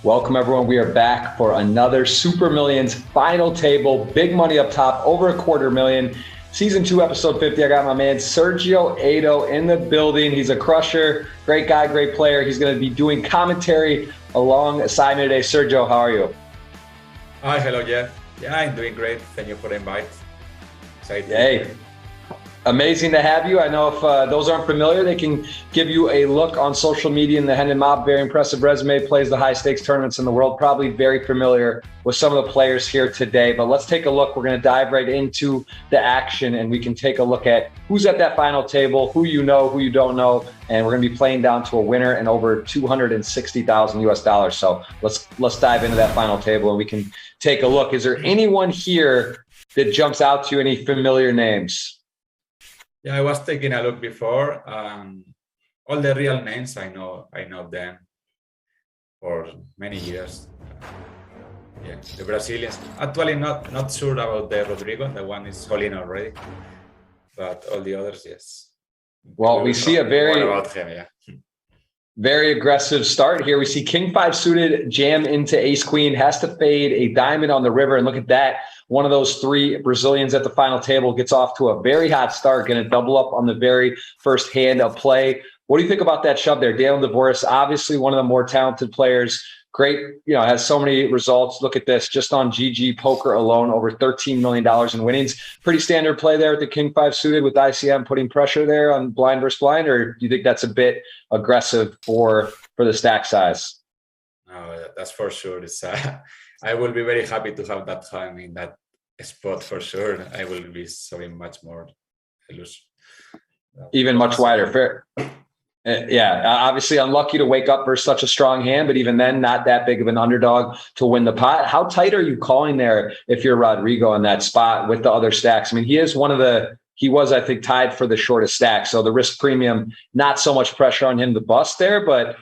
Welcome, everyone. We are back for another Super Millions final table. Big money up top, over $250,000. Season 2, episode 50. I got my man Sergio Aido in the building. He's a crusher, great guy, great player. He's going to be doing commentary alongside me today. Sergio, how are you? Hi, hello, Jeff. Yeah, I'm doing great. Thank you for the invite. Excited. Hey. Amazing to have you. I know if those aren't familiar, they can give you a look on social media in the Hendon Mob. Very impressive resume, plays the high stakes tournaments in the world. Probably very familiar with some of the players here today. But let's take a look. We're going to dive right into the action, and we can take a look at who's at that final table, who you know, who you don't know, and we're going to be playing down to a winner and over $260,000 US. So let's dive into that final table, and we can take a look. Is there anyone here that jumps out to you? Any familiar names? Yeah, I was taking a look before. All the real names, I know them for many years. Yeah, the Brazilians. Actually, not sure about the Rodrigo. The one is all-in already, but all the others, yes. Well, we see a very aggressive start here. We see King 5 suited jam into Ace Queen, has to fade a diamond on the river, and look at that. One of those three Brazilians at the final table gets off to a very hot start, going to double up on the very first hand of play. What do you think about that shove there? Dalen DeVoris, obviously one of the more talented players. Great, has so many results. Look at this, just on GGPoker alone, over $13 million in winnings. Pretty standard play there with the King 5 suited with ICM putting pressure there on blind versus blind, or do you think that's a bit aggressive for the stack size? No, that's for sure. It's I will be very happy to have that time in that spot for sure. I will be showing much more loose. Even much wider. Fair. Yeah, obviously unlucky to wake up versus such a strong hand, but even then, not that big of an underdog to win the pot. How tight are you calling there if you're Rodrigo in that spot with the other stacks? I mean, he was, I think, tied for the shortest stack. So the risk premium, not so much pressure on him to bust there, but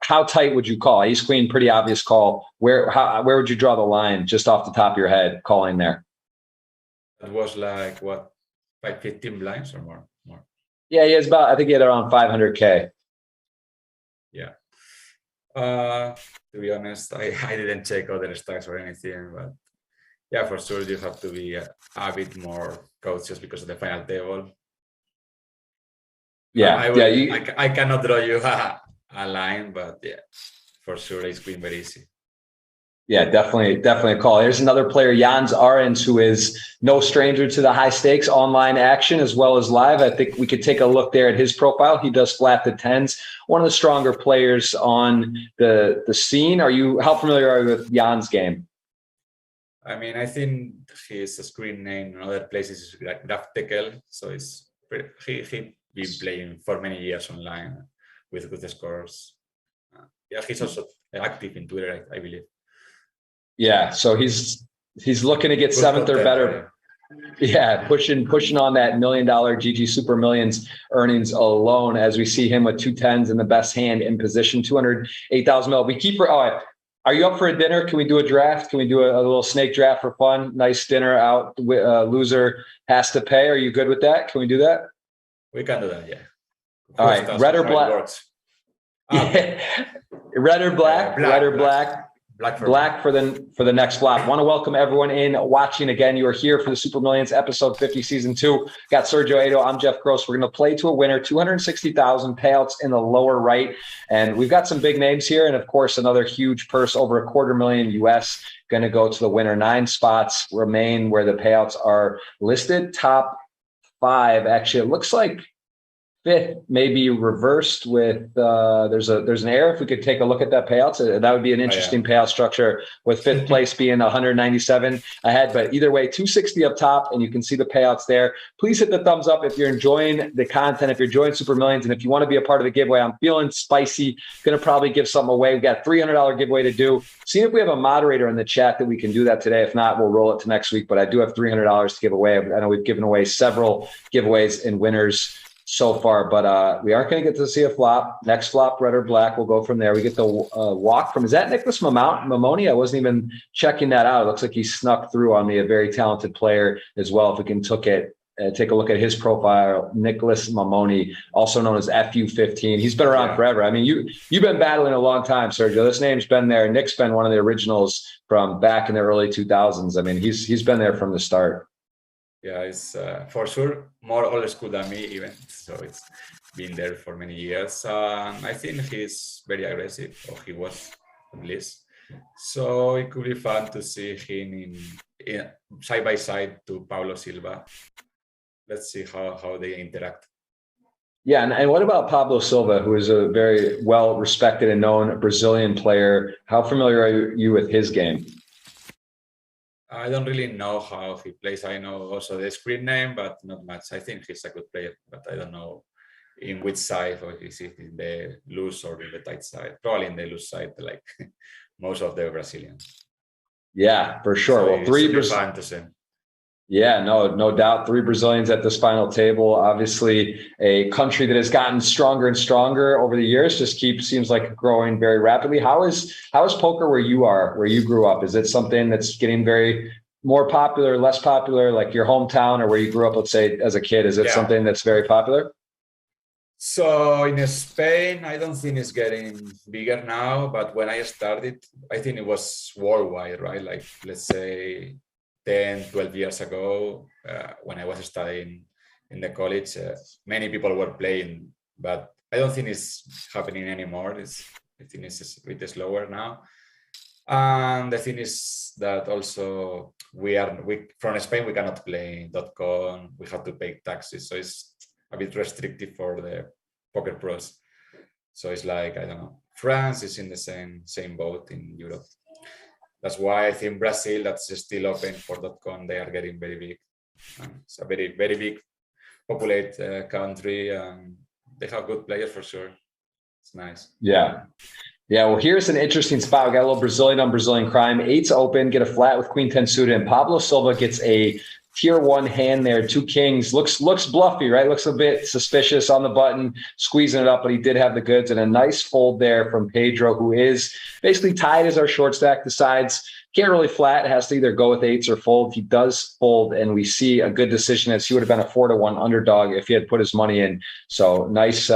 how tight would you call? Ace Queen, pretty obvious call. Where would you draw the line just off the top of your head calling there? It was like, what, like 15 blinds or more? Yeah, I think he had around 500K. Yeah. To be honest, I didn't check other stacks or anything, but yeah, for sure you have to be a bit more cautious because of the final table. Yeah, I cannot draw you a line, but yeah, for sure it's been very easy. Yeah, definitely a call. Here's another player, Jans Arends, who is no stranger to the high stakes online action as well as live. I think we could take a look there at his profile. He does flat to tens. One of the stronger players on the scene. How familiar are you with Jan's game? I mean, I think his screen name in other places is Graftekel, so he been playing for many years online with good scores. Yeah, he's also active in Twitter, I believe. Yeah, so he's looking to get good seventh or better. Yeah, pushing on that $1 million GG Super Millions earnings alone, as we see him with 2 10s in the best hand in position, $208,000. We keep. Are you up for a dinner? Can we do a draft? Can we do a little snake draft for fun? Nice dinner out. Loser has to pay. Are you good with that? Can we do that? We can do that. Yeah. All right. Red or black? Yeah. Red or black? Red or black? Black for the next flop. Want to welcome everyone in watching again. You are here for the Super Millions episode 50, season 2. Got Sergio Aido. I'm Jeff Gross. We're going to play to a winner, 260,000 payouts in the lower right. And we've got some big names here. And of course, another huge purse over $250,000 US going to go to the winner. 9 spots remain where the payouts are listed. Top 5. Actually, it looks like 5th may be reversed with there's an error. If we could take a look at that payouts, that would be an interesting payout structure with 5th place being 197 ahead. But either way, 260 up top, and you can see the payouts there. Please hit the thumbs up if you're enjoying the content, if you're enjoying Super Millions, and if you want to be a part of the giveaway. I'm feeling spicy, gonna probably give something away. We've got a $300 giveaway to do. See if we have a moderator in the chat that we can do that today. If not, we'll roll it to next week. But I do have $300 to give away. I know we've given away several giveaways and winners so far, but we aren't going to get to see a flop. Next flop, red or black. We'll go from there. We get the walk from, is that Nicholas Mamoni? I wasn't even checking that out. It looks like he snuck through on me, a very talented player as well. If we can take a look at his profile, Nicholas Mamoni, also known as FU15. He's been around forever. I mean, you've been battling a long time, Sergio. This name's been there. Nick's been one of the originals from back in the early 2000s. I mean, he's been there from the start. Yeah, it's for sure more old school than me even. So it's been there for many years. I think he's very aggressive, or he was at least. So it could be fun to see him in side by side to Paulo Silva. Let's see how they interact. Yeah, and what about Pablo Silva, who is a very well-respected and known Brazilian player? How familiar are you with his game? I don't really know how he plays. I know also the screen name, but not much. I think he's a good player, but I don't know in which side, or is it in the loose or in the tight side? Probably in the loose side, like most of the Brazilians. Yeah, for sure. So well, three fun to see. Yeah, no doubt. 3 Brazilians at this final table. Obviously, a country that has gotten stronger and stronger over the years. Just seems like growing very rapidly. How is poker where you grew up? Is it something that's getting very more popular, less popular, like your hometown or where you grew up? Let's say as a kid, is it something that's very popular? So in Spain, I don't think it's getting bigger now. But when I started, I think it was worldwide, right? Like let's say 10, 12 years ago, when I was studying in the college, many people were playing, but I don't think it's happening anymore. I think it's a bit slower now. And the thing is that also we from Spain, we cannot play .com. We have to pay taxes. So it's a bit restrictive for the poker pros. So it's like, I don't know, France is in the same boat in Europe. That's why I think Brazil, that's still open for .com, they are getting very big. It's a very, very big populated country. They have good players for sure. It's nice. Yeah. Well, here's an interesting spot. We got a little Brazilian on Brazilian crime. 8's open, get a flat with Queen 10 suited, and Pablo Silva gets a tier 1 hand there. 2 kings. Looks bluffy, right? Looks a bit suspicious on the button, squeezing it up, but he did have the goods, and a nice fold there from Pedro, who is basically tied as our short stack. Decides can't really flat, has to either go with 8s or fold. He does fold, and we see a good decision as he would have been a 4-1 underdog if he had put his money in. So nice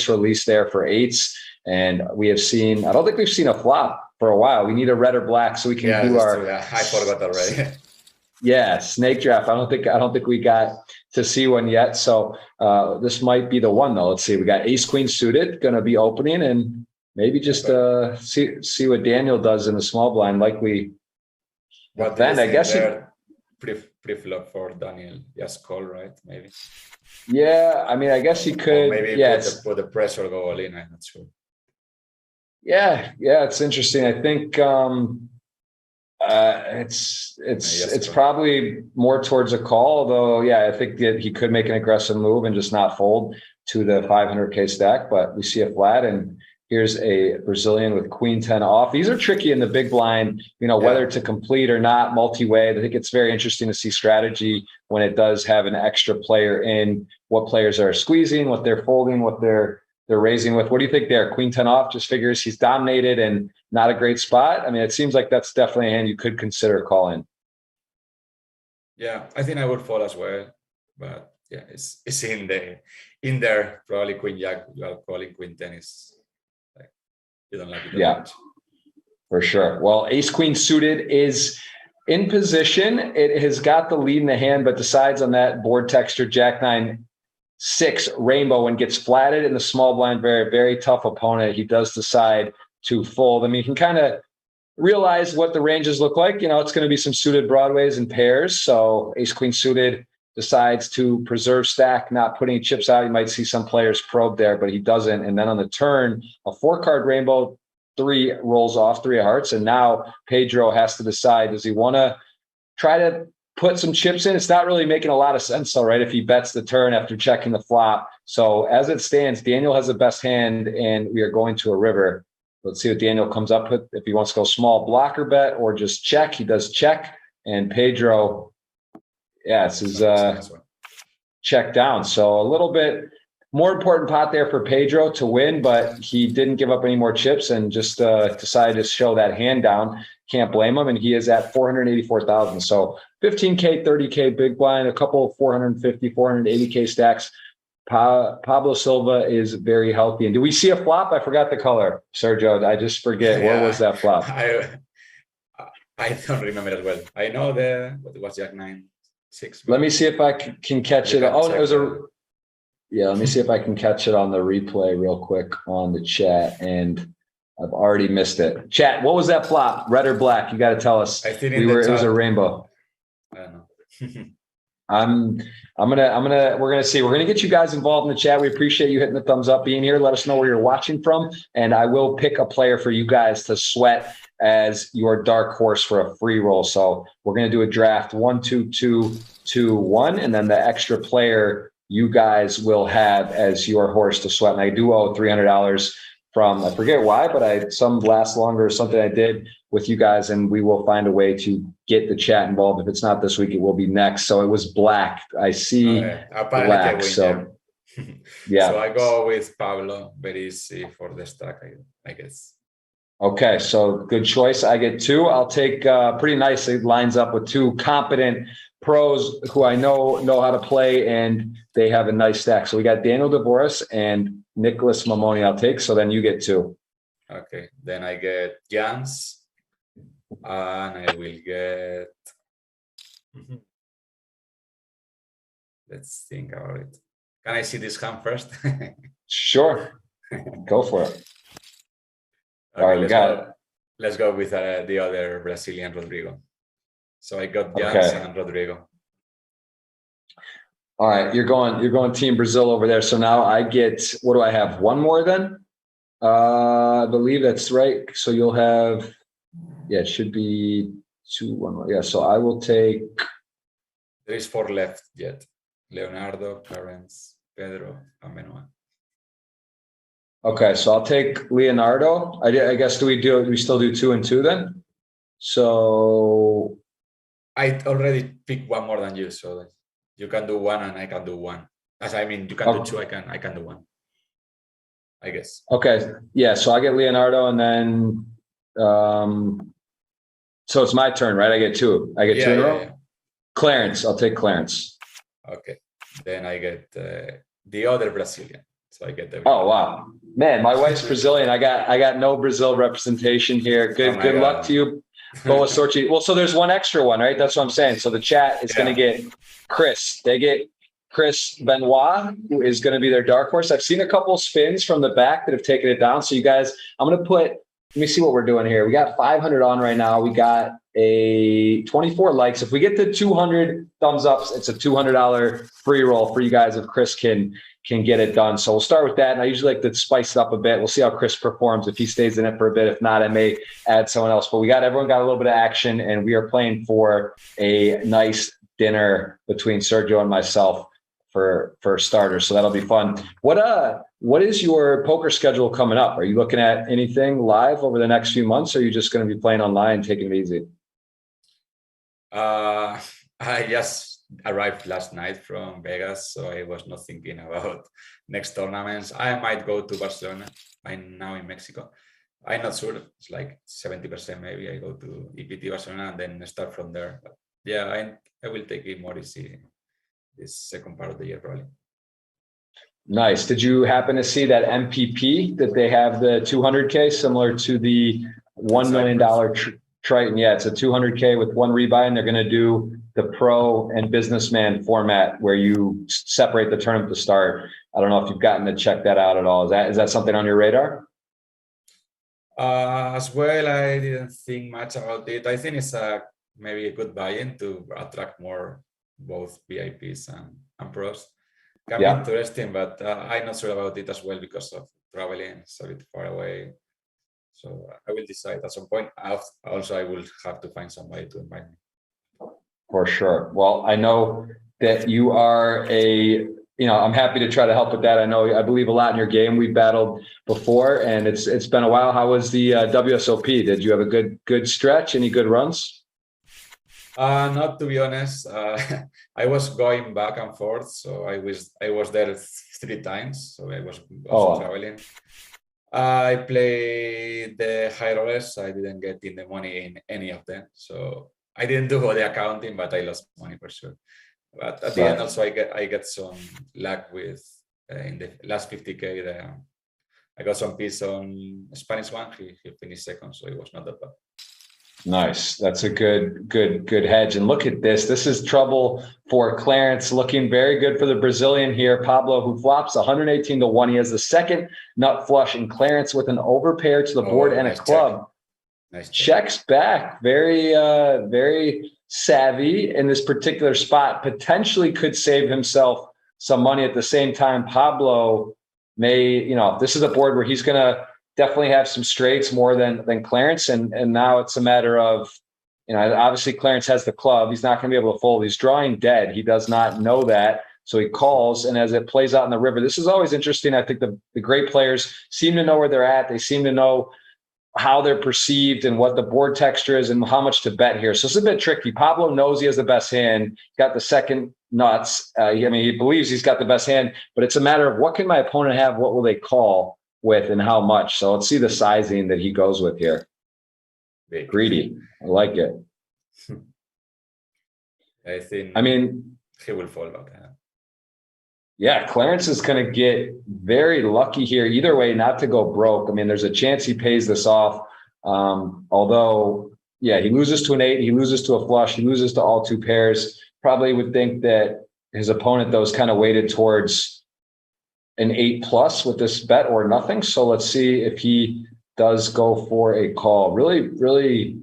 release there for 8s. And we have seen, I don't think we've seen a flop for a while. We need a red or black so we can do our. I thought about that already. Yeah, snake draft. I don't think we got to see one yet. So this might be the one though. Let's see. We got ace queen suited, going to be opening, and maybe just see what Daniel does in the small blind. Likely. But then I guess pre-flop for Daniel. Yes, call, right? Maybe. Yeah, I mean, I guess he could. Or maybe put the pressure, go all in. I'm not sure. Yeah, it's interesting. I think it's probably more towards a call, though. Yeah, I think that he could make an aggressive move and just not fold to the 500K stack. But we see a flat, and here's a Brazilian with Queen 10 off. These are tricky in the big blind, whether to complete or not, multi-way. I think it's very interesting to see strategy when it does have an extra player in, what players are squeezing, what they're folding, what they're raising with. What do you think there? Queen 10 off just figures he's dominated and not a great spot. I mean, it seems like that's definitely a hand you could consider calling. Yeah, I think I would fold as well. But yeah, it's in there. Probably Queen Jack, you are calling Queen 10 is like, you don't like it. Yeah, much. For sure. Well, ace queen suited is in position. It has got the lead in the hand, but decides on that board texture Jack 9-6 rainbow and gets flatted in the small blind. Very, very tough opponent. He does decide to fold. I mean, you can kind of realize what the ranges look like. It's going to be some suited broadways and pairs. So ace queen suited decides to preserve stack, not putting chips out. You might see some players probe there, but he doesn't. And then on the turn, a 4-card rainbow, 3 rolls off, 3 of hearts. And now Pedro has to decide, does he want to try to put some chips in? It's not really making a lot of sense, though, right? If he bets the turn after checking the flop. So as it stands, Daniel has the best hand, and we are going to a river. Let's see what Daniel comes up with. If he wants to go small blocker bet or just check, he does check. And Pedro, this is check down. So a little bit more important pot there for Pedro to win, but he didn't give up any more chips and just decided to show that hand down. Can't blame him. And he is at 484,000. So 15K, 30K big blind, a couple of 450, 480K stacks. Pablo Silva is very healthy. And do we see a flop? I forgot the color, Sergio. I just forget. What was that flop? I don't remember as well. I know what was Jack 9-6. Let me see if I can catch it. Oh, it was let me see if I can catch it on the replay real quick on the chat. And I've already missed it. Chat, what was that flop? Red or black? You got to tell us. I think it was a rainbow. I don't know. we're gonna see. We're gonna get you guys involved in the chat. We appreciate you hitting the thumbs up, being here. Let us know where you're watching from, and I will pick a player for you guys to sweat as your dark horse for a free roll. So we're gonna do a draft 1, 2, 2, 2, 1, and then the extra player you guys will have as your horse to sweat. And I do owe $300 from, I forget why, but some last longer or something I did with you guys, and we will find a way to get the chat involved. If it's not this week, it will be next. So it was black. I see black. So yeah. So I go with Pablo. Very easy for the stack, I guess. Okay, so good choice. I get 2. I'll take pretty nice. It lines up with 2 competent pros who I know how to play, and they have a nice stack. So we got Daniel Dvoris and Nicholas Mamoni. I'll take. So then you get 2. Okay, then I get Jans, and I will get. Let's think about it. Can I see this hand first? Sure, go for it. Okay, all right, let's go with the other Brazilian, Rodrigo. So I got Jans and Rodrigo. All right, you're going Team Brazil over there. So now I get, what do I have? 1 more then? I believe that's right. So you'll have, it should be 2, 1 more. Yeah, so I will take. There is 4 left yet. Leonardo, Clarence, Pedro, and Benoit. Okay, so I'll take Leonardo. I guess do we still do 2 and 2 then? So I already picked 1 more than you, so you can do 1 and I can do 1. As I mean, you can do 2, I can do 1. I guess. Okay, yeah. So I get Leonardo, and then so it's my turn, right? I get 2. I get 2 in a row. Yeah. Clarence, I'll take Clarence. Okay, then I get the other Brazilian. So I get the. Oh wow, man! My wife's Brazilian. I got no Brazil representation here. Good luck to you, Boa Sorte. Well, so there's 1 extra one, right? That's what I'm saying. So the chat is going to get Chris. They get Chris Benoit, who is going to be their dark horse. I've seen a couple spins from the back that have taken it down. So you guys, I'm going to put. Let me see what we're doing here. We got 500 on right now. We got a 24 likes. If we get to 200 thumbs ups, it's a $200 free roll for you guys if Chris can get it done. So we'll start with that. And I usually like to spice it up a bit. We'll see how Chris performs. If he stays in it for a bit, if not, I may add someone else. But everyone got a little bit of action, and we are playing for a nice dinner between Sergio and myself for starters. So that'll be fun. What is your poker schedule coming up? Are you looking at anything live over the next few months, or are you just going to be playing online, taking it easy? I just arrived last night from Vegas, so I was not thinking about next tournaments. I might go to Barcelona. I'm now in Mexico. I'm not sure. It's like 70% maybe. I go to EPT Barcelona and then start from there. But yeah, I will take it more easy this second part of the year probably. Nice. Did you happen to see that MPP that they have the 200K similar to the $1 million Triton? Yeah, it's a 200K with 1 rebuy, and they're going to do the pro and businessman format where you separate the tournament to start. I don't know if you've gotten to check that out at all. Is that something on your radar? As well, I didn't think much about it. I think it's maybe a good buy-in to attract more both VIPs and pros. Can be interesting, but I'm not sure about it as well because of traveling. It's a bit far away. So I will decide at some point. Also, I will have to find some way to invite me. For sure. Well, I know that you are I'm happy to try to help with that. I believe a lot in your game. We've battled before, and it's been a while. How was the WSOP? Did you have a good stretch? Any good runs? Not to be honest. I was going back and forth, so I was there 3 times. So I was also traveling. I played the high rollers. I didn't get in the money in any of them. So I didn't do all the accounting, but I lost money for sure. But at the end, also I got some luck with in the last 50K. I got some piece on Spanish one. He finished second, so it was not that bad. Nice. That's a good hedge. And look at this. This is trouble for Clarence. Looking very good for the Brazilian here. Pablo, who flops 118-1. He has the second nut flush, and Clarence with an overpair to the board and nice a club. Nice checks back. Very savvy in this particular spot. Potentially could save himself some money. At the same time, Pablo may, this is a board where he's going to definitely have some straights more than Clarence. And now it's a matter of, obviously Clarence has the club. He's not going to be able to fold. He's drawing dead. He does not know that. So he calls. And as it plays out in the river, this is always interesting. I think the great players seem to know where they're at. They seem to know how they're perceived and what the board texture is and how much to bet here. So it's a bit tricky. Pablo knows he has the best hand, got the second nuts. He believes he's got the best hand, but it's a matter of what can my opponent have? What will they call with and how much? So let's see the sizing that he goes with here. Greedy. I like it. I mean, he will fall about that. Yeah, Clarence is going to get very lucky here. Either way, not to go broke. I mean, there's a chance he pays this off. Although, yeah, he loses to an 8. He loses to a flush. He loses to all 2 pairs. Probably would think that his opponent, though, is kind of weighted towards an 8+ with this bet or nothing. So let's see if he does go for a call. Really,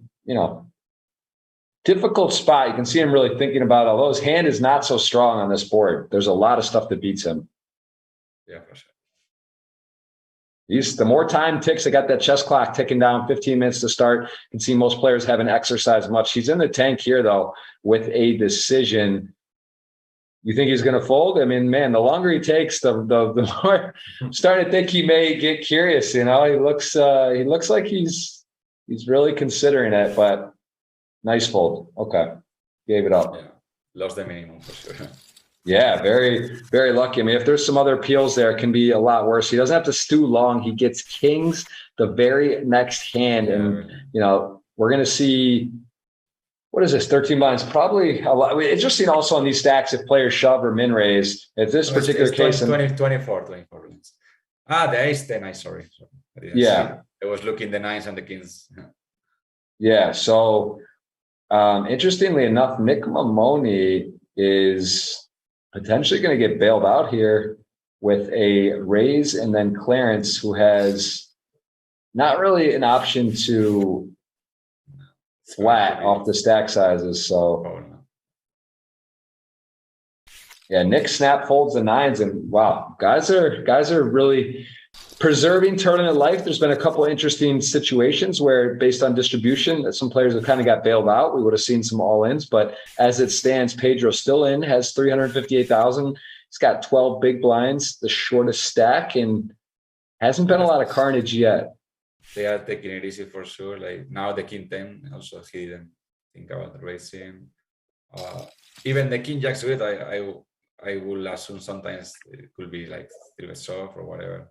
difficult spot. You can see him really thinking about it. Although his hand is not so strong on this board, there's a lot of stuff that beats him. Yeah, for sure. The more time ticks, I got that chess clock ticking down, 15 minutes to start. You can see most players haven't exercised much. He's in the tank here, though, with a decision. You think he's going to fold? I mean, man, the longer he takes, the more I'm starting to think he may get curious. He looks like he's really considering it, but nice fold. Okay. Gave it up. Yeah. Lost the minimum for sure. Yeah, very, very lucky. I mean, if there's some other appeals there, it can be a lot worse. He doesn't have to stew long. He gets kings the very next hand. And, we're going to see, what is this, 13 blinds? Probably a lot. Interesting also on these stacks if players shove or min raise. If this particular case. 24 blinds. The ace 10, sorry. I was looking the 9s and the kings. Yeah, so interestingly enough, Nick Mamoni is potentially going to get bailed out here with a raise, and then Clarence, who has not really an option to flat off the stack sizes. So yeah, Nick snap folds the 9s, and wow, guys are really preserving tournament life. There's been a couple of interesting situations where, based on distribution, some players have kind of got bailed out. We would have seen some all-ins, but as it stands, Pedro's still in, has 358,000. He's got 12 big blinds, the shortest stack, and hasn't been a lot of carnage yet. They are taking it easy for sure. Like now the king 10, also he didn't think about racing. Even the king jack suited, I will assume sometimes it could be like 3-bet off or whatever.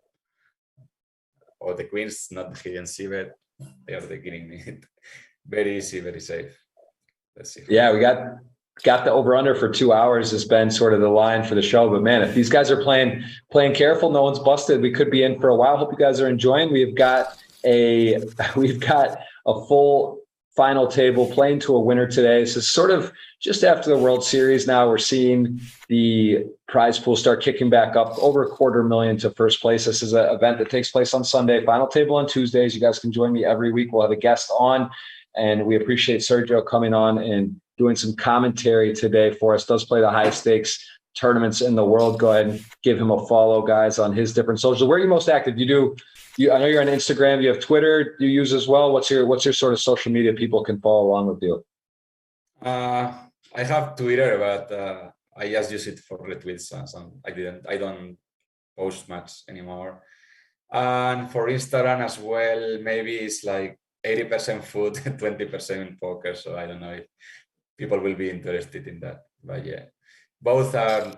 Or the queens, not the hidden c-bet. They are taking it very easy, very safe. Let's see. Yeah, we got the over-under for 2 hours has been sort of the line for the show. But man, if these guys are playing careful, no one's busted, we could be in for a while. Hope you guys are enjoying. We've got a full final table playing to a winner today. This is sort of just after the World Series. Now we're seeing the prize pool start kicking back up over $250,000 to first place. This is an event that takes place on Sunday, final table on Tuesdays. You guys can join me every week. We'll have a guest on, and we appreciate Sergio coming on and doing some commentary today for us. Does play the highest stakes tournaments in the world. Go ahead and give him a follow, guys, on his different socials. Where are you most active? I know you're on Instagram. You have Twitter. You use as well. What's your sort of social media people can follow along with you? I have Twitter, but I just use it for retweets. I don't post much anymore. And for Instagram as well, maybe it's like 80% food, 20% poker. So I don't know if people will be interested in that. But yeah, both are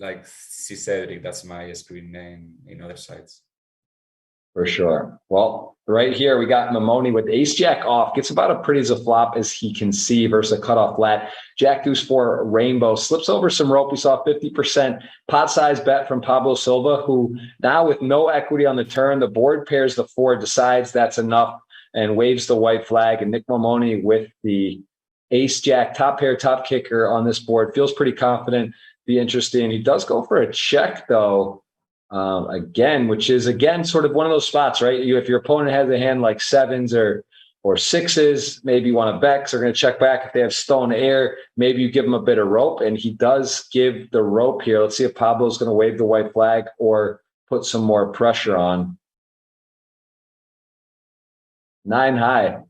like C. Cedric. That's my screen name in other sites. For sure. Well, right here, we got Mamoni with ace jack off. Gets about a pretty as a flop as he can see versus a cutoff flat. Jack deuce four rainbow. Slips over some rope. We saw 50% pot size bet from Pablo Silva, who now with no equity on the turn, the board pairs the four, decides that's enough and waves the white flag. And Nick Mamoni with the ace jack, top pair, top kicker on this board. Feels pretty confident. Be interesting. He does go for a check, though. Again, which is again sort of one of those spots, right? If your opponent has a hand like sevens or sixes, maybe you want to bet because they're going to check back. If they have stone air, maybe you give them a bit of rope, and he does give the rope here. Let's see if Pablo's going to wave the white flag or put some more pressure on. 9 high.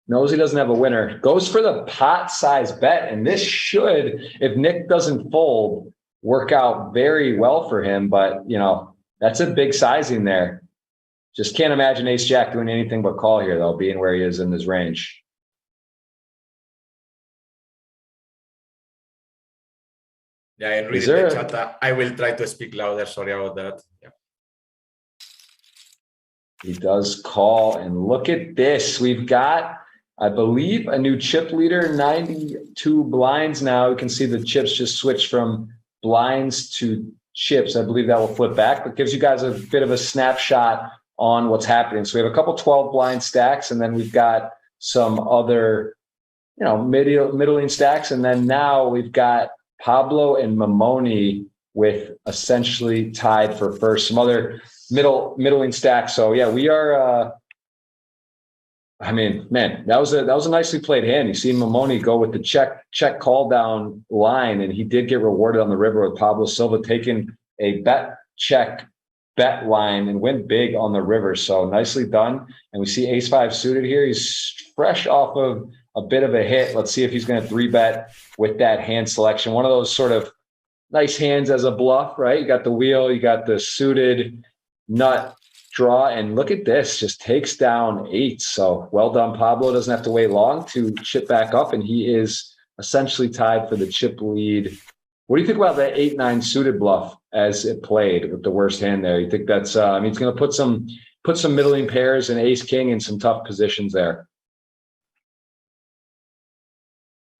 Knows he doesn't have a winner. Goes for the pot size bet, and this should, if Nick doesn't fold, work out very well for him. But, you know, that's a big sizing there. Just can't imagine ace jack doing anything but call here, though, being where he is in his range. Yeah, and reading the chat, I will try to speak louder. Sorry about that. Yeah. He does call, and look at this. We've got, I believe, a new chip leader, 92 blinds now. You can see the chips just switched from blinds to chips. I believe that will flip back, but gives you guys a bit of a snapshot on what's happening. So we have a couple 12 blind stacks, and then we've got some other, you know, middling stacks. And then now we've got Pablo and Mamoni with essentially tied for first, some other middling stacks. So yeah, we are, I mean, man, that was a nicely played hand. You see Mamoni go with the check call down line, and he did get rewarded on the river with Pablo Silva taking a bet line and went big on the river. So nicely done. And we see ace five suited here. He's fresh off of a bit of a hit. Let's see if he's going to 3-bet with that hand selection. One of those sort of nice hands as a bluff, right? You got the wheel, you got the suited nut draw, and look at this, just takes down 8. So well done, Pablo. Doesn't have to wait long to chip back up, and he is essentially tied for the chip lead. What do you think about that 8-9 suited bluff as it played with the worst hand there? You think that's I mean, it's going to put some middling pairs and ace king in some tough positions there?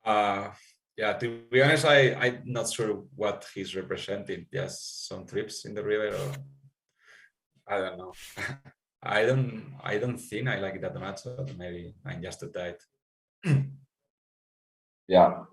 Yeah, to be honest, I'm not sure what he's representing. Just some trips in the river, or I don't know. I don't think I like that much. So maybe I'm just too tight. Yeah.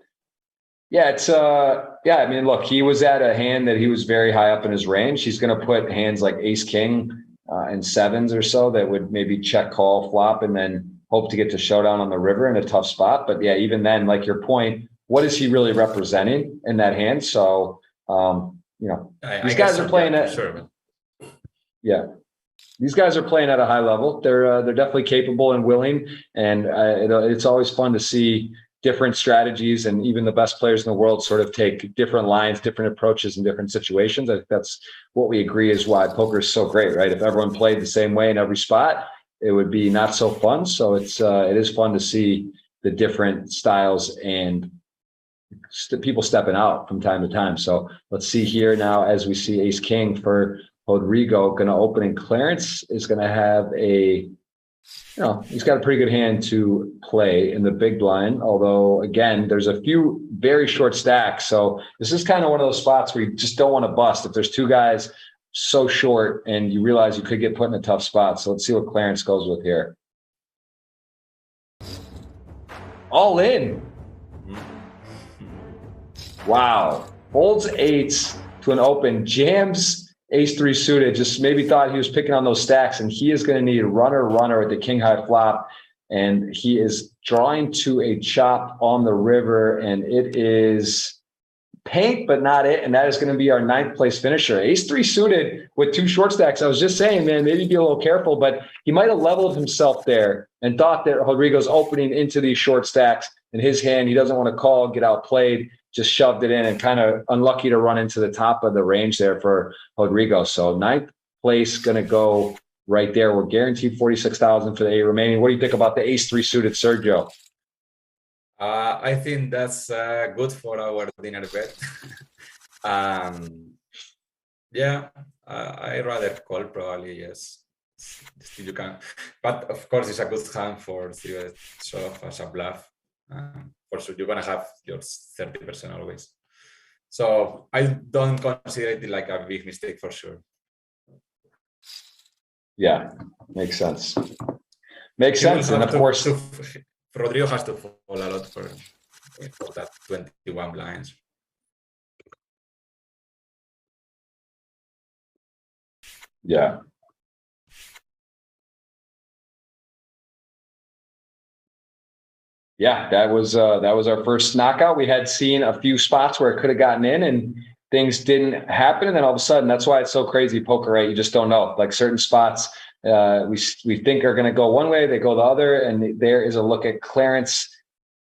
Yeah, it's yeah, I mean, look, he was at a hand that he was very high up in his range. He's going to put hands like ace king and sevens or so that would maybe check call flop and then hope to get to showdown on the river in a tough spot. But yeah, even then, like your point, what is he really representing in that hand? So you know, these guys are playing at sure. Yeah. These guys are playing at a high level. They're definitely capable and willing, and it's always fun to see different strategies, and even the best players in the world sort of take different lines, different approaches in different situations. I think that's what we agree is why poker is so great, right? If everyone played the same way in every spot, it would be not so fun. So it is fun to see the different styles and people stepping out from time to time. So let's see here now as we see ace king for Rodrigo going to open, and Clarence is going to have he's got a pretty good hand to play in the big blind. Although, again, there's a few very short stacks. So this is kind of one of those spots where you just don't want to bust. If there's two guys so short and you realize you could get put in a tough spot. So let's see what Clarence goes with here. All in. Wow. Folds eights to an open, jams ace three suited, just maybe thought he was picking on those stacks, and he is going to need runner at the king high flop, and he is drawing to a chop on the river, and it is paint but not it, and that is going to be our 9th place finisher. Ace three suited with 2 short stacks. I was just saying, man, maybe be a little careful, but he might have leveled himself there and thought that Rodrigo's opening into these short stacks in his hand. He doesn't want to call, get outplayed, just shoved it in, and kind of unlucky to run into the top of the range there for Rodrigo. So 9th place going to go right there. We're guaranteed 46,000 for the 8 remaining. What do you think about the ace three suited, Sergio? I think that's good for our dinner bet. Yeah, I rather call probably, yes. still you can, but of course it's a good hand for 3-bet shove as a bluff. For sure, you're gonna have your 30% always. So I don't consider it like a big mistake for sure. Yeah, makes sense. Makes sense. And of course, Rodrigo has to fall a lot for that 21 blinds. Yeah. Yeah, that was our first knockout. We had seen a few spots where it could have gotten in and things didn't happen. And then all of a sudden, that's why it's so crazy poker, right? You just don't know. Like certain spots we think are going to go one way, they go the other. And there is a look at Clarence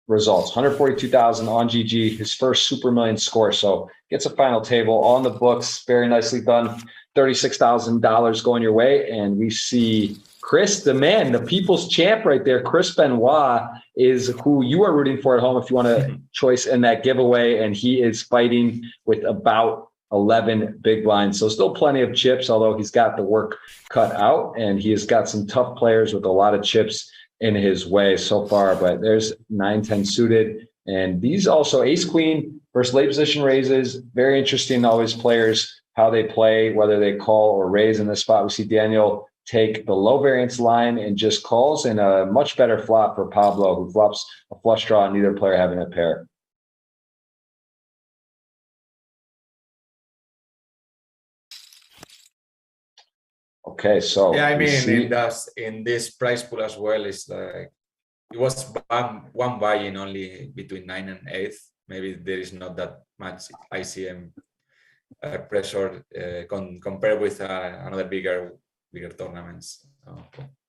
results, 142,000 on GG, his first Super Million score. So gets a final table on the books. Very nicely done. $36,000 going your way. And we see Chris, the man, the people's champ right there. Chris Benoit is who you are rooting for at home if you want a choice in that giveaway. And he is fighting with about 11 big blinds. So still plenty of chips, although he's got the work cut out. And he has got some tough players with a lot of chips in his way so far. But there's 9-10 suited. And these also ace queen versus late position raises. Very interesting, always players, how they play, whether they call or raise in this spot. We see Daniel take the low variance line and just calls, and a much better flop for Pablo, who flops a flush draw and neither player having a pair. Okay, so yeah, I mean, in this price pool as well, it's like it was one buy-in only between 9 and 8. Maybe there is not that much ICM pressure compared with another bigger tournaments,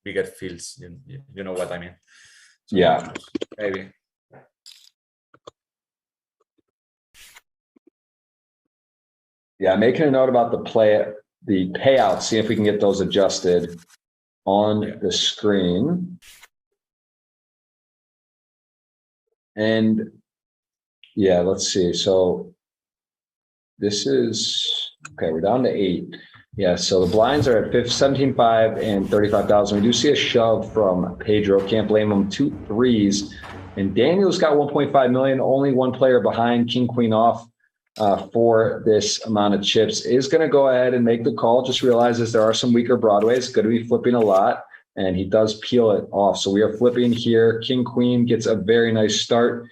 bigger fields. You know what I mean? So yeah, maybe. Yeah, making a note about the payouts. See if we can get those adjusted on the screen. And yeah, let's see. So this is okay. We're down to 8. Yeah, so the blinds are at 17.5 and 35,000. We do see a shove from Pedro. Can't blame him. 2 threes. And Daniel's got 1.5 million. Only one player behind. King, queen off for this amount of chips. Is going to go ahead and make the call. Just realizes there are some weaker broadways. Going to be flipping a lot. And he does peel it off. So we are flipping here. King, queen gets a very nice start.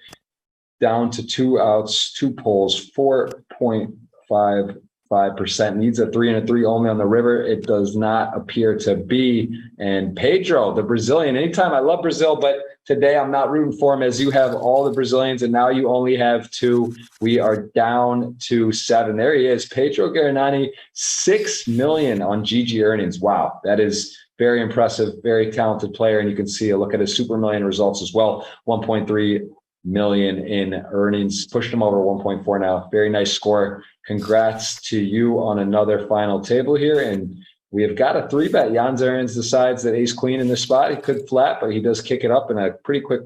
Down to 2 outs, 2 pulls, 4.55%. Needs a 3 and a 3 only on the river. It does not appear to be. And Pedro, the Brazilian, anytime, I love Brazil, but today I'm not rooting for him, as you have all the Brazilians and now you only have 2. We are down to 7. There he is, Pedro Garanani, 6 million on GG earnings. Wow, that is very impressive, very talented player. And you can see a look at his Super Million results as well. 1.3 million in earnings, pushed him over 1.4 now. Very nice score. Congrats to you on another final table here. And we have got a 3-bet. Jans Ahrens decides that ace queen in this spot. He could flat, but he does kick it up in a pretty quick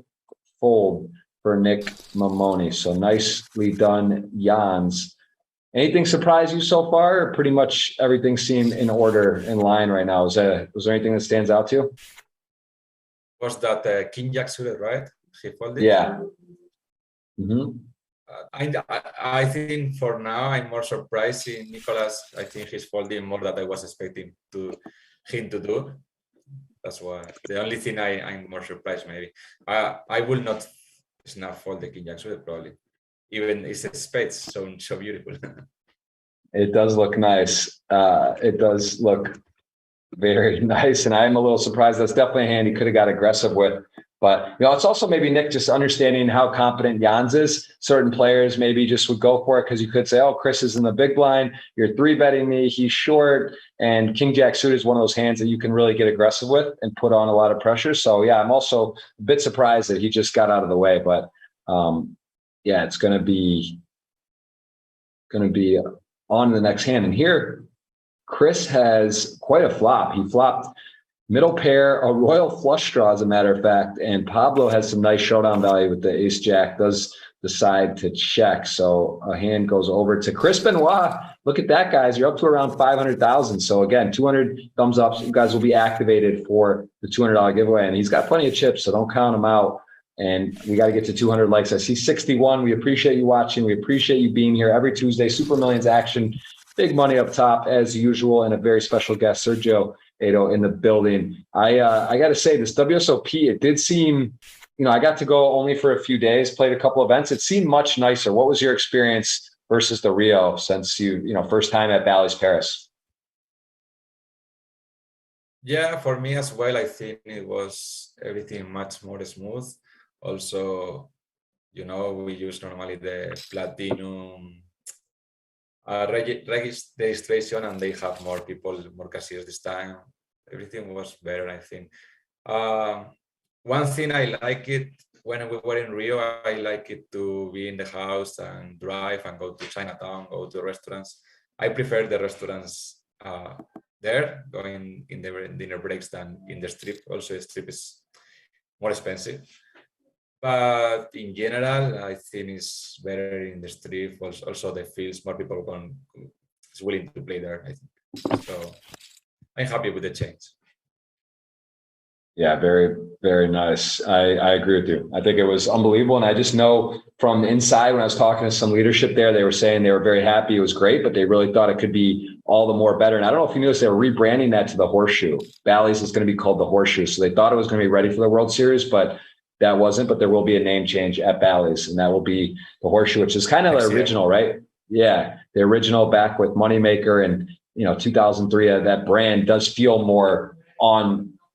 fold for Nick Mamoni. So nicely done, Jans. Anything surprise you so far? Or pretty much everything seemed in order, in line right now. Was there anything that stands out to you? Was that King Jack suited, right? He folded. Yeah. Mm-hmm. I think for now I'm more surprised in Nicolas. I think he's folding more than I was expecting him to do. That's why the only thing I'm more surprised maybe. I will not fold the King Jack suited probably. Even it's a spade, so beautiful. It does look nice. It does look very nice, and I'm a little surprised. That's definitely a hand he could have got aggressive with. But, it's also maybe, Nick, just understanding how competent Jans is. Certain players maybe just would go for it because you could say, oh, Chris is in the big blind. You're 3-betting me. He's short. And King Jack suited is one of those hands that you can really get aggressive with and put on a lot of pressure. So, yeah, I'm also a bit surprised that he just got out of the way. But, yeah, it's going to be on to the next hand. And here, Chris has quite a flop. He flopped middle pair, a royal flush draw, as a matter of fact, and Pablo has some nice showdown value with the ace jack. Does decide to check. So a hand goes over to Chris Benoit. Look at that, guys. You're up to around 500,000. So again, 200 thumbs up. You guys will be activated for the $200 giveaway. And he's got plenty of chips, so don't count him out. And we got to get to 200 likes. I see 61. We appreciate you watching. We appreciate you being here every Tuesday. Super Millions action. Big money up top as usual. And a very special guest, Sergio Aido, in the building. I got to say, this WSOP, it did seem, I got to go only for a few days, played a couple events. It seemed much nicer. What was your experience versus the Rio since first time at Bally's Paris? Yeah, for me as well, I think it was everything much more smooth. Also, we use normally the platinum registration, and they have more people, more casinos this time. Everything was better, I think. One thing I like it when we were in Rio, I like it to be in the house and drive and go to Chinatown, go to restaurants. I prefer the restaurants there, going in the dinner breaks than in the strip. Also, the strip is more expensive. But in general, I think it's better in the strip. Also, the fields, more people is willing to play there, I think. So I'm happy with the change. Yeah, very, very nice. I agree with you. I think it was unbelievable. And I just know from inside when I was talking to some leadership there, they were saying they were very happy. It was great, but they really thought it could be all the more better. And I don't know if you noticed, they were rebranding that to the Horseshoe. Bally's is going to be called the Horseshoe. So they thought it was going to be ready for the World Series, but that wasn't. But there will be a name change at Bally's, and that will be the Horseshoe, which is kind of the original, right? Yeah, the original back with Moneymaker and 2003. That brand does feel more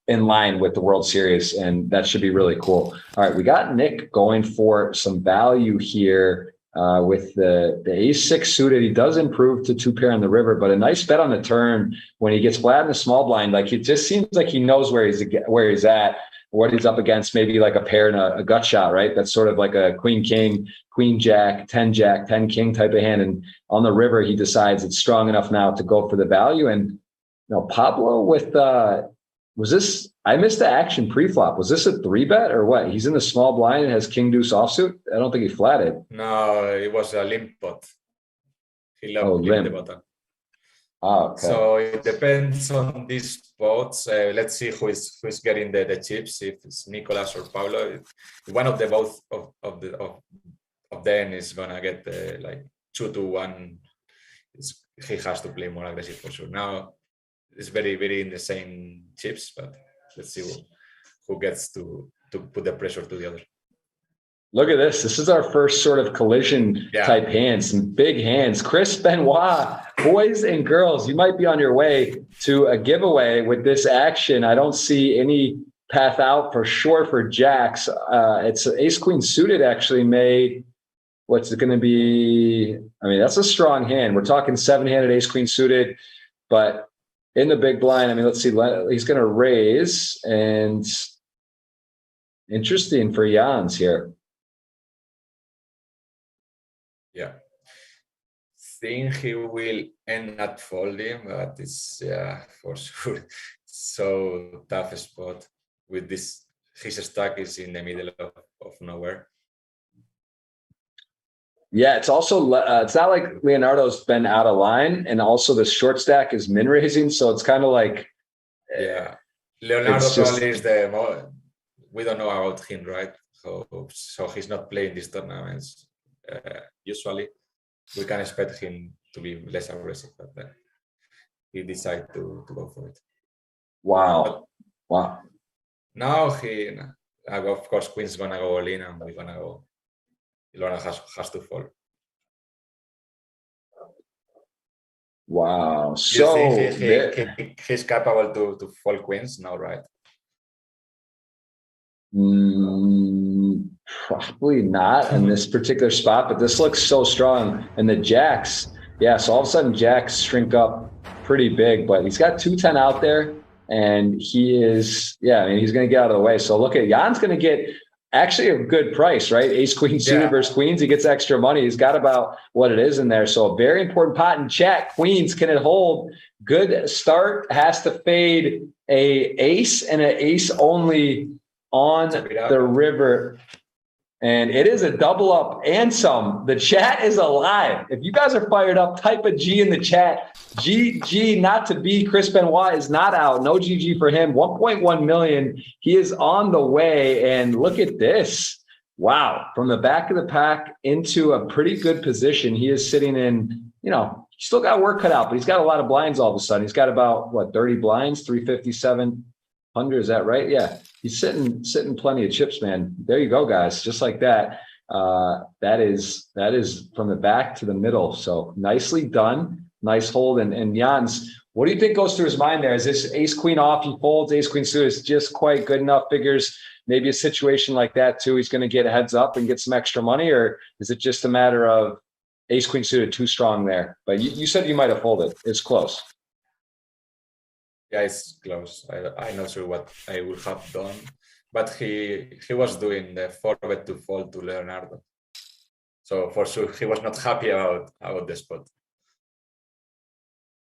in line with the World Series, and that should be really cool. All right, we got Nick going for some value here with the ace-6 suited. He does improve to 2-pair on the river, but a nice bet on the turn when he gets flat in the small blind. Like, it just seems like he knows where he's at, what he's up against, maybe like a pair and a gut shot, right? That's sort of like a queen-king, queen-jack, 10-jack, 10-king type of hand. And on the river, he decides it's strong enough now to go for the value. And Pablo with I missed the action pre-flop. Was this a 3-bet or what? He's in the small blind and has king deuce offsuit. I don't think he flatted. No, it was a limp pot. He loved the button. Oh, okay. So it depends on these spots. Let's see who is getting the chips. If it's Nicolas or Pablo, one of the both of them is gonna get like 2-1. He has to play more aggressive for sure. Now it's very, very in the same chips, but let's see who gets to put the pressure to the other. Look at this. This is our first sort of collision type hands, some big hands. Chris Benoit, boys and girls, you might be on your way to a giveaway with this action. I don't see any path out for sure for jacks. It's ace queen suited actually made. What's it going to be? I mean, that's a strong hand. We're talking 7-handed ace queen suited, but in the big blind, I mean, let's see. He's going to raise, and interesting for Jans here. Yeah, think he will end up folding, but it's for sure so tough spot with this. His stack is in the middle of nowhere. Yeah, it's also it's not like Leonardo's been out of line, and also the short stack is min raising, so it's kind of like Leonardo probably is we don't know about him, right? So he's not playing these tournaments. Usually, we can expect him to be less aggressive, but he decided to go for it. Wow! Now of course, Queen's gonna go all in, and we're gonna go. Lorna has to fall. Wow! So he's capable to fall queens now, right? Probably not in this particular spot, but this looks so strong. And the jacks, so all of a sudden jacks shrink up pretty big, but he's got 2-10 out there, and he is, I mean, he's going to get out of the way. So look at Jan's going to get actually a good price, right? Ace queen suited versus queens. He gets extra money. He's got about what it is in there. So a very important pot in chat. Queens, can it hold? Good start. Has to fade a ace and an ace only on the river. And it is a double up and some. The chat is alive. If you guys are fired up, type a G in the chat. GG, not to be. Chris Benoit is not out. No GG for him. 1.1 million. He is on the way. And look at this. Wow. From the back of the pack into a pretty good position. He is sitting in, you know, still got work cut out, but he's got a lot of blinds all of a sudden. He's got about, what, 30 blinds, 357 Is that right? Yeah. He's sitting plenty of chips, man. There you go, guys. Just like that. That is from the back to the middle. So nicely done. Nice hold. And Jans, what do you think goes through his mind there? Is this ace queen off? He folds, ace queen suited is just quite good enough. Figures maybe a situation like that too, he's going to get a heads up and get some extra money, or is it just a matter of ace queen suited too strong there? But you said you might have folded. It's close. Yeah, it's close. I'm not sure what I would have done, but he was doing the 4-bet to fold to Leonardo, so for sure he was not happy about the spot.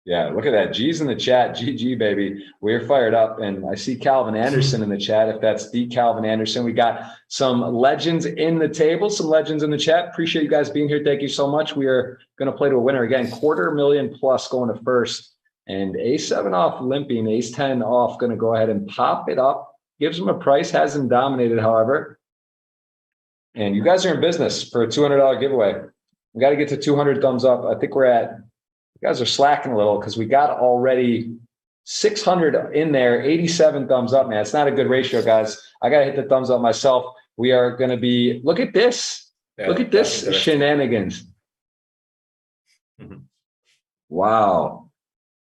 Yeah, look at that. G's in the chat. GG, baby. We're fired up. And I see Calvin Anderson in the chat. If that's the Calvin Anderson, we got some legends in the table, some legends in the chat. Appreciate you guys being here. Thank you so much. We are going to play to a winner again. $250,000+ going to first. And A7 off limping, Ace10 off, going to go ahead and pop it up. Gives him a price, hasn't dominated, however. And you guys are in business for a $200 giveaway. We got to get to 200 thumbs up. I think you guys are slacking a little because we got already 600 in there, 87 thumbs up, man. It's not a good ratio, guys. I got to hit the thumbs up myself. We are going to be, look at this. Yeah, look at this shenanigans. Wow.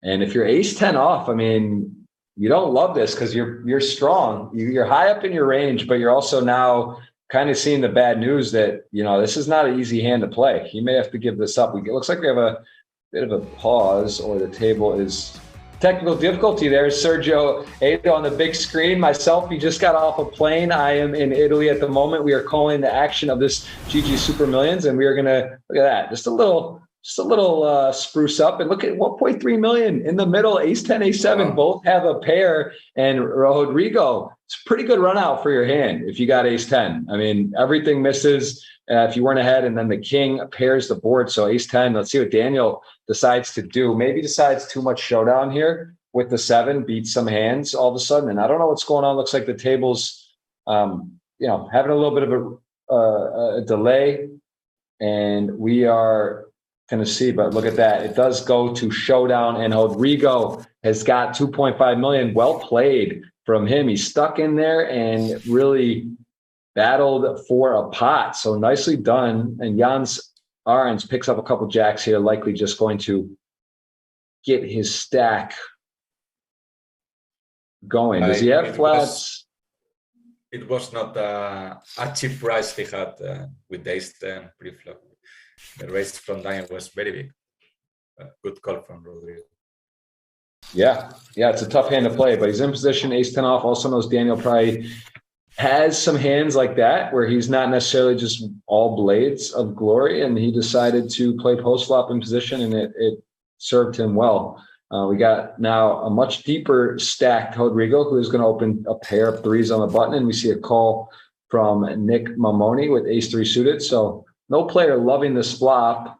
And if you're ace 10 off, I mean, you don't love this because you're strong. You're high up in your range, but you're also now kind of seeing the bad news that, you know, this is not an easy hand to play. You may have to give this up. It looks like we have a bit of a pause, or the table is technical difficulty. There's Sergio Aido on the big screen. Myself, he just got off a plane. I am in Italy at the moment. We are calling the action of this GG Super Millions, and we are gonna look at that. Just a little spruce up, and look at 1.3 million in the middle. Ace 10, ace 7, wow. Both have a pair, and Rodrigo, it's a pretty good run out for your hand if you got ace 10. I mean, everything misses. If you weren't ahead, and then the king pairs the board. So ace 10, let's see what Daniel decides to do. Maybe decides too much showdown here with the 7, beats some hands all of a sudden. And I don't know what's going on. Looks like the table's, you know, having a little bit of a delay, and we are going to see, but look at that. It does go to showdown, and Rodrigo has got 2.5 million. Well played from him. He's stuck in there and really battled for a pot. So nicely done. And Jans Arens picks up a couple jacks here, likely just going to get his stack going. Does he have flats? It was not a cheap price he had with ace 10 pre-flop. The raise from Daniel was very big. Good call from Rodrigo. Yeah, it's a tough hand to play, but he's in position, ace 10 off. Also knows Daniel probably has some hands like that where he's not necessarily just all blades of glory, and he decided to play post flop in position, and it served him well. We got now a much deeper stacked Rodrigo, who is going to open a pair of 3s on the button, and we see a call from Nick Mamoni with ace 3 suited. So no player loving this flop.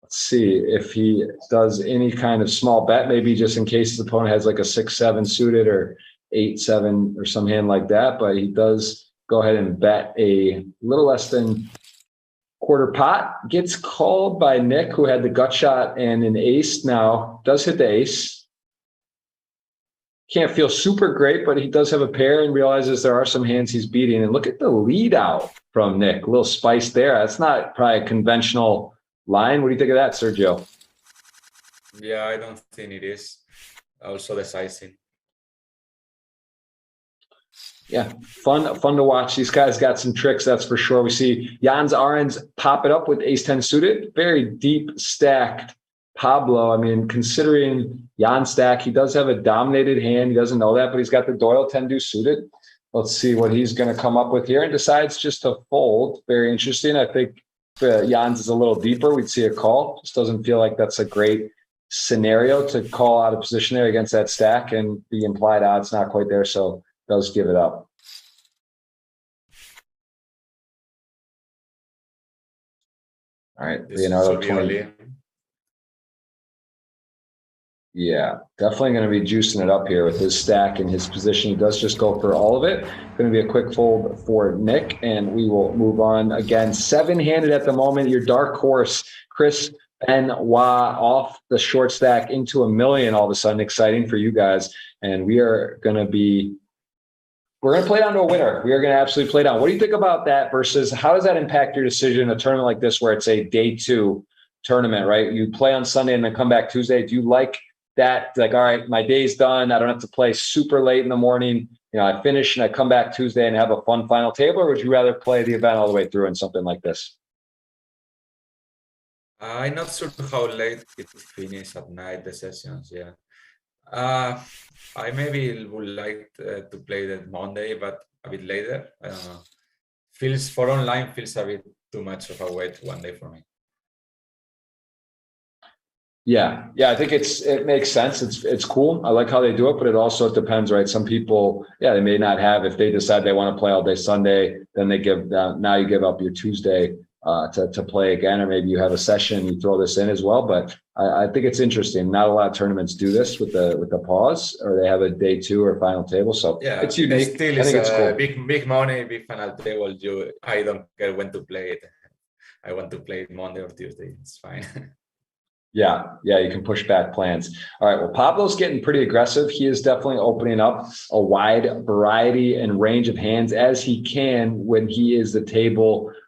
Let's see if he does any kind of small bet, maybe just in case his opponent has like a 6-7 suited or 8-7 or some hand like that. But he does go ahead and bet a little less than quarter pot. Gets called by Nick, who had the gut shot and an ace now. Does hit the ace. Can't feel super great, but he does have a pair and realizes there are some hands he's beating. And look at the lead out from Nick. A little spice there. That's not probably a conventional line. What do you think of that, Sergio? Yeah, I don't think it is. Also the sizing. Yeah, fun to watch. These guys got some tricks, that's for sure. We see Jans Arens pop it up with ace 10 suited. Very deep stacked Pablo. I mean, considering Jan's stack, he does have a dominated hand. He doesn't know that, but he's got the Doyle 10 deuce suited. Let's see what he's going to come up with here, and decides just to fold. Very interesting. I think Jans is a little deeper. We'd see a call. Just doesn't feel like that's a great scenario to call out of position there against that stack, and the implied odds not quite there, so does give it up. All right, This Leonardo should be 20. only. Yeah, definitely going to be juicing it up here with his stack and his position. He does just go for all of it. Going to be a quick fold for Nick, and we will move on. Again, 7-handed at the moment. Your dark horse, Chris Benoit, off the short stack into $1 million all of a sudden. Exciting for you guys. And we're going to play down to a winner. We are going to absolutely play down. What do you think about that versus how does that impact your decision in a tournament like this where it's a day 2 tournament, right? You play on Sunday and then come back Tuesday. Do you like that? Like, all right, my day's done. I don't have to play super late in the morning. You know, I finish and I come back Tuesday and have a fun final table, or would you rather play the event all the way through in something like this? I'm not sure how late it will finish at night, the sessions, yeah. I maybe would like to play that Monday, but a bit later. I don't know. Feels for online feels a bit too much of a wait one day for me. Yeah, I think it makes sense. It's cool. I like how they do it, but it also depends, right? Some people, they may not have. If they decide they want to play all day Sunday, then they give now you give up your Tuesday to play again, or maybe you have a session, you throw this in as well. But I think it's interesting. Not a lot of tournaments do this with the pause, or they have a day 2 or final table. So yeah, it's unique. Still, I think it's cool. Big money, big final table. I don't care when to play it. I want to play it Monday or Tuesday. It's fine. Yeah, you can push back plans. All right, well, Pablo's getting pretty aggressive. He is definitely opening up a wide variety and range of hands as he can when he is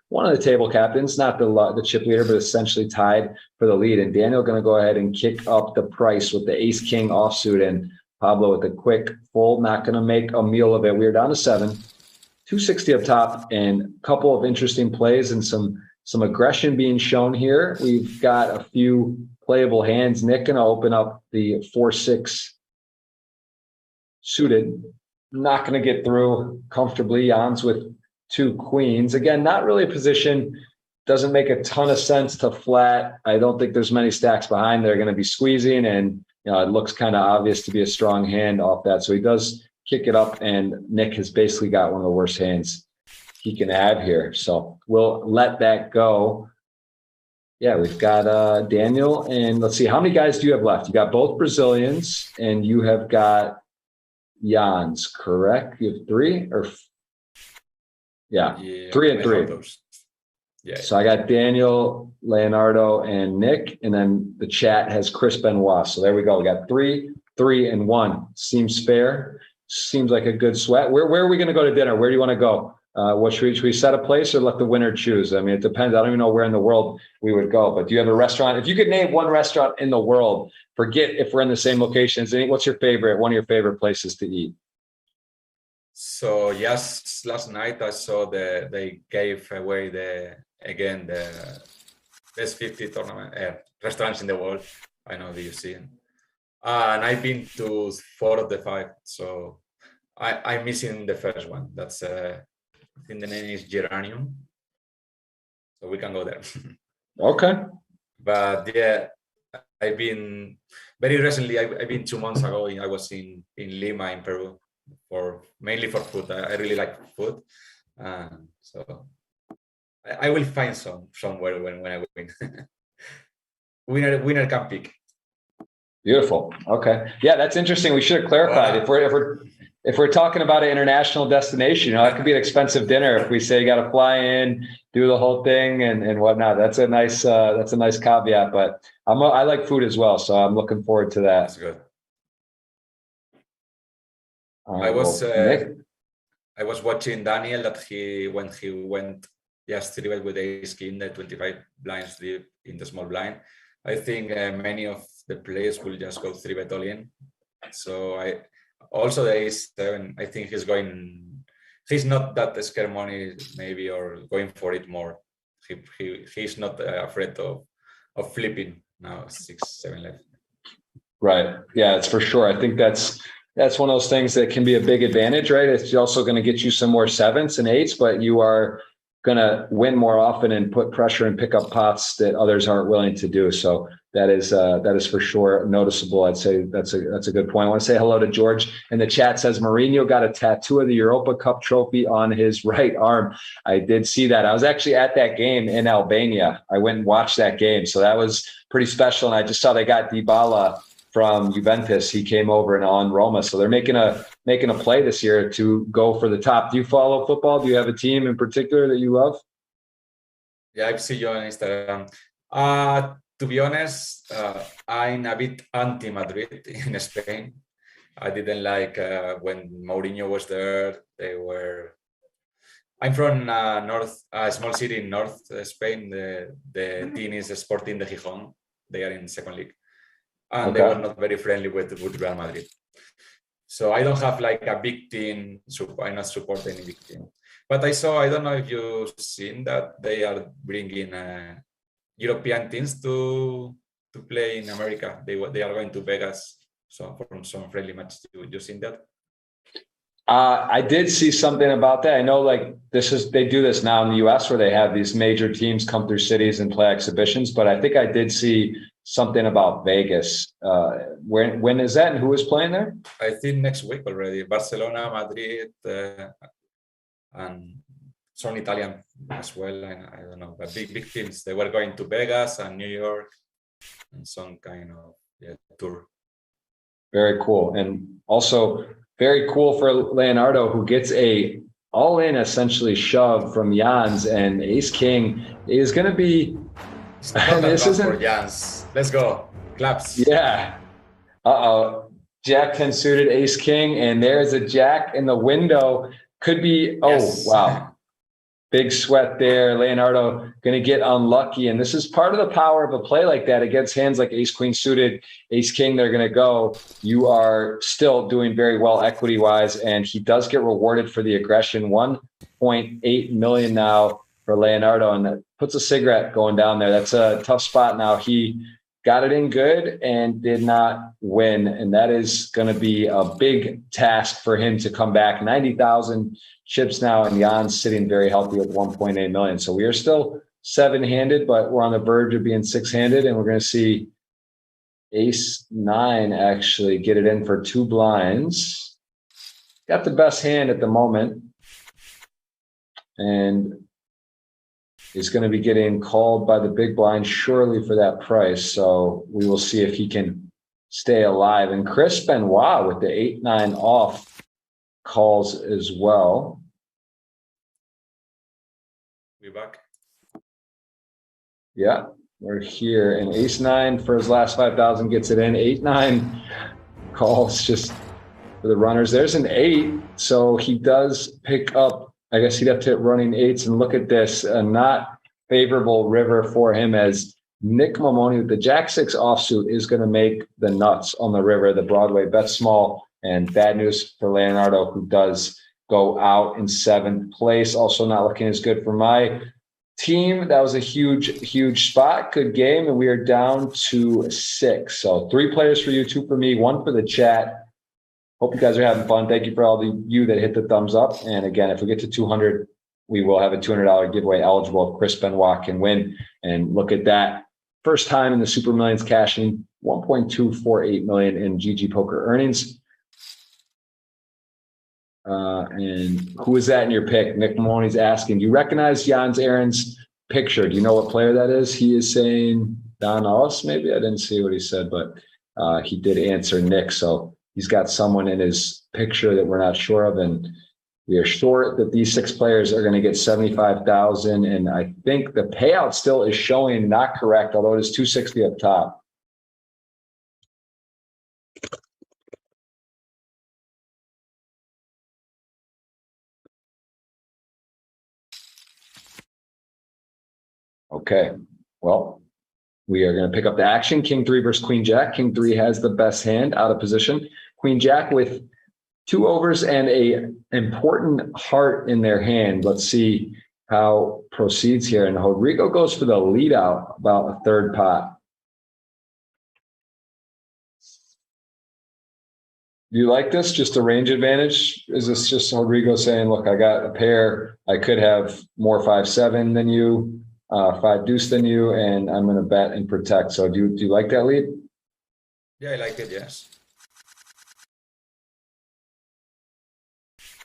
one of the table captains, not the chip leader, but essentially tied for the lead. And Daniel going to go ahead and kick up the price with the ace-king offsuit, and Pablo with a quick fold, not going to make a meal of it. We're down to 7, 260 up top, and a couple of interesting plays and some aggression being shown here. We've got a few playable hands. Nick going to open up the 4-6 suited. Not going to get through comfortably. Jan's with 2 queens. Again, not really a position. Doesn't make a ton of sense to flat. I don't think there's many stacks behind. They're going to be squeezing, and it looks kind of obvious to be a strong hand off that. So he does kick it up, and Nick has basically got one of the worst hands he can have here. So we'll let that go. Yeah, we've got Daniel, and let's see, how many guys do you have left? You got both Brazilians, and you have got Jans, correct? You have 3 or yeah 3 and 3. Yeah. So I got Daniel, Leonardo, and Nick, and then the chat has Chris Benoit. So there we go. We got 3, 3, and 1. Seems fair. Seems like a good sweat. Where are we going to go to dinner? Where do you want to go? What should we set a place or let the winner choose? I mean, it depends. I don't even know where in the world we would go, but do you have a restaurant? If you could name one restaurant in the world, forget if we're in the same locations. What's your favorite, one of your favorite places to eat? So yes, last night I saw they gave away the best 50 tournament restaurants in the world. I know that you've seen. And I've been to 4 of the 5. So I'm missing the first one. That's I think the name is Geranium. So we can go there. Okay. But yeah, I've been very recently, I've been 2 months ago. I was in Lima in Peru mainly for food. I really like food. So I will find somewhere when I win. Winner can pick. Beautiful. Okay. Yeah, that's interesting. We should have clarified. Wow. If we're talking about an international destination, that could be an expensive dinner. If we say you got to fly in, do the whole thing and whatnot, that's a nice caveat. But I like food as well, so I'm looking forward to that. That's good. I was watching Daniel when he went yesterday with ace king, the 25 blinds deep in the small blind. I think many of the players will just go 3-bet all in. So also the ace 7, I think he's not that scared money maybe, or going for it more. He's not afraid of flipping now, 6-7 left. Right. Yeah, it's for sure. I think that's one of those things that can be a big advantage, right? It's also going to get you some more 7s and 8s, but you are gonna win more often and put pressure and pick up pots that others aren't willing to do. So that is for sure noticeable. I'd say that's a good point. I want to say hello to George in the chat. Says Mourinho got a tattoo of the Europa Cup trophy on his right arm. I did see that. I was actually at that game in Albania. I went and watched that game, so that was pretty special. And I just saw they got Dybala from Juventus. He came over and on Roma, so they're making a play this year to go for the top. Do you follow football? Do you have a team in particular that you love? Yeah, I've seen you on Instagram. To be honest, I'm a bit anti-Madrid in Spain. I didn't like when Mourinho was there. I'm from a small city in North Spain. The team is Sporting de Gijón. They are in second league. And they were not very friendly with Real Madrid. So I don't have like a big team. I'm not supporting any big team. But I don't know if you've seen that they are bringing European teams to play in America. They are going to Vegas for some friendly matches. You seen that? I did see something about that. I know like they do this now in the US where they have these major teams come through cities and play exhibitions, but I think I did see something about Vegas. When is that and who is playing there? I think next week already. Barcelona, Madrid, and some Italian as well. I don't know, but big teams. They were going to Vegas and New York and some kind of tour. Very cool. And also very cool for Leonardo, who gets a all-in essentially shove from Jans, and Ace King is going to be. This isn't for Jans. Let's go. Claps. Yeah. Jack 10 suited, Ace King, and there's a Jack in the window. Could be. Yes. Oh wow. Big sweat there. Leonardo going to get unlucky. And this is part of the power of a play like that against hands like Ace Queen suited, Ace King. They're going to go. You are still doing very well equity wise. And he does get rewarded for the aggression. 1.8 million now for Leonardo. And that puts a cigarette going down there. That's a tough spot now. He got it in good and did not win. And that is going to be a big task for him to come back. 90,000 chips now, and Jan's sitting very healthy with 1.8 million. So we are still 7-handed, but we're on the verge of being 6-handed, and we're going to see Ace 9 actually get it in for 2 blinds. Got the best hand at the moment, and is going to be getting called by the big blind surely for that price. So we will see if he can stay alive. And Chris Benoit with the 8-9 off calls as well. We're back. Yeah, we're here. And Ace 9 for his last 5,000 gets it in. 8-9 calls just for the runners. There's an 8. So he does pick up. I guess he'd have to hit running 8s, and look at this, a not favorable river for him as Nick Mamoni with the Jack 6 offsuit is going to make the nuts on the river. The Broadway bet small, and bad news for Leonardo, who does go out in 7th place. Also not looking as good for my team. That was a huge spot. Good game, and we are down to 6. So 3 players for you, 2 for me, 1 for the chat. Hope you guys are having fun. Thank you for all you that hit the thumbs up. And again, if we get to 200, we will have a $200 giveaway eligible if Chris Benoit can win. And look at that. First time in the Super Millions cashing 1.248 million in GG Poker earnings. And who is that in your pick? Nick Mamoni's asking, do you recognize Jans Aaron's picture? Do you know what player that is? He is saying Don Oss, maybe? I didn't see what he said, but he did answer Nick. So he's got someone in his picture that we're not sure of, and we are sure that these 6 players are going to get 75,000. And I think the payout still is showing not correct, although it is 260 up top. Okay, well, we are going to pick up the action. King 3 versus Queen Jack. King 3 has the best hand out of position. Queen Jack with 2 overs and a important heart in their hand. Let's see how proceeds here. And Rodrigo goes for the lead out, about a 3rd pot. Do you like this? Just a range advantage? Is this just Rodrigo saying, look, I got a pair. I could have more 5-7 than you, 5 deuce than you, and I'm going to bet and protect. So do you like that lead? Yeah, I like it. Yes.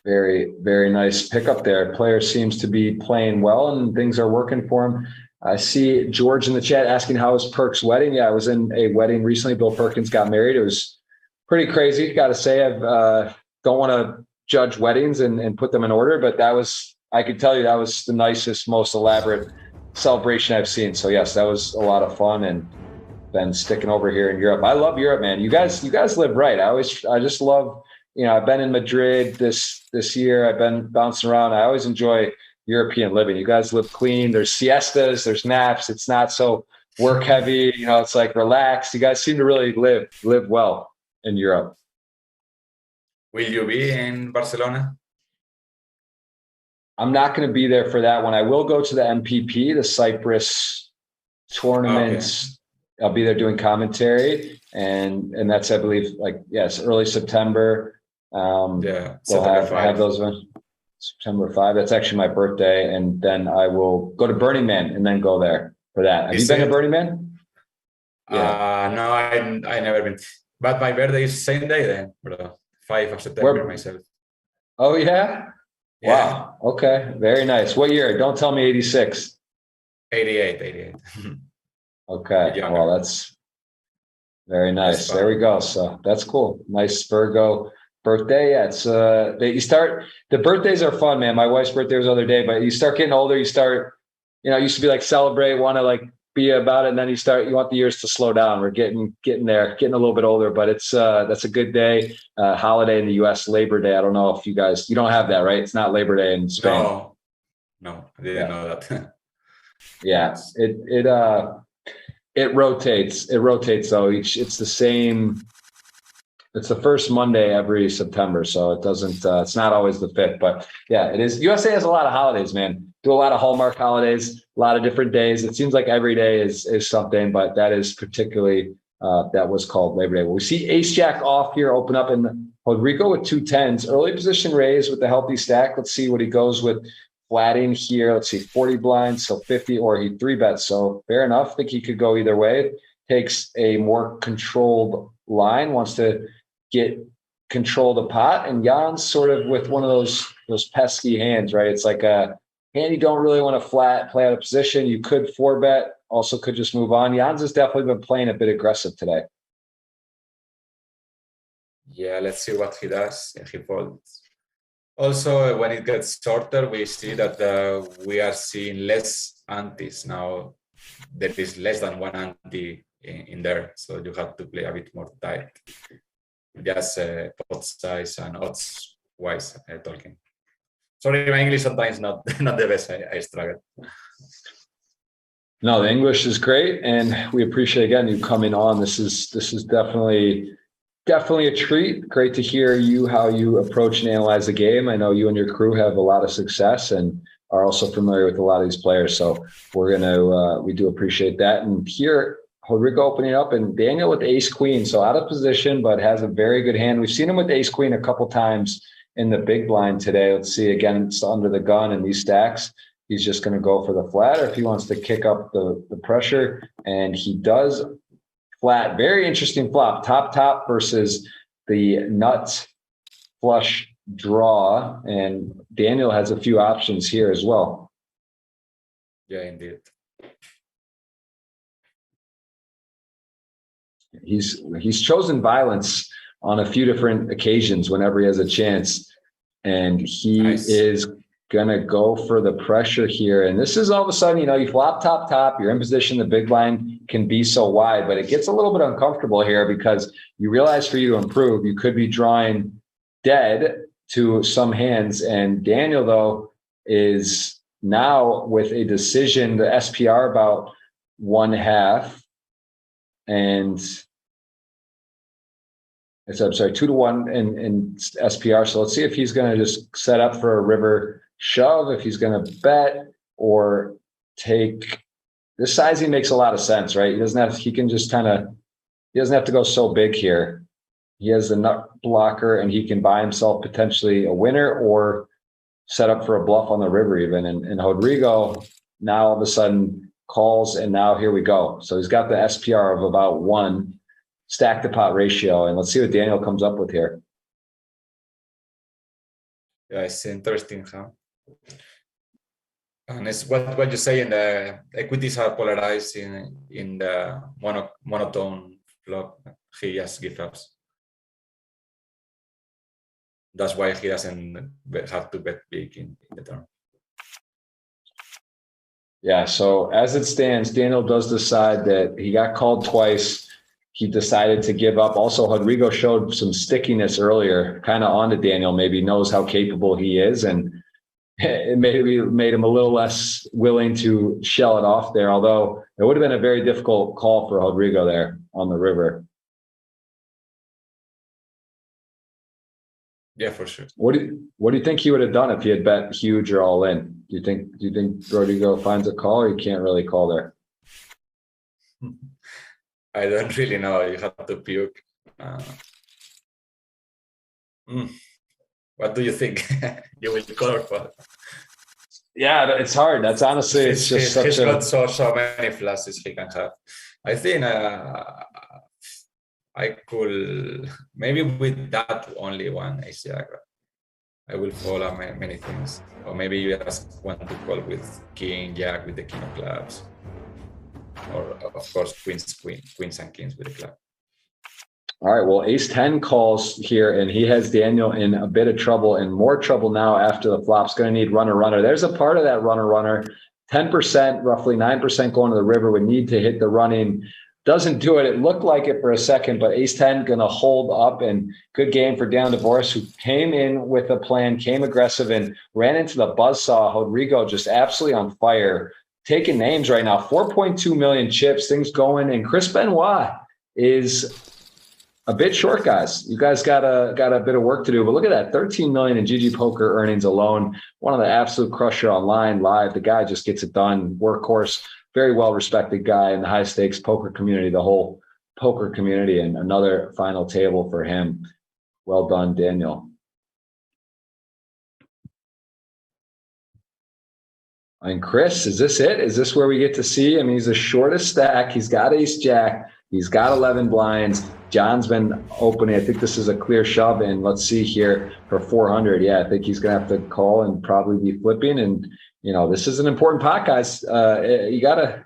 Very, very nice pickup there. Player seems to be playing well and things are working for him. I see George in the chat asking, how was Perk's wedding? Yeah, I was in a wedding recently. Bill Perkins got married. It was pretty crazy. Got to say, I don't want to judge weddings and put them in order, but I could tell you that was the nicest, most elaborate celebration I've seen. So yes, that was a lot of fun, and been sticking over here in Europe. I love Europe, man. You guys live right. I just love, I've been in Madrid this year. I've been bouncing around. I always enjoy European living. You guys live clean. There's siestas, there's naps. It's not so work heavy. It's like relaxed. You guys seem to really live well in Europe. Will you be in Barcelona? I'm not going to be there for that one. I will go to the MPP, the Cyprus tournaments. Okay. I'll be there doing commentary, and that's, I believe, early September. They'll have those events. September 5. That's actually my birthday, and then I will go to Burning Man and then go there for that. Have you been to Burning Man? Yeah. No, I never been. But my birthday is same day then, bro. 5 of September myself. Oh yeah? Wow. Okay. Very nice. What year? Don't tell me 86. 88. Okay. Well, that's very nice. There we go. So that's cool. Nice Virgo birthday. Yeah, it's the birthdays are fun, man. My wife's birthday was the other day, but you start getting older, you start, it used to be like celebrate, want to like be about it, and then you want the years to slow down. We're getting there, getting a little bit older, but it's that's a good day. Holiday in the US, Labor Day. I don't know if you don't have that, right? It's not Labor Day in Spain. No, I didn't know that. Yeah, it rotates. It rotates though. It's the same. It's the first Monday every September, so it doesn't. It's not always the 5th, but yeah, it is. USA has a lot of holidays, man. Do a lot of Hallmark holidays, a lot of different days. It seems like every day is something, but that is particularly that was called Labor Day. Well, we see Ace Jack off here, open up in Rodrigo with 2 10s, early position raise with the healthy stack. Let's see what he goes with. Flatting here. Let's see, 40 blinds, so 50, or he 3-bets. So fair enough. I think he could go either way. Takes a more controlled line, wants to get control of the pot, and Jan's sort of with one of those pesky hands, right? It's like a hand you don't really want to flat play out of position. You could 4-bet, also could just move on. Jan's has definitely been playing a bit aggressive today. Yeah, let's see what he does if he folds. Also, when it gets shorter, we see that we are seeing less antes now. There is less than 1 ante in there, so you have to play a bit more tight. Just pot size and odds wise talking. Sorry, my English sometimes not the best. I struggle. No, the English is great, and we appreciate again you coming on. This is definitely a treat. Great to hear how you approach and analyze the game. I know you and your crew have a lot of success and are also familiar with a lot of these players. So we do appreciate that. And here, Rodrigo opening up, and Daniel with ace queen. So out of position, but has a very good hand. We've seen him with ace queen a couple times in the big blind today. Let's see, again, it's under the gun in these stacks. He's just going to go for the flat, or if he wants to kick up the pressure, and he does. Flat, very interesting flop. Top versus the nut flush draw, and Daniel has a few options here as well. Yeah, indeed. He's chosen violence on a few different occasions whenever he has a chance, and he is gonna go for the pressure here. And this is all of a sudden, you flop top, you're in position, the big blind can be so wide, but it gets a little bit uncomfortable here because you realize for you to improve, you could be drawing dead to some hands. And Daniel, though, is now with a decision, the SPR about 1/2, and I'm sorry, 2-1 in SPR. So let's see if he's going to just set up for a river shove, if he's going to bet or take. This sizing makes a lot of sense, right? He doesn't have to go so big here. He has the nut blocker, and he can buy himself potentially a winner or set up for a bluff on the river even. And Rodrigo now all of a sudden calls, and now here we go. So he's got the SPR of about 1 stack to pot ratio. And let's see what Daniel comes up with here. Yeah, it's interesting, huh? And it's what you say in the equities are polarized in the monotone flop. He just gives up. That's why he doesn't have to bet big in the turn. Yeah, so as it stands, Daniel does decide that he got called twice. He decided to give up. Also, Rodrigo showed some stickiness earlier, kind of onto Daniel, maybe knows how capable he is, and it maybe made him a little less willing to shell it off there, although it would have been a very difficult call for Rodrigo there on the river. Yeah, for sure. What do you think he would have done if he had bet huge or all in? Do you think Rodrigo finds a call, or you can't really call there? I don't really know. You have to puke. What do you think? You will call for? Yeah, it's hard. That's honestly, it's just such he's got so many flushes he can have. I think I could maybe with that only one ace jack. I will follow many things, or maybe you just want to call with king jack with the king of clubs, or of course queens and kings with the club. All right, well, ace 10 calls here, and he has Daniel in a bit of trouble, and more trouble now after the flop's going to need runner. There's a part of that runner. 10%, roughly 9% going to the river would need to hit the running. Doesn't do it. It looked like it for a second, but ace 10 going to hold up, and good game for Dan DeVoris, who came in with a plan, came aggressive, and ran into the buzzsaw. Rodrigo just absolutely on fire, taking names right now. 4.2 million chips, things going, and Chris Benoit is a bit short, guys. You guys got a bit of work to do, but look at that, 13 million in GGPoker earnings alone. One of the absolute crusher online live. The guy just gets it done. Workhorse, very well-respected guy in the high-stakes poker community, the whole poker community, and another final table for him. Well done, Daniel. And Chris, is this it? Is this where we get to see? I mean, he's the shortest stack. He's got ace jack. He's got 11 blinds. John's been opening. I think this is a clear shove, and let's see here for 400. Yeah, I think he's going to have to call and probably be flipping. And, you know, this is an important pot, guys. You got to,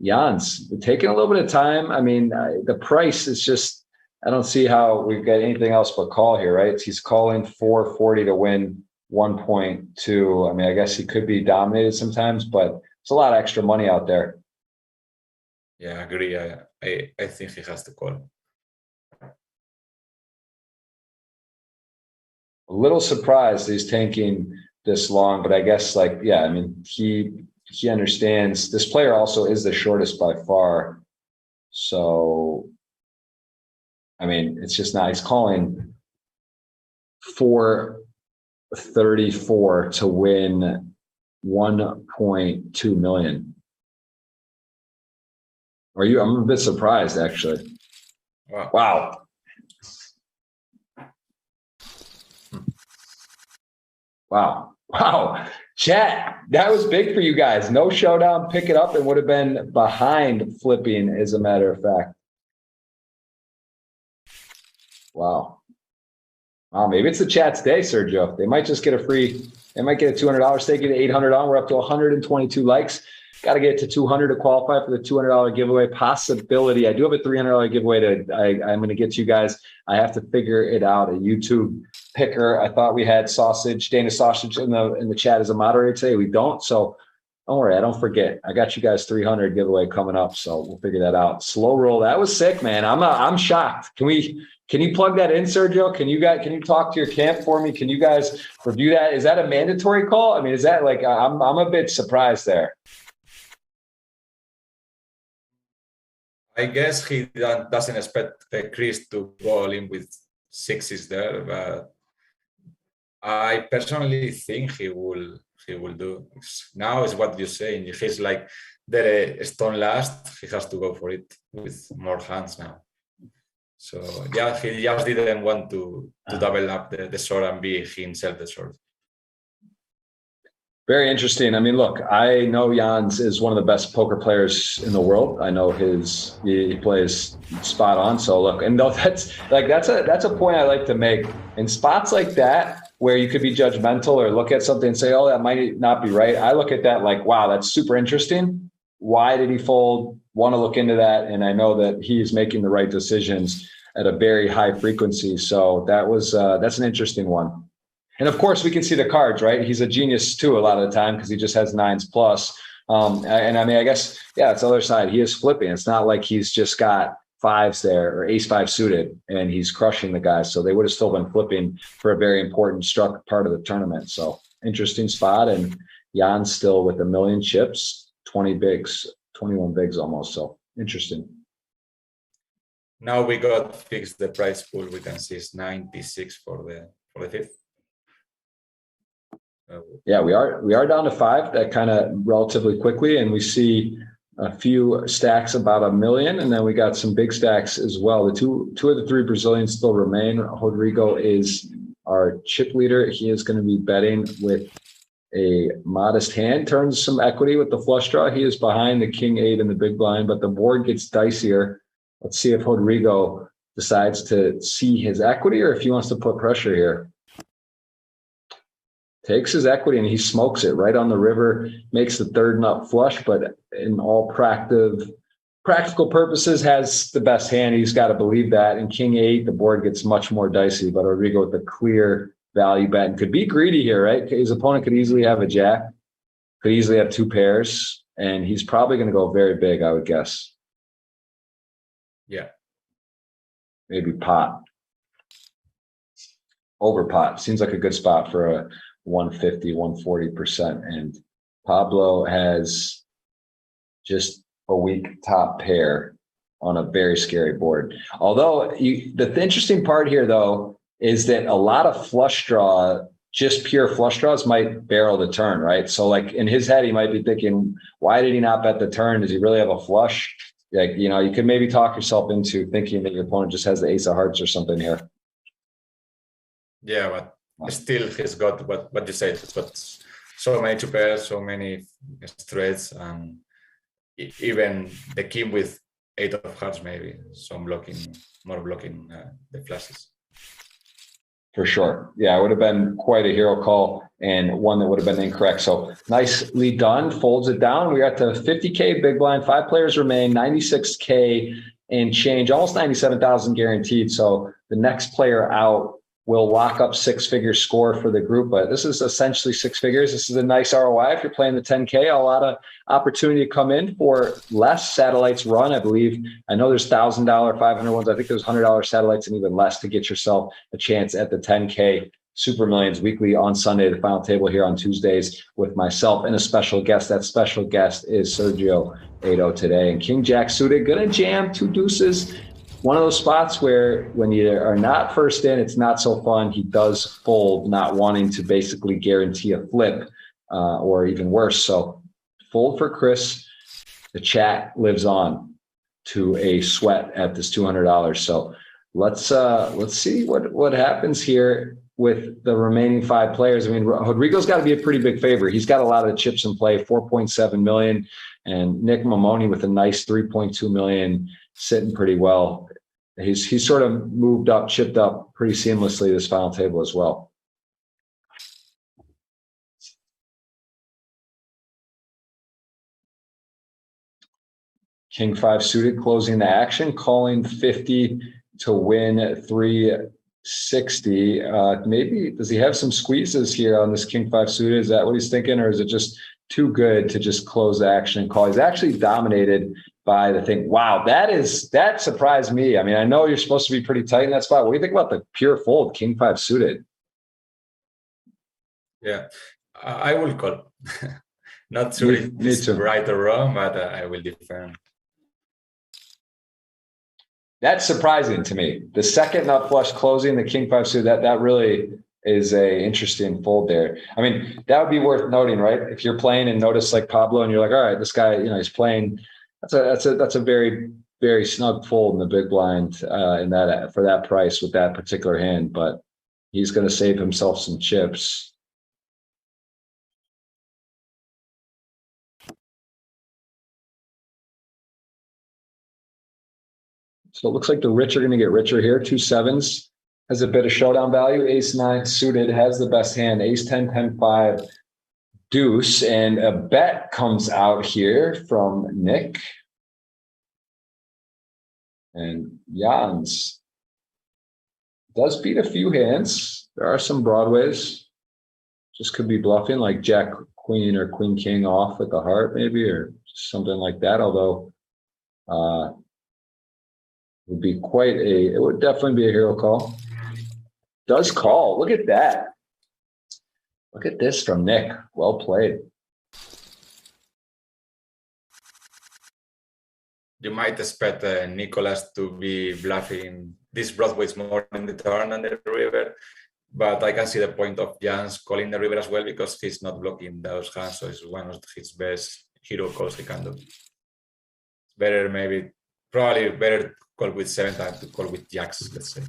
Jans, we're taking a little bit of time. I mean, the price is just, I don't see how we've got anything else but call here, right? He's calling 440 to win 1.2. I mean, I guess he could be dominated sometimes, but it's a lot of extra money out there. Yeah, I agree. I think he has to call. A little surprised he's tanking this long, but I guess, like, yeah, I mean, he understands this player also is the shortest by far. So, I mean, it's just not, he's calling 434 to win 1.2 million. I'm a bit surprised, actually. Wow. Wow. Chat, that was big for you guys. No showdown, pick it up, and would have been behind flipping, as a matter of fact. Wow, maybe it's the chat's day, Sergio. They might just get they might get a $200 stake, get 800 on. We're up to 122 likes. Got to get to 200 to qualify for the $200 giveaway possibility. I do have a $300 giveaway I'm going to get to you guys. I have to figure it out. A YouTube picker. I thought we had Danish Sausage in the chat as a moderator today. We don't. So don't worry. I don't forget. I got you guys 300 giveaway coming up. So we'll figure that out. Slow roll. That was sick, man. I'm shocked. Can you plug that in, Sergio? Can you talk to your camp for me? Can you guys review that? Is that a mandatory call? I mean, is that like, I'm a bit surprised there. I guess he doesn't expect Chris to go all in with sixes there, but I personally think he will do. Now is what you're saying. If he's like the stone last, he has to go for it with more hands now. So yeah, he just didn't want to double up the short and be himself the short. Very interesting. I mean, look, I know Jans is one of the best poker players in the world. I know he plays spot on. So look, and that's a point I like to make. In spots like that, where you could be judgmental or look at something and say, oh, that might not be right. I look at that like, wow, that's super interesting. Why did he fold? Want to look into that. And I know that he's making the right decisions at a very high frequency. So that's an interesting one. And of course, we can see the cards, right? He's a genius too a lot of the time because he just has 9s plus. And I mean, I guess, yeah, it's the other side. He is flipping. It's not like he's just got 5s there or ace-5 suited and he's crushing the guys. So they would have still been flipping for a very important struck part of the tournament. So interesting spot. And Jan's still with 1 million chips, 20 bigs, 21 bigs almost. So interesting. Now we got fixed the price pool. We can see it's 96 for the fifth. Yeah, we are down to 5 that kind of relatively quickly, and we see a few stacks about 1 million, and then we got some big stacks as well. The two of the 3 Brazilians still remain. Rodrigo is our chip leader. He is going to be betting with a modest hand, turns some equity with the flush draw. He is behind the king 8 in the big blind, but the board gets dicier. Let's see if Rodrigo decides to see his equity or if he wants to put pressure here. Takes his equity and he smokes it right on the river, makes the 3rd nut flush, but in all practical purposes has the best hand. He's got to believe that. And king 8, the board gets much more dicey, but Rodrigo with a clear value bet and could be greedy here, right? His opponent could easily have a jack, could easily have 2 pairs, and he's probably going to go very big, I would guess. Yeah. Maybe pot. Over pot. Seems like a good spot for a 150, 140%. And Pablo has just a weak top pair on a very scary board. Although the interesting part here, though, is that a lot of flush draw, just pure flush draws might barrel the turn, right? So like in his head, he might be thinking, why did he not bet the turn? Does he really have a flush? Like, you know, you could maybe talk yourself into thinking that your opponent just has the ace of hearts or something here. Yeah, but still he's got what you said. He's got so many 2 pairs, so many straights, and even the king with 8 of hearts, maybe some more blocking the flushes. For sure. Yeah, it would have been quite a hero call and one that would have been incorrect. So nicely done. Folds it down. We're at the 50K big blind. 5 players remain, 96K and change, almost 97,000 guaranteed. So the next player out will lock up 6-figure score for the group. But this is essentially 6 figures. This is a nice ROI if you're playing the 10K. A lot of opportunity to come in for less. Satellites run, I believe. I know there's $1,000, $500 ones. I think there's $100 satellites and even less to get yourself a chance at the 10K Super Millions weekly on Sunday, the final table here on Tuesdays with myself and a special guest. That special guest is Sergio Aido today. And King Jack suited, gonna jam 2 deuces. One of those spots where when you are not first in, it's not so fun. He does fold, not wanting to basically guarantee a flip or even worse. So fold for Chris. The chat lives on to a sweat at this $200. So let's see what happens here with the remaining 5 players. I mean, Rodrigo's got to be a pretty big favorite. He's got a lot of the chips in play, 4.7 million, and Nick Mamoni with a nice 3.2 million sitting pretty well. He's sort of moved up, chipped up pretty seamlessly this final table as well. King 5 suited closing the action, calling 50 to win 360. Maybe does he have some squeezes here on this King 5 suited? Is that what he's thinking, or is it just too good to just close the action and call? He's actually dominated by the thing. Wow, that surprised me. I mean, I know you're supposed to be pretty tight in that spot. What do you think about the pure fold King 5 suited? Yeah, I will call. Not sure if it's right or wrong, but I will defend. That's surprising to me. The second nut flush closing the King 5 suited, that really is a interesting fold there. I mean, that would be worth noting, right? If you're playing and notice like Pablo and you're like, all right, this guy, you know, he's playing. That's a very very snug fold in the big blind in that for that price with that particular hand, but he's going to save himself some chips. So it looks like the rich are going to get richer here. 2 sevens has a bit of showdown value. Ace 9 suited has the best hand. Ace 10, 10, 5, deuce, and a bet comes out here from Nick. And Jans does beat a few hands. There are some broadways. Just could be bluffing like Jack Queen or Queen King off with the heart maybe, or something like that. Although would be quite it would definitely be a hero call. Does call. Look at that. Look at this from Nick. Well played. You might expect Nicholas to be bluffing these broadways more in the turn than the river, but I can see the point of Jans calling the river as well because he's not blocking those hands, so it's one of his best hero calls he can do. Better, maybe, probably better call with 7 than to call with jacks, let's say.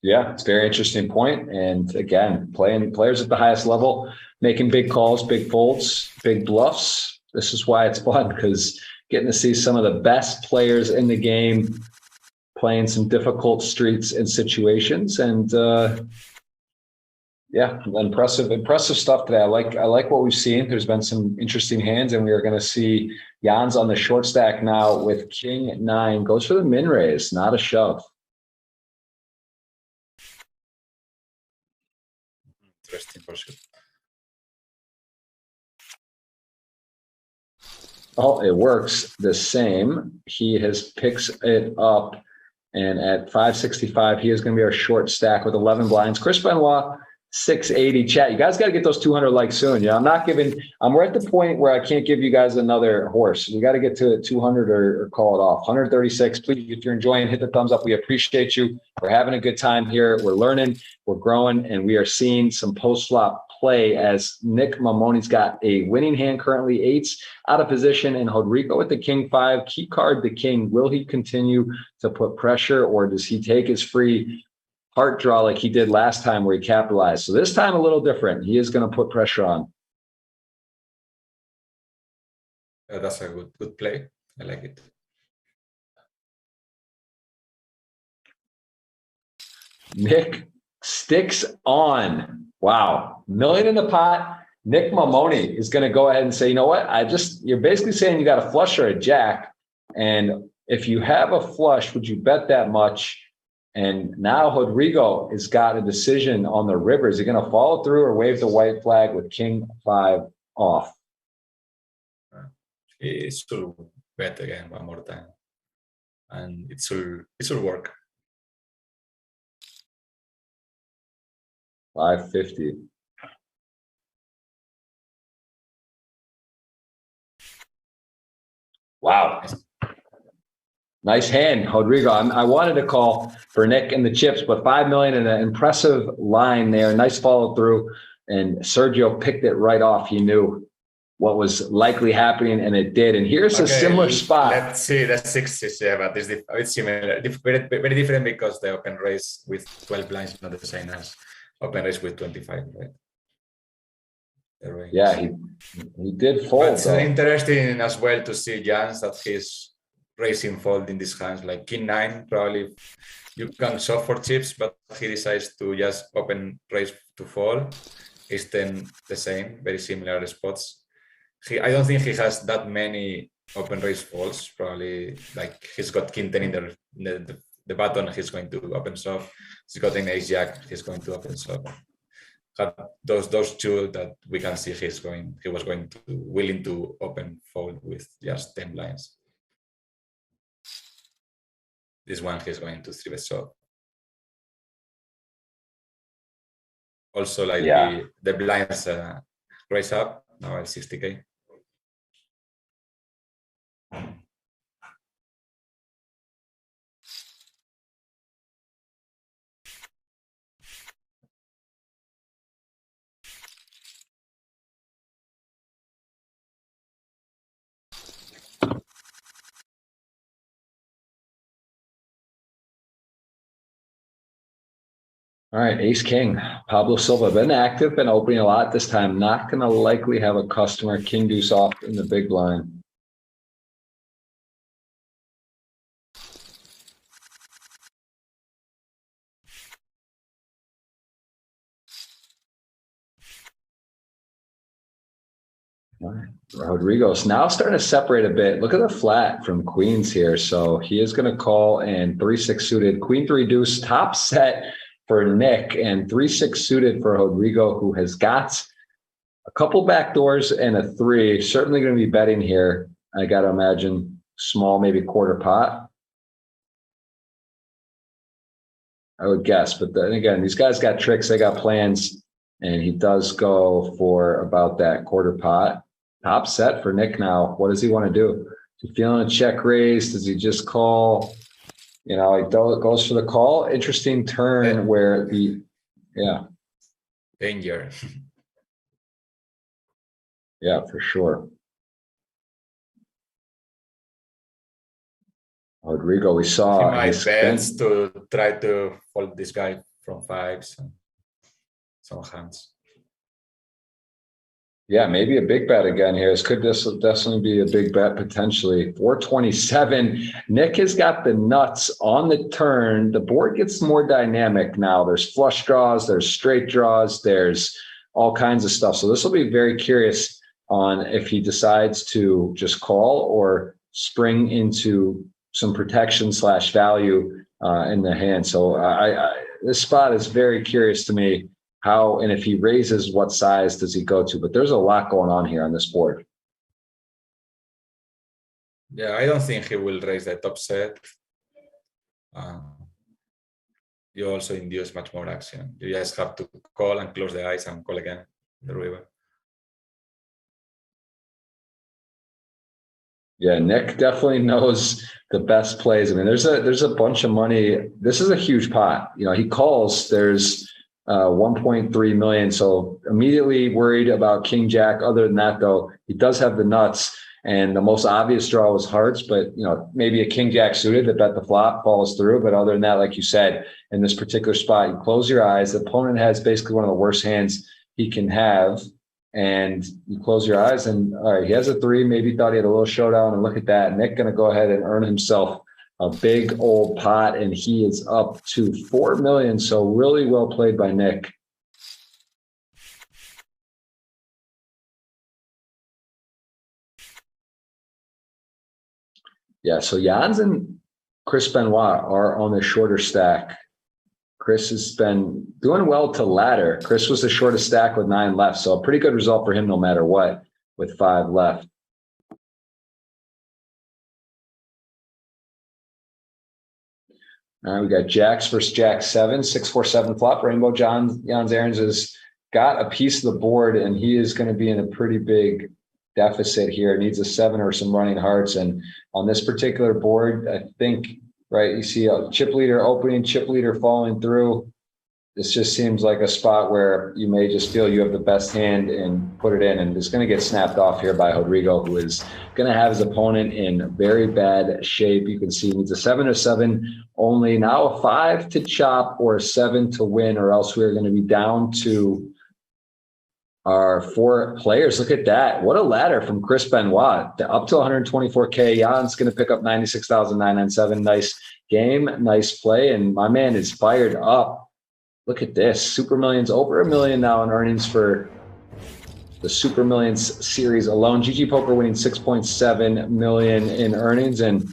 Yeah, it's a very interesting point. And again, players at the highest level, making big calls, big folds, big bluffs. This is why it's fun, because getting to see some of the best players in the game playing some difficult streets and situations. And yeah, impressive stuff today. I like what we've seen. There's been some interesting hands, and we are going to see Jans on the short stack now with King 9. Goes for the min raise, not a shove. Interesting for sure. Oh, it works the same. He picks it up, and at 565, he is going to be our short stack with 11 blinds. Chris Benoit, 680. Chat, you guys got to get those 200 likes soon. Yeah, we're at the point where I can't give you guys another horse. We got to get to 200 or call it off. 136. Please, if you're enjoying, hit the thumbs up. We appreciate you. We're having a good time here. We're learning, we're growing, and we are seeing some post-flop play as Nick Mamoni's got a winning hand currently, 8s out of position, and Rodrigo with the King 5. Key card, the King. Will he continue to put pressure, or does he take his free heart draw like he did last time where he capitalized? So this time a little different. He is going to put pressure on. That's a good play. I like it. Nick sticks on. Wow. Million in the pot. Nick Mamoni is going to go ahead and say, you know what? You're basically saying you got a flush or a jack. And if you have a flush, would you bet that much? And now Rodrigo has got a decision on the river. Is he going to follow through or wave the white flag with King 5 off? He should bet again one more time. And it should work. 550. Wow. Nice hand, Rodrigo. I wanted to call for Nick and the chips, but 5 million and an impressive line there. Nice follow through. And Sergio picked it right off. He knew what was likely happening, and it did. And here's a similar spot. Let's see, that's 67. It's similar. Very different because the open race with 12 blinds is not the same as open race with 25, right? Yeah, he did fold. But it's interesting as well to see Jans that he's raising fold in these hands, like King 9. Probably you can shove for chips, but he decides to just open raise to fold. Ace 10 the same, very similar spots. I don't think he has that many open raise folds. Probably like he's got King 10 in the button. He's going to open shove. He's got an Ace Jack. He's going to open shove. Those two that we can see he was willing to open fold with just 10 blinds. This one he's going to 3-bet shove. Also, like the blinds raise up now at 60K. All right, Ace King. Pablo Silva, been active, been opening a lot this time. Not going to likely have a customer. King deuce off in the big blind. All right. Rodrigo's now starting to separate a bit. Look at the flat from queens here. So he is going to call, and 3-6 suited, queen 3 deuce, top set for Nick, and 3-6 suited for Rodrigo, who has got a couple back doors and a 3. Certainly going to be betting here. I got to imagine small, maybe quarter pot. I would guess, but then again, these guys got tricks, they got plans, and he does go for about that quarter pot. Top set for Nick now. What does he want to do? Is he feeling a check raise? Does he just call? You know, he goes for the call. Interesting turn where the, yeah. Danger. Yeah, for sure. Rodrigo, we saw he might bets to try to fold this guy from 5s and some hands. Yeah, maybe a big bet again here. This could definitely be a big bet potentially. 427. Nick has got the nuts on the turn. The board gets more dynamic now. There's flush draws, there's straight draws, there's all kinds of stuff. So this will be very curious on if he decides to just call or spring into some protection / value in the hand. So this spot is very curious to me. How, and if he raises, what size does he go to? But there's a lot going on here on this board. Yeah, I don't think he will raise the top set. You also induce much more action. You just have to call and close the eyes and call again the river. Yeah, Nick definitely knows the best plays. I mean, there's a bunch of money. This is a huge pot. You know, he calls. There's 1.3 million. So immediately worried about King Jack. Other than that, though, he does have the nuts. And the most obvious draw was hearts, but you know, maybe a King Jack suited that bet the flop falls through. But other than that, like you said, in this particular spot, you close your eyes. The opponent has basically one of the worst hands he can have. And you close your eyes and all right, he has a 3, maybe thought he had a little showdown, and look at that. Nick going to go ahead and earn himself a big old pot, and he is up to 4 million. So really well played by Nick. Yeah, so Jans and Chris Benoit are on the shorter stack. Chris has been doing well to ladder. Chris was the shortest stack with 9 left, so a pretty good result for him no matter what with 5 left. All right, we got Jacks versus Jack 7, 6-4-7 flop. Rainbow Jans Aarons has got a piece of the board, and he is going to be in a pretty big deficit here. Needs a 7 or some running hearts. And on this particular board, I think, right, you see a chip leader opening, chip leader falling through. This just seems like a spot where you may just feel you have the best hand and put it in, and it's going to get snapped off here by Rodrigo, who is going to have his opponent in very bad shape. You can see he needs a 7 or 7 only, now a 5 to chop or a 7 to win, or else we're going to be down to our 4 players. Look at that. What a ladder from Chris Benoit. Up to 124K. Jan's going to pick up 96,997. Nice game, nice play, and my man is fired up. Look at this. Super Millions, over $1 million now in earnings for the Super Millions series alone. GGPoker winning 6.7 million in earnings. And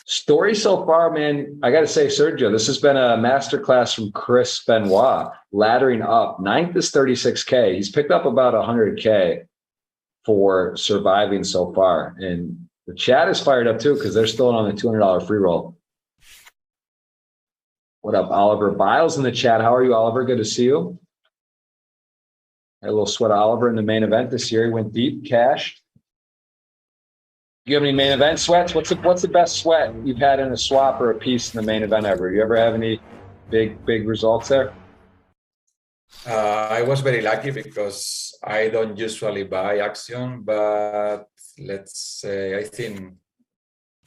story so far, man, I got to say, Sergio, this has been a masterclass from Chris Benoit, laddering up. 9th is 36K. He's picked up about 100K for surviving so far. And the chat is fired up too, because they're still on the $200 free roll. What up, Oliver Biles in the chat? How are you, Oliver? Good to see you. Had a little sweat of Oliver in the main event this year. He went deep, cashed. Do you have any main event sweats? What's the best sweat you've had in a swap or a piece in the main event ever? You ever have any big results there? I was very lucky because I don't usually buy action, but let's say I think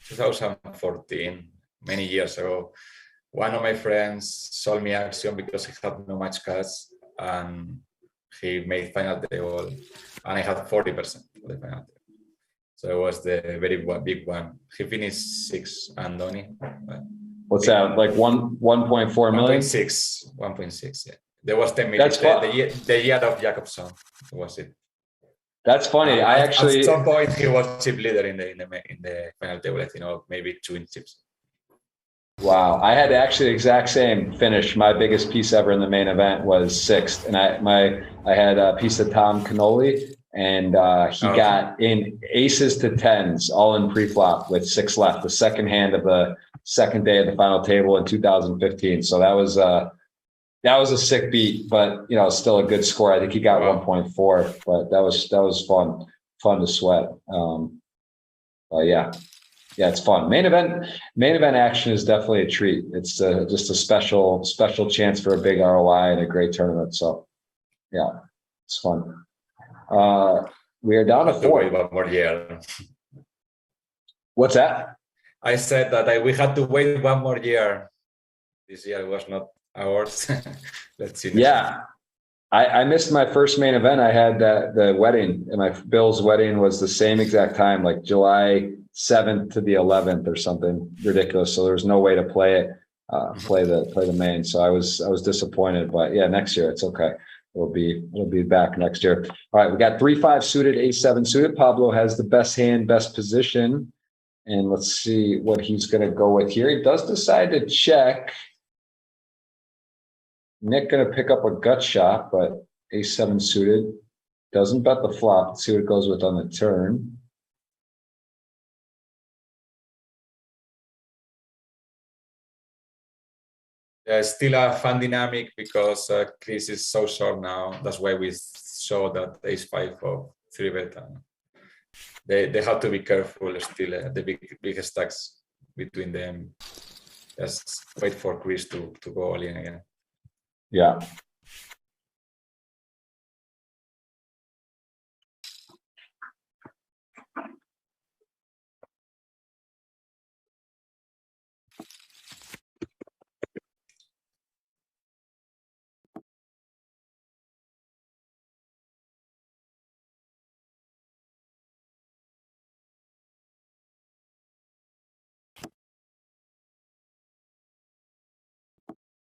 2014, many years ago, one of my friends sold me action because he had no much cash, and he made final table, and I had 40% of the final table. So it was the very big one. He finished 6th, Andoni. What's that? Like 1.4 million? 1.6. Yeah. There was 10 million. The year of Jacobson was it. That's funny. I actually at some point he was chip leader in the final table. I think, maybe 2 in chips. Wow, I had actually the exact same finish. My biggest piece ever in the main event was 6th, and I had a piece of Tom Cannoli, and he got in aces to 10s all in pre-flop with 6 left, the second hand of the second day of the final table in 2015. So that was a sick beat, but still a good score. I think he got 1.4, but that was fun to sweat. But yeah, it's fun. Main event action is definitely a treat. It's just a special chance for a big ROI and a great tournament. So yeah, it's fun. We are down to 4. Wait 1 more year. What's that? I said that we had to wait 1 more year. This year was not ours. Let's see. Yeah. I missed my first main event. I had the wedding, and my Bill's wedding was the same exact time, like July 7th to the 11th or something ridiculous. So there was no way to play it, play the main. So I was disappointed, but yeah, next year it's okay. It'll be back next year. All right, we got 3-5 suited, ace-7 suited. Pablo has the best hand, best position, and let's see what he's going to go with here. He does decide to check. Nick going to pick up a gut shot, but ace-7 suited. Doesn't bet the flop. Let's see what it goes with on the turn. Still a fun dynamic because Chris is so short now. That's why we saw that ace-5 of 3-bet. They have to be careful still. The big stacks between them. Just wait for Chris to go all in again. Yeah.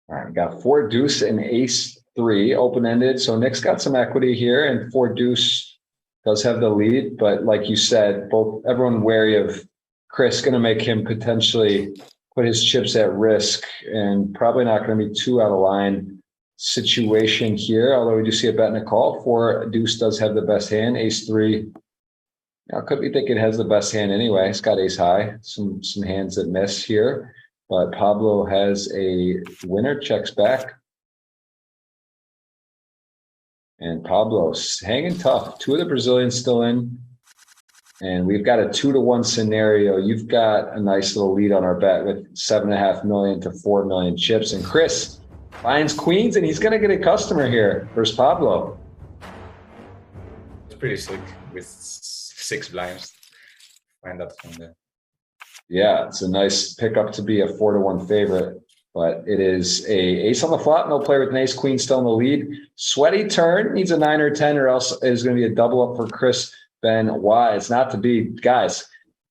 All right, we got 4 deuce and ace-3 open-ended. So Nick's got some equity here, and 4 deuce does have the lead. But like you said, everyone wary of Chris, going to make him potentially put his chips at risk, and probably not going to be too out of line situation here. Although we do see a bet and a call. 4 deuce does have the best hand. Ace-3, could be thinking it has the best hand anyway. It's got ace high. Some hands that miss here. But Pablo has a winner, checks back. And Pablo's hanging tough. 2 of the Brazilians still in. And we've got a 2-to-1 scenario. You've got a nice little lead on our bet with 7.5 million to 4 million chips. And Chris finds queens, and he's going to get a customer here versus Pablo. It's pretty sick with 6 blinds. Find that from there. Yeah, it's a nice pickup to be a 4-to-1 favorite, but it is a ace on the flop. No player with an ace queen still in the lead. Sweaty turn, needs a 9 or 10, or else it is going to be a double up for Chris Benoit. It's not to be. Guys,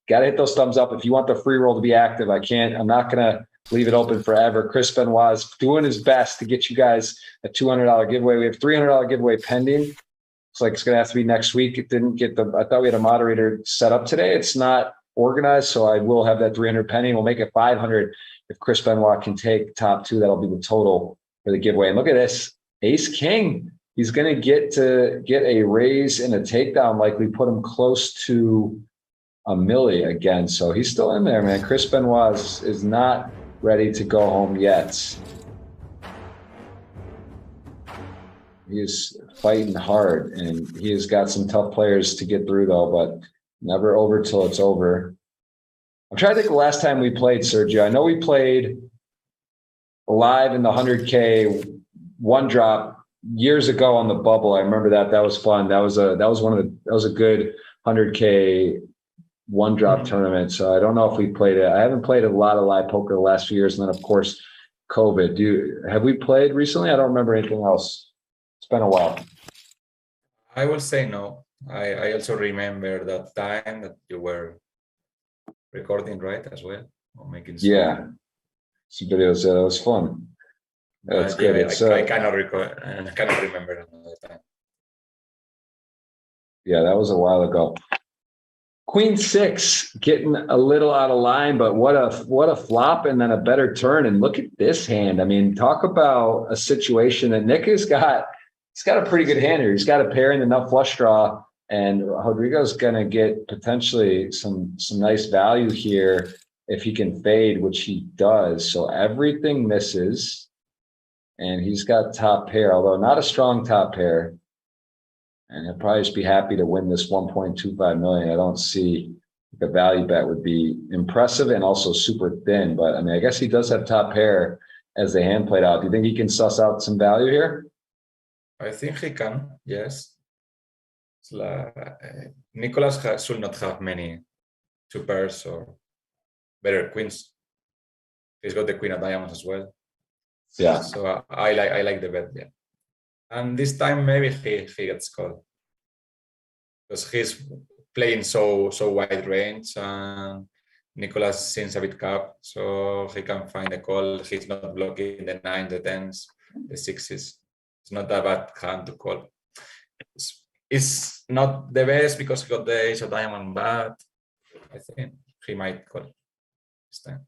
got to hit those thumbs up if you want the free roll to be active. I'm not going to leave it open forever. Chris Benoit is doing his best to get you guys a $200 giveaway. We have $300 giveaway pending. Looks like it's going to have to be next week. It didn't get I thought we had a moderator set up today. It's not organized, so I will have that 300 pending. We'll make it 500 if Chris Benoit can take top 2. That'll be the total for the giveaway. And look at this, ace king. He's going to get a raise and a takedown, likely put him close to a milli again. So he's still in there, man. Chris Benoit is not ready to go home yet. He is fighting hard, and he has got some tough players to get through, though, but never over till it's over. I'm trying to think the last time we played, Sergio. I know we played live in the 100K one drop years ago on the bubble. I remember that. That was fun. That was a good 100K one drop tournament. So I don't know if we played it. I haven't played a lot of live poker the last few years. And then of course COVID. Have we played recently? I don't remember anything else. It's been a while. I will say no. I also remember that time that you were recording, right, as well, or making some, yeah, some videos. It was fun. That's good. I cannot record. I cannot remember another time. Yeah, that was a while ago. Queen 6 getting a little out of line, but what a flop and then a better turn. And look at this hand. I mean, talk about a situation that Nick has got. He's got a pretty good hand here. He's got a pair and enough flush draw, and Rodrigo's going to get potentially some nice value here if he can fade, which he does. So everything misses, and he's got top pair, although not a strong top pair. And he'll probably just be happy to win this 1.25 million. I don't see the value bet would be impressive and also super thin. But I mean, I guess he does have top pair as the hand played out. Do you think he can suss out some value here? I think he can, yes. Nicolas should not have many two pairs or better queens. He's got the queen of diamonds as well. Yeah. So I like the bet, yeah. And this time maybe he gets called because he's playing so wide range, and Nicolas seems a bit capped, so he can find a call. He's not blocking the 9s, the 10s, the 6s. It's not a bad hand to call. It's not the best because he got the ace of diamond, but I think he might call this time.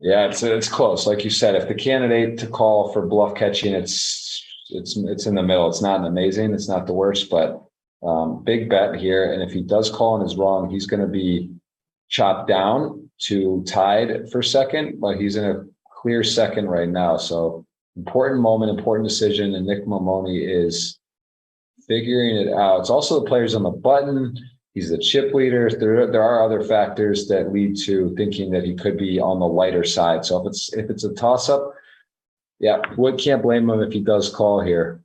Yeah, it's close. Like you said, if the candidate to call for bluff catching, it's in the middle. It's not amazing. It's not the worst, but big bet here. And if he does call and is wrong, he's going to be chopped down to tied for second, but he's in a clear second right now. So important moment, important decision. And Nick Mamoni is figuring it out. It's also the players on the button. He's the chip leader. There are other factors that lead to thinking that he could be on the lighter side. So if it's a toss up, yeah, Wood can't blame him if he does call here.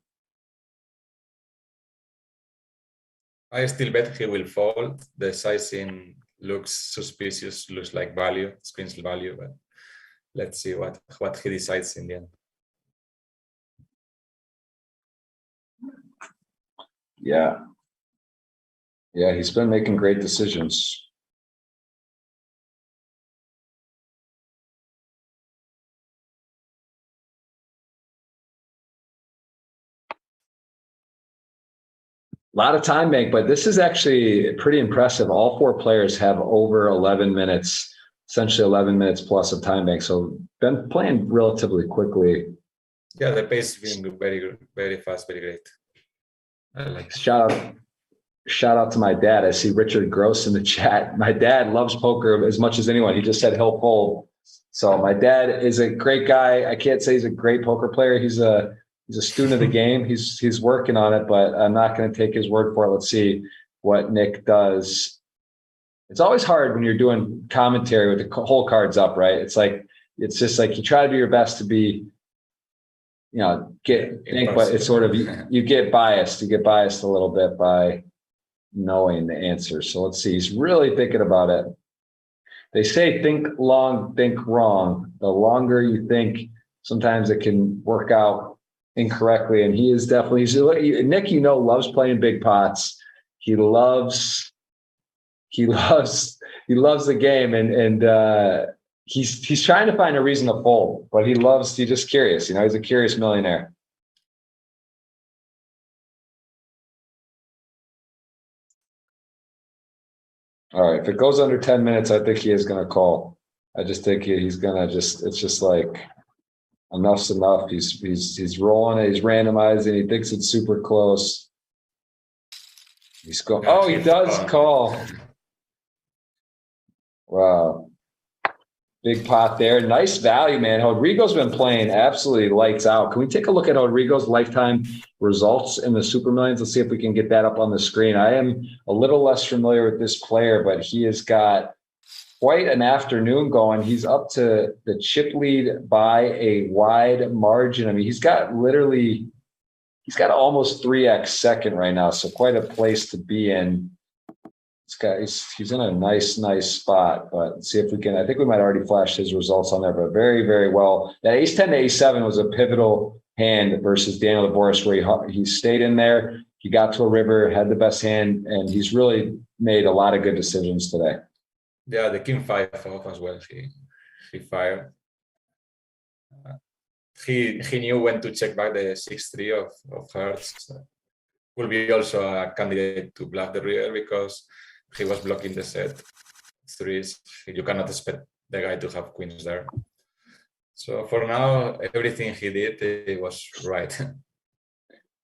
I still bet he will fold. The sizing looks suspicious, looks like value, screens value, but let's see what he decides in the end. Yeah. Yeah, he's been making great decisions. A lot of time bank, but this is actually pretty impressive. All four players have over 11 minutes, essentially 11 minutes plus of time bank. So been playing relatively quickly. Yeah, the pace is being very good, very fast, very great. I like it. Shout out to my dad. I see Richard Gross in the chat. My dad loves poker as much as anyone. He just said he'll fold. So my dad is a great guy. I can't say he's a great poker player. He's a student of the game. He's working on it, but I'm not going to take his word for it. Let's see what Nick does. It's always hard when you're doing commentary with the whole cards up, right? It's just like you try to do your best to be, but it's sort of you get biased. You get biased a little bit by knowing the answer. So let's see. He's really thinking about it. They say think long, think wrong. The longer you think, sometimes it can work out incorrectly. And he is definitely Nick, loves playing big pots. He loves the game, and he's trying to find a reason to fold, but he's just curious. He's a curious millionaire. All right. If it goes under 10 minutes, I think he is going to call. I just think he's going to it's just like enough's enough. He's rolling it. He's randomizing. He thinks it's super close. He's going. Oh, he does call. Wow. Big pot there. Nice value, man. Rodrigo's been playing absolutely lights out. Can we take a look at Rodrigo's lifetime results in the Super Millions? Let's see if we can get that up on the screen. I am a little less familiar with this player, but he has got quite an afternoon going. He's up to the chip lead by a wide margin. I mean, he's got almost 3x second right now. So quite a place to be in. he's in a nice spot, but let's see if we can. I think we might already flash his results on there, but very, very well. That ace 10 to ace 7 was a pivotal hand versus Daniel Laboris, where he stayed in there. He got to a river, had the best hand, and he's really made a lot of good decisions today. Yeah, the king 5 off as well. He fired. He knew when to check back the 6-3 of hearts. Will be also a candidate to bluff the river because he was blocking the set threes. You cannot expect the guy to have queens there. So for now, everything he did, it was right.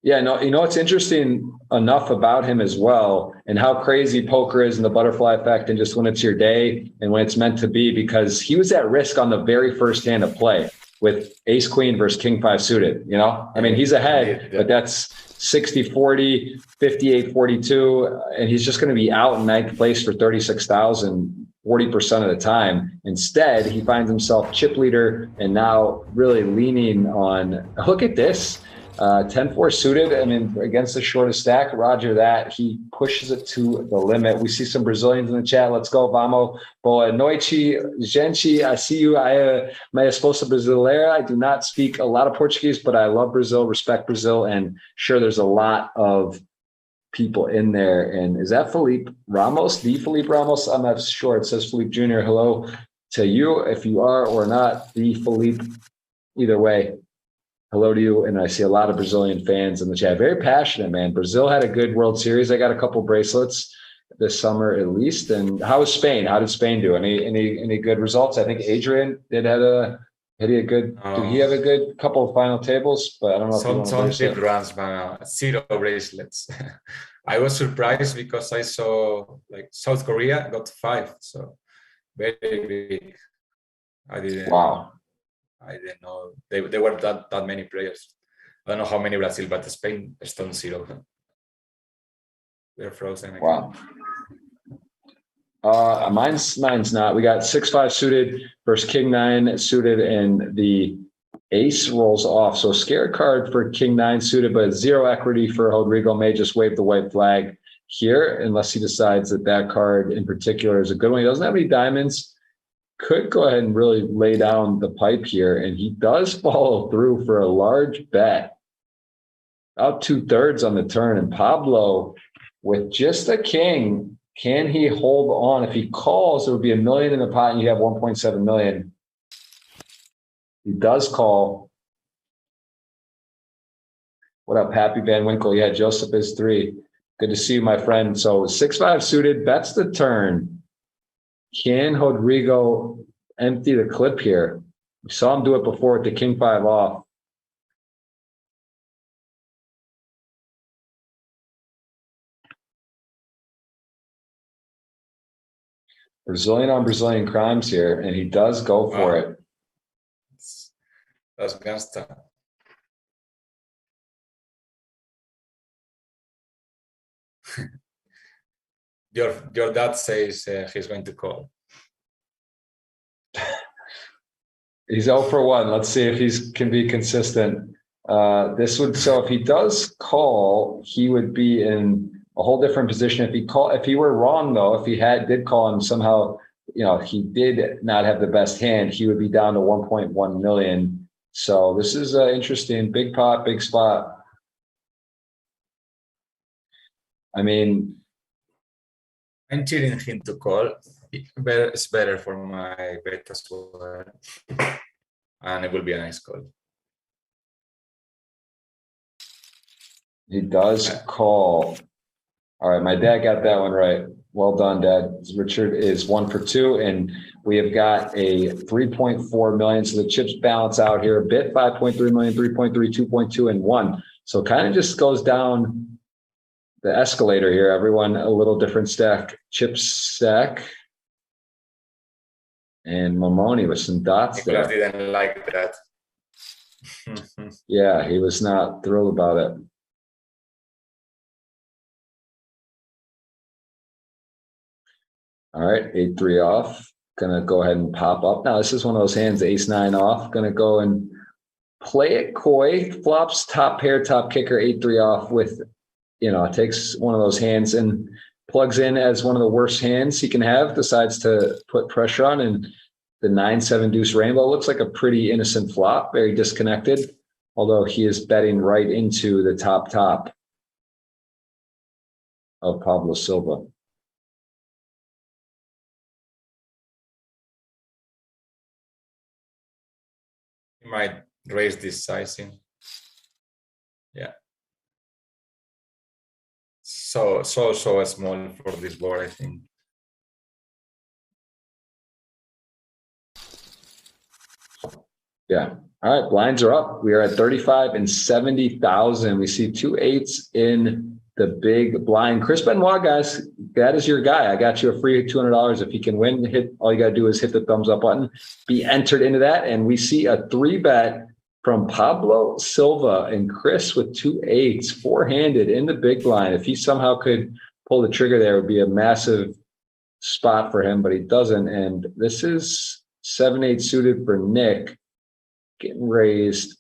Yeah, no, what's interesting enough about him as well, and how crazy poker is and the butterfly effect, and just when it's your day and when it's meant to be, because he was at risk on the very first hand of play with ace queen versus king 5 suited. I mean, he's ahead, but that's 60-40, 58-42, and he's just going to be out in ninth place for 36,000 40% of the time. Instead, he finds himself chip leader and now really leaning on, look at this, 10-4 suited. I mean, against the shortest stack, Roger that. He pushes it to the limit. We see some Brazilians in the chat. Let's go, vamos. Boa noite, gente. I see you. My esposa brasileira. I do not speak a lot of Portuguese, but I love Brazil, respect Brazil, and sure, there's a lot of people in there. And is that Felipe Ramos? The Felipe Ramos? I'm not sure. It says Felipe Jr. Hello to you, if you are or not the Felipe. Either way, hello to you. And I see a lot of Brazilian fans in the chat. Very passionate, man. Brazil had a good World Series. I got a couple bracelets this summer at least. And how was Spain? How did Spain do? Any good results? I think Adrian did a good. Did he have a good couple of final tables? But I don't know. Some tip runs, but 0 bracelets. I was surprised because I saw like South Korea got 5, so very big. I didn't. Wow. I didn't know they were that many players. I don't know how many Brazil, but Spain stone 0. They're frozen again. Wow. Mine's not. We got 6-5 suited versus king 9 suited, and the ace rolls off. So scared card for king 9 suited, but 0 equity for Rodrigo. May just wave the white flag here unless he decides that card in particular is a good one. He doesn't have any diamonds. Could go ahead and really lay down the pipe here, and he does follow through for a large bet. Out 2/3 on the turn, and Pablo with just a king. Can he hold on? If he calls, there would be $1 million in the pot, and you have 1.7 million. He does call. What up, Happy Van Winkle? Yeah, Joseph is 3. Good to see you, my friend. So 6-5 suited, bets the turn. Can Rodrigo empty the clip here? We saw him do it before with the king 5 off. Brazilian on Brazilian crimes here, and he does go for it. That's gangsta. Your dad says he's going to call. He's 0 for 1. Let's see if he can be consistent. So if he does call, he would be in a whole different position. If he were wrong though, if he did call and somehow, he did not have the best hand, he would be down to 1.1 million. So this is interesting. Big pot, big spot. I mean, I'm cheating him to call. It's better for my bet as well. And it will be a nice call. He does call. All right, my dad got that one right. Well done, Dad. Richard is 1 for 2, and we have got a 3.4 million. So the chips balance out here a bit, 5.3 million, 3.3, 2.2, and 1. So it kind of just goes down the escalator here. Everyone a little different stack. Chips stack. And Mamoni with some dots there. Didn't like that. Yeah, he was not thrilled about it. All right, 8-3 off. Gonna go ahead and pop up. Now, this is one of those hands, ace-9 off. Gonna go and play it coy. Flops, top pair, top kicker, 8-3 off with, it takes one of those hands and plugs in as one of the worst hands he can have, decides to put pressure on, and the 9-7 deuce rainbow looks like a pretty innocent flop, very disconnected, although he is betting right into the top of Pablo Silva. He might raise this sizing. Yeah. So small for this board, I think. Yeah. All right. Blinds are up. We are at 35 and 70,000. We see 2 8s in the big blind. Chris Benoit, guys, that is your guy. I got you a free $200 if he can win. All you got to do is hit the thumbs up button, be entered into that. And we see a 3-bet from Pablo Silva and Chris with 2 8s, four-handed in the big blind. If he somehow could pull the trigger there, it would be a massive spot for him, but he doesn't. And this is 7-8 suited for Nick. Getting raised.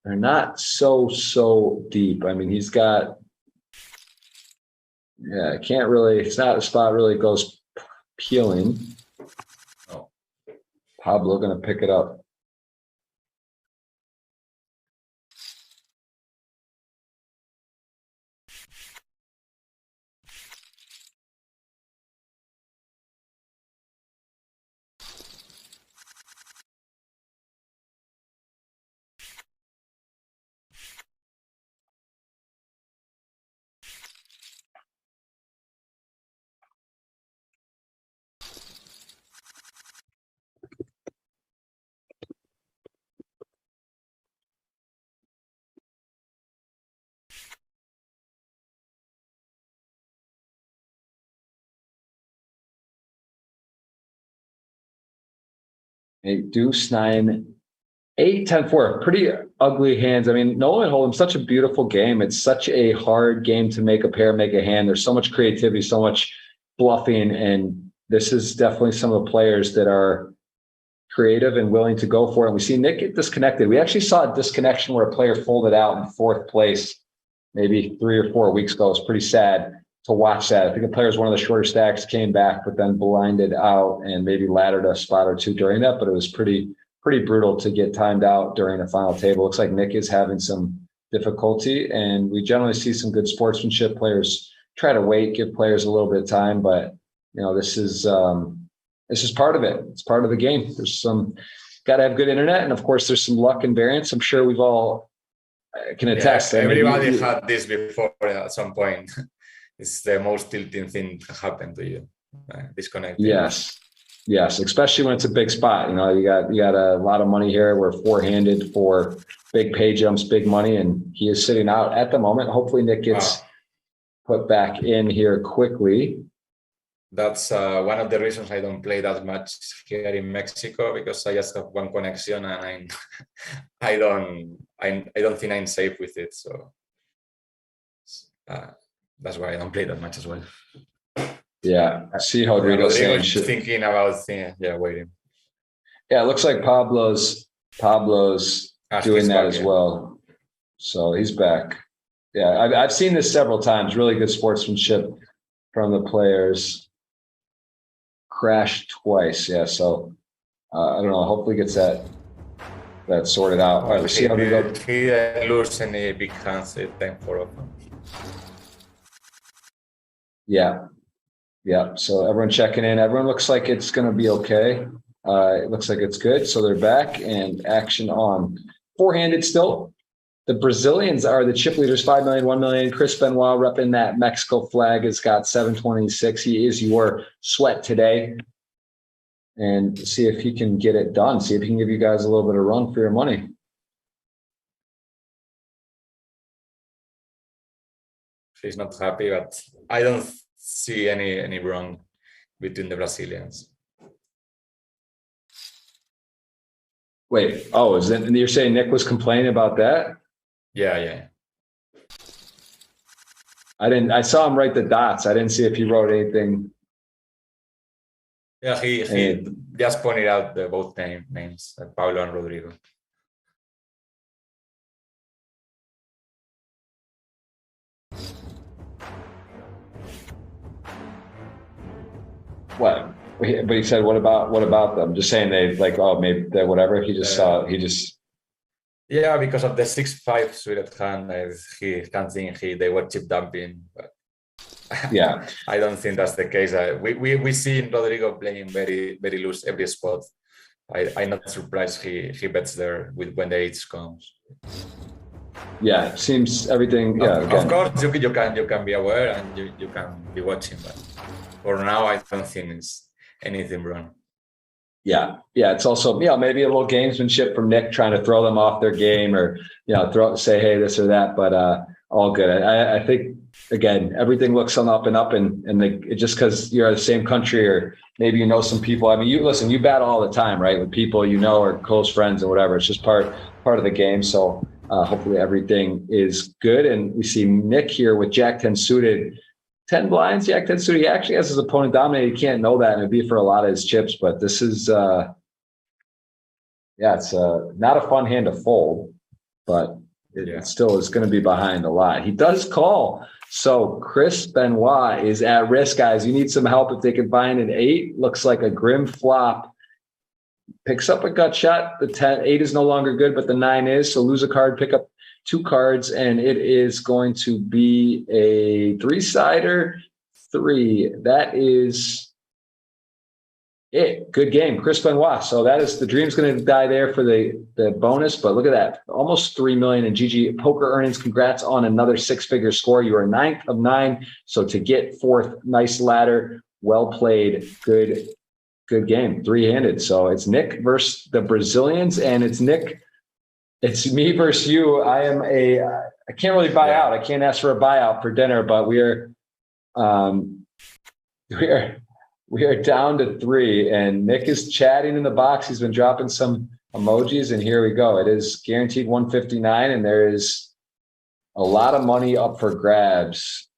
They're not so deep. I mean, he's got, yeah, can't really, it's not a spot really goes peeling. Oh, Pablo gonna pick it up. A deuce 9, 8, 10, 4, pretty ugly hands. I mean, Nolan Hold'em, such a beautiful game. It's such a hard game to make a pair, make a hand. There's so much creativity, so much bluffing. And this is definitely some of the players that are creative and willing to go for it. And we see Nick get disconnected. We actually saw a disconnection where a player folded out in 4th place, maybe 3 or 4 weeks ago. It's pretty sad to watch that. I think the player was one of the shorter stacks, came back, but then blinded out and maybe laddered a spot or two during that. But it was pretty brutal to get timed out during the final table. Looks like Nick is having some difficulty, and we generally see some good sportsmanship. Players try to wait, give players a little bit of time, but you know, this is part of it. It's part of the game. There's got to have good internet, and of course there's some luck and variance. I'm sure we've all can attest. Yeah, everybody had this before at some point. It's the most tilting thing to happen to you. Disconnecting. Yes, especially when it's a big spot. You know, you got a lot of money here. We're four-handed for big pay jumps, big money, and he is sitting out at the moment. Hopefully Nick gets put back in here quickly. That's one of the reasons I don't play that much here in Mexico, because I just have one connection and I don't think I'm safe with it. So that's why I don't play that much as well. Yeah, I see how Rodrigo's saying. Thinking about waiting. Yeah, it looks like Pablo's doing that as well. So he's back. Yeah, I've seen this several times. Really good sportsmanship from the players. Crashed twice. Yeah, so I don't know. Hopefully gets that sorted out. All right, let's see how we go. He lose any big hands. 10-4 of them. Yeah. So everyone checking in. Everyone looks like it's going to be okay. It looks like it's good. So they're back and action on. Four-handed still. The Brazilians are the chip leaders, 5 million, 1 million. Chris Benoit repping that Mexico flag has got 726. He is your sweat today. And see if he can get it done. See if he can give you guys a little bit of run for your money. He's not happy, but I don't see any wrong between the Brazilians. Wait, you're saying Nick was complaining about that? Yeah. I saw him write the dots. I didn't see if he wrote anything. Yeah, he just pointed out both names, Paulo and Rodrigo. What? But he said, what about them? Just saying they like, oh, maybe they whatever. He just saw, he just. Yeah, because of the 6-5 suited hand, he can't think they were chip dumping. But yeah, I don't think that's the case. We see Rodrigo playing very loose every spot. I'm not surprised he bets there when the eights comes. Yeah, seems everything. Yeah, of course you can be aware and you can be watching, but for now I don't think it's anything wrong. Yeah, it's also maybe a little gamesmanship from Nick trying to throw them off their game, or say hey this or that, but all good. I think again everything looks on up and up, and just because you're in the same country or maybe you know some people. I mean, you battle all the time, right, with people or close friends or whatever. It's just part of the game. So hopefully everything is good, and we see Nick here with Jack 10 suited. 10 blinds, Jack 10 suited. He actually has his opponent dominated. You can't know that, and it'd be for a lot of his chips. But this is, it's not a fun hand to fold, but it still is going to be behind a lot. He does call. So Chris Benoit is at risk, guys. You need some help if they can find an 8. Looks like a grim flop. Picks up a gut shot. The 8 is no longer good, but the 9 is. So lose a card, pick up 2 cards, and it is going to be a 3-sider 3. That is it. Good game, Chris Benoit. So that is the dream's going to die there for the bonus. But look at that, almost 3 million in GG poker earnings. Congrats on another 6-figure score. You are 9th of 9. So to get 4th, nice ladder. Well played. Good game. 3-handed. So it's Nick versus the Brazilians, and it's Nick. It's me versus you. I can't really buy out. I can't ask for a buyout for dinner, but we are down to 3, and Nick is chatting in the box. He's been dropping some emojis, and here we go. It is guaranteed 159, and there is a lot of money up for grabs.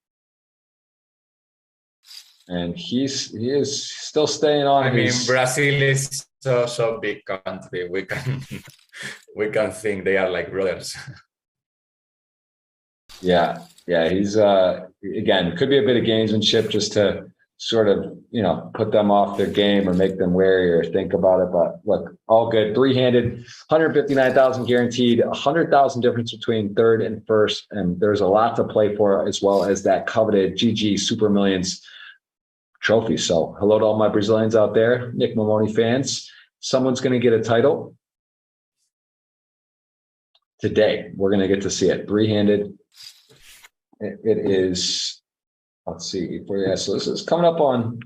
And he is still staying on. I mean, Brazil is so big country. We can think they are like brothers. Yeah. He's again, could be a bit of gamesmanship just to sort of put them off their game or make them wary or think about it. But look, all good. 3-handed, 159,000 guaranteed, 100,000 difference between 3rd and 1st, and there's a lot to play for, as well as that coveted GG Super Millions trophy. So hello to all my Brazilians out there, Nick Mamoni fans. Someone's going to get a title today. We're going to get to see it. 3-handed. It is, let's see. So this is coming up on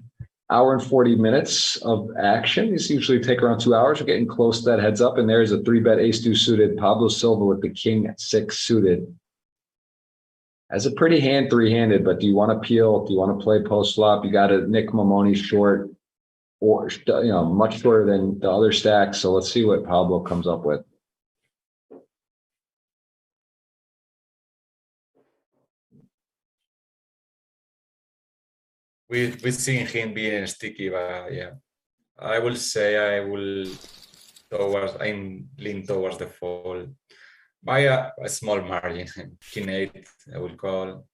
hour and 40 minutes of action. These usually take around 2 hours. We're getting close to that heads up. And there's a 3-bet ace-2 suited. Pablo Silva with the king 6 suited. As a pretty hand 3-handed, but do you want to peel? Do you want to play post flop? You got a Nick Mamoni short, or much shorter than the other stacks. So let's see what Pablo comes up with. We've seen him being sticky, but yeah, I will say I'm lean towards the fold by a small margin. King 8, I will call.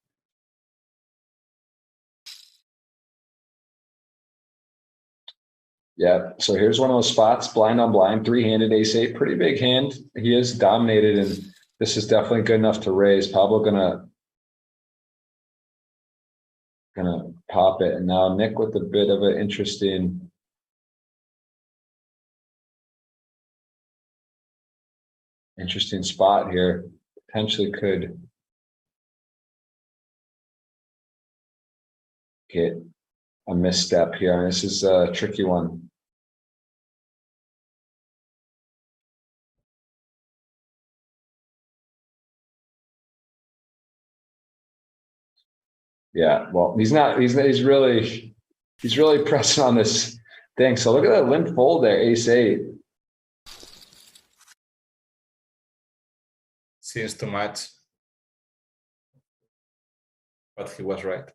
Yeah, so here's one of those spots, blind on blind, 3-handed ace-8, pretty big hand. He is dominated, and this is definitely good enough to raise. Pablo gonna pop it, and now Nick with a bit of an interesting spot here. Potentially could get a misstep here. This is a tricky one. Yeah, well, he's really pressing on this thing. So look at that limp fold there, ace-8. Seems too much, but he was right.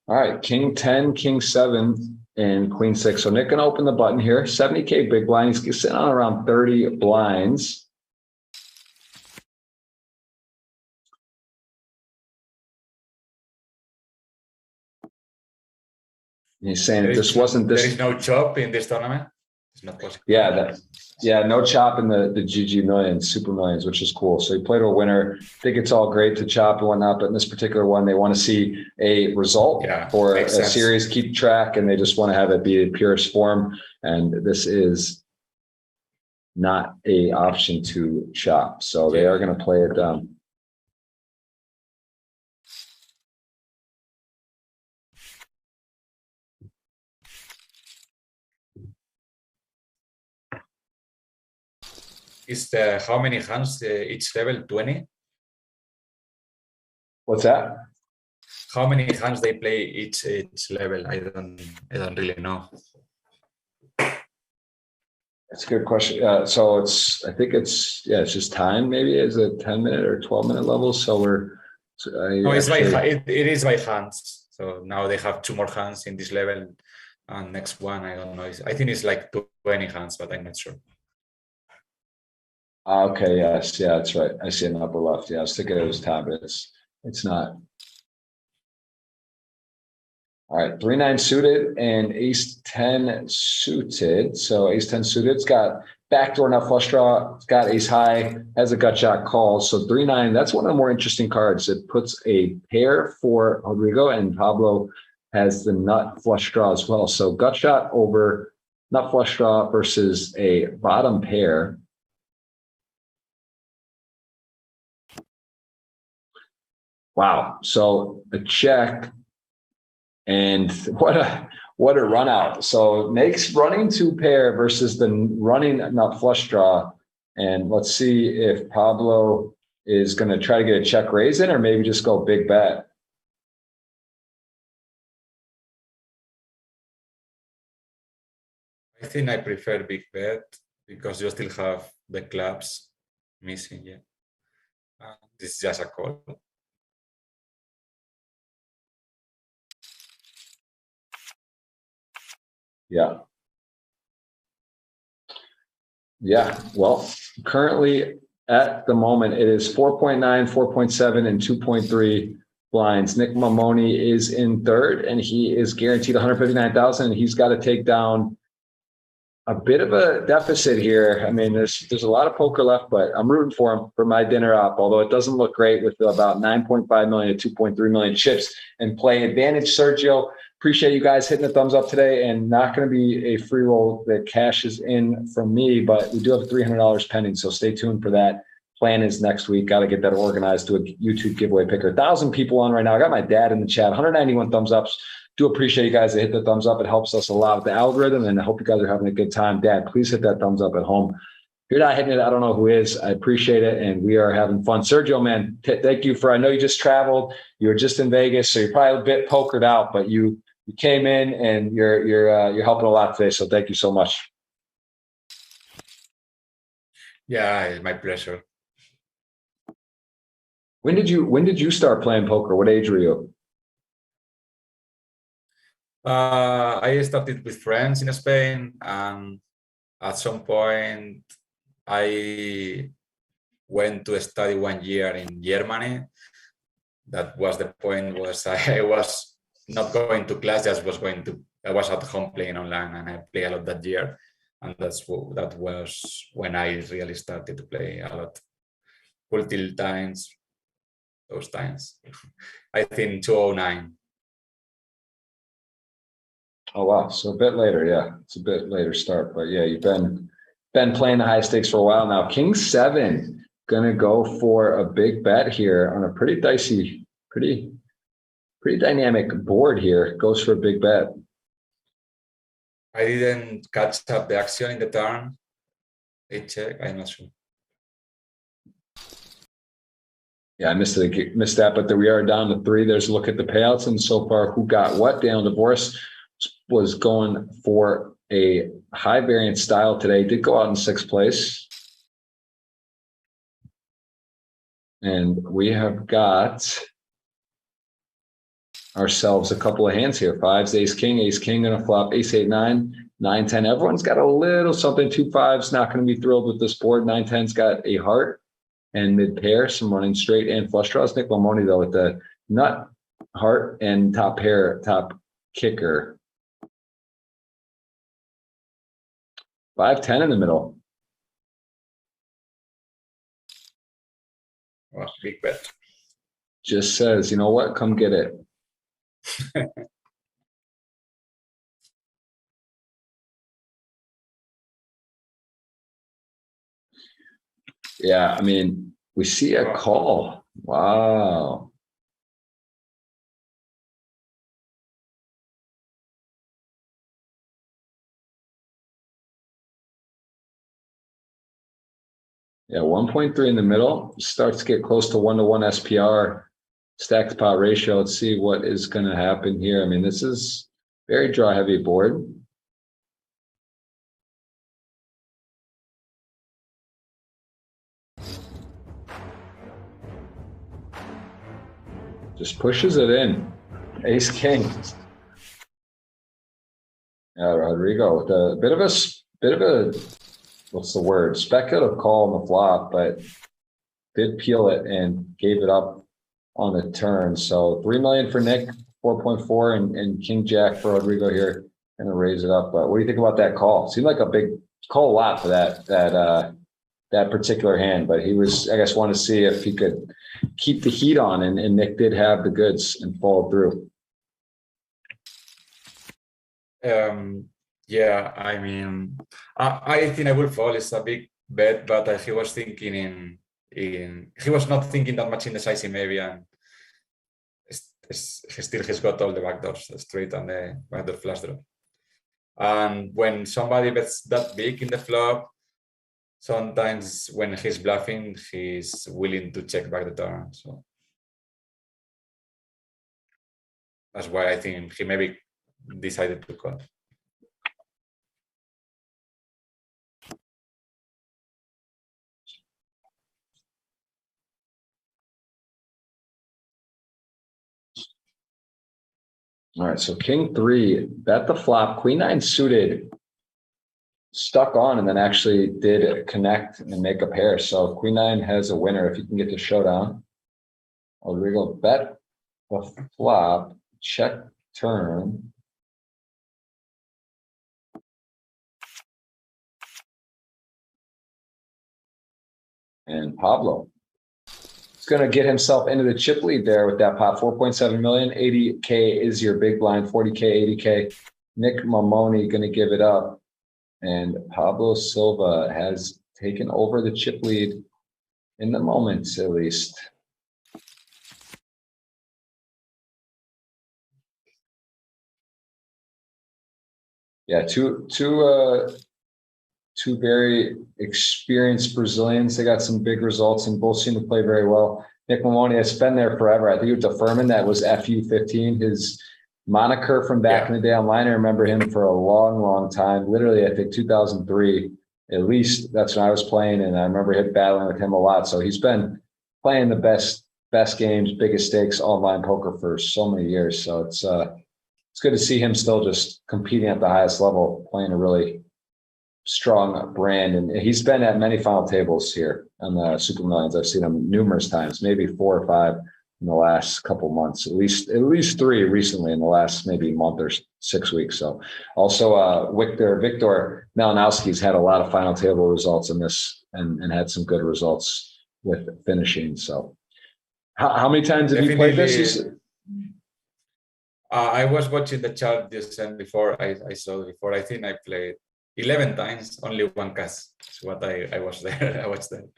All right, king 10, king 7, and queen 6. So Nick gonna open the button here. 70K big blind. He's sitting on around 30 blinds. He's saying if this wasn't this. There is no chop in this tournament. It's not possible. Yeah, no chop in the GG Millions, Super Millions, which is cool. So he played a winner. I think it's all great to chop and whatnot, but in this particular one, they want to see a result for a series, keep track, and they just want to have it be in purest form. And this is not a option to chop. So they are going to play it down. Is how many hands each level? 20? What's that? How many hands they play each level? I don't really know. That's a good question. So I think it's just time. Maybe is it 10-minute or 12-minute levels? So no, it is by hands. So now they have 2 more hands in this level, and next one I don't know. I think it's like 20 hands, but I'm not sure. Okay. Yes. Yeah. That's right. I see in the upper left. Yeah. I was thinking it was time, but it's not. All right. 3-9 suited and ace-10 suited. So ace-10 suited. It's got backdoor nut flush draw. It's got ace high. Has a gut shot call. So 3-9. That's one of the more interesting cards. It puts a pair for Rodrigo, and Pablo has the nut flush draw as well. So gut shot over nut flush draw versus a bottom pair. Wow. So a check, and what a run out. So makes running 2 pair versus the running nut flush draw. And let's see if Pablo is going to try to get a check raise in, or maybe just go big bet. I think I prefer big bet because you still have the clubs missing. Yeah. This is just a call. Yeah. Well, currently at the moment, it is 4.9, 4.7, and 2.3 blinds. Nick Mamoni is in third, and he is guaranteed 159,000. And he's got to take down a bit of a deficit here. I mean, there's a lot of poker left, but I'm rooting for him for my dinner op, although it doesn't look great with about 9.5 million to 2.3 million chips in play. Advantage, Sergio. Appreciate you guys hitting the thumbs up today, and not going to be a free roll that cashes in from me, but we do have $300 pending, so stay tuned for that. Plan is next week. Got to get that organized to a YouTube giveaway picker. 1,000 people on right now. I got my dad in the chat. 191 thumbs ups. Do appreciate you guys that hit the thumbs up. It helps us a lot with the algorithm, and I hope you guys are having a good time. Dad, please hit that thumbs up at home. If you're not hitting it, I don't know who is. I appreciate it, and we are having fun. Sergio, man, thank you for. I know you just traveled. You were just in Vegas, so you're probably a bit pokered out, but you came in and you're helping a lot today. So thank you so much. Yeah, it's my pleasure. When did you start playing poker? What age were you? I started with friends in Spain, and at some point I went to study 1 year in Germany. That was the point. I was not going to class, I was at home playing online, and I played a lot that year. And that was when I really started to play a lot. Full tilt times, those times. I think 2009. Oh wow, so a bit later, yeah. It's a bit later start, but yeah, you've been playing the high stakes for a while now. King 7 gonna go for a big bet here on a pretty dicey, pretty dynamic board here. Goes for a big bet. I didn't catch up the action in the turn. They check. I'm not sure. Yeah, I missed that, but we are down to 3. There's a look at the payouts, and so far, who got what? Daniel Divorce was going for a high variance style today. Did go out in 6th place. And we have got ourselves a couple of hands here. 5s, ace king gonna flop, ace 8, 9, 9, 10. Everyone's got a little something. 2 5s, not going to be thrilled with this board. 9, 10's got a heart and mid pair, some running straight and flush draws. Nick Mamoni though with the nut, heart, and top pair, top kicker. 5-10 in the middle. Well, big bet. Just says, you know what? Come get it. Yeah, I mean, we see a call. Wow. Yeah, 1.3 in the middle. Starts to get close to 1-to-1 SPR. Stacked pot ratio. Let's see what is going to happen here. I mean, this is very draw heavy board. Just pushes it in. Ace king. Yeah, Rodrigo with a bit of a what's the word? Speculative call on the flop, but did peel it and gave it up on the turn. So 3 million for Nick, 4.4, and King Jack for Rodrigo here. Gonna raise it up. But what do you think about that call? Seemed like a big call a lot for that particular hand, but he was, I guess, wanted to see if he could keep the heat on, and Nick did have the goods and followed through. Yeah, I mean, I think I will fall. It's a big bet, but he was thinking he was not thinking that much in the sizing maybe, and he's got all the backdoors straight on the backdoor flush draw. And when somebody bets that big in the flop, sometimes when he's bluffing, he's willing to check back the turn. So that's why I think he maybe decided to call. All right, so King 3, bet the flop, Queen 9 suited, stuck on, and then actually did connect and make a pair. So Queen 9 has a winner if you can get to showdown. Rodrigo bet the flop, check turn. And Pablo is going to get himself into the chip lead there with that pot. 4.7 million, 80K is your big blind, 40K, 80K. Nick Mamoni going to give it up. And Pablo Silva has taken over the chip lead in the moment, at least. Yeah, two very experienced Brazilians. They got some big results and both seem to play very well. Nick Mamoni has been there forever. I think it was Furman that was FU15, his moniker from back in the day online. I remember him for a long, long time. Literally, I think 2003, at least that's when I was playing, and I remember battling with him a lot. So he's been playing the best games, biggest stakes online poker for so many years. So it's good to see him still just competing at the highest level, playing a really strong brand. And he's been at many final tables here on the Super Millions. I've seen him numerous times, maybe 4 or 5 in the last couple months, at least 3 recently in the last maybe month or 6 weeks. So also Victor Malinowski's had a lot of final table results in this and had some good results with finishing. So how many times have you played this? I was watching the chart just before I saw it before. I think I played 11 times, only 1 cast. That's what I was there. I watched that.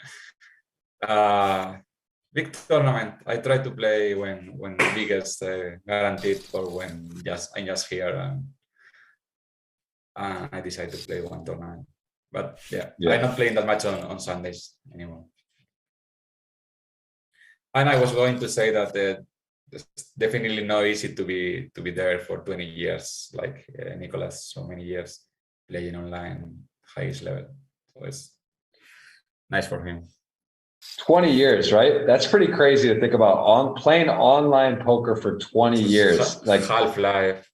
Big tournament. I try to play when the biggest guaranteed, or when I'm just here and I decide to play 1 tournament. But yeah, I'm not playing that much on Sundays anymore. And I was going to say that it's definitely not easy to be there for 20 years, like Nicolas, so many years playing online, highest level. So it's nice for him. 20 years, right? That's pretty crazy to think about. Playing online poker for 20 years, like Half-Life.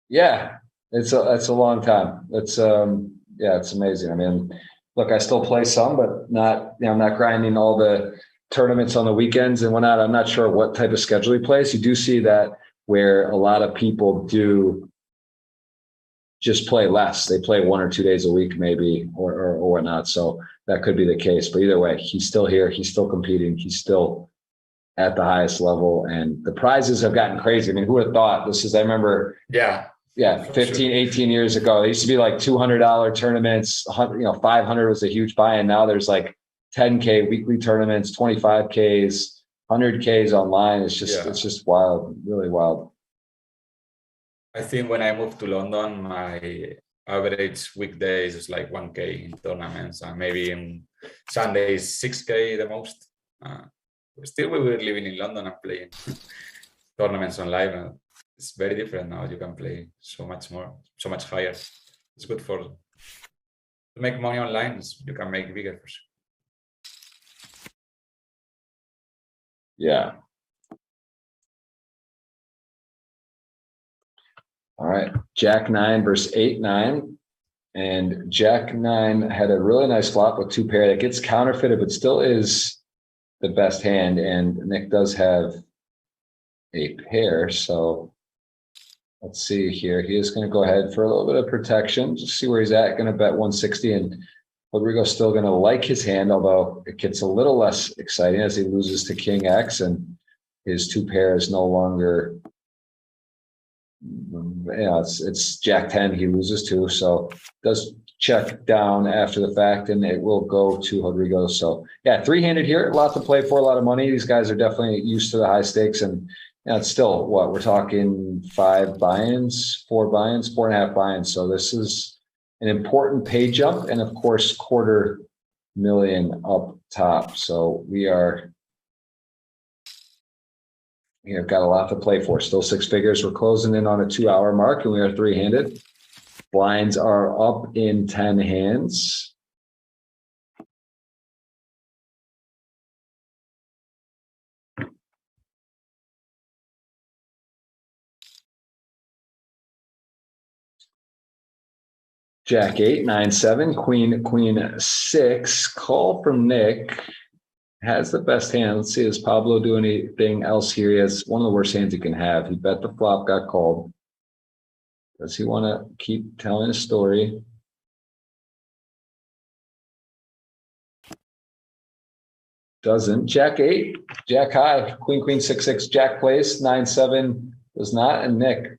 Yeah, that's a long time. It's it's amazing. I mean, look, I still play some, but not, I'm not grinding all the tournaments on the weekends and whatnot. I'm not sure what type of schedule he plays. You do see that where a lot of people do just play less. They play 1 or 2 days a week, maybe, or whatnot. So that could be the case. But either way, he's still here. He's still competing. He's still at the highest level. And the prizes have gotten crazy. I mean, who would have thought this is, I remember. Yeah. 15, 18 years ago, they used to be like $200 tournaments, 500 was a huge buy-in. Now there's like 10K weekly tournaments, 25Ks, 100Ks online. It's just wild, really wild. I think when I moved to London, my average weekdays is like 1K in tournaments, and maybe in Sundays 6K the most. Still, we were living in London and playing tournaments online. It's very different now. You can play so much more, so much higher. It's good to make money online. You can make bigger for sure. Yeah. All right. Jack 9 versus 8-9. And Jack 9 had a really nice flop with 2 pair that gets counterfeited, but still is the best hand. And Nick does have a pair. So let's see here. He is going to go ahead for a little bit of protection. Just see where he's at. Going to bet 160. And Rodrigo's still going to like his hand, although it gets a little less exciting as he loses to King X. And his 2 pair is no longer... it's Jack 10 he loses to, so does check down after the fact, and it will go to Rodrigo. So yeah, 3-handed here, a lot to play for, a lot of money. These guys are definitely used to the high stakes, and it's still what we're talking 5 buy-ins, 4 buy-ins, 4.5 buy-ins. So this is an important pay jump, and of course $250,000 up top. So we are got a lot to play for. Still 6 figures. We're closing in on a 2-hour mark, and we are 3-handed. Blinds are up in 10 hands. Jack 8, 9, 7, Queen 6. Call from Nick. Has the best hand. Let's see, does Pablo do anything else here? He has one of the worst hands he can have. He bet the flop, got called. Does he want to keep telling a story? Doesn't. Jack 8, Jack high, Queen 6, 6, Jack plays, 9, 7 does not, and Nick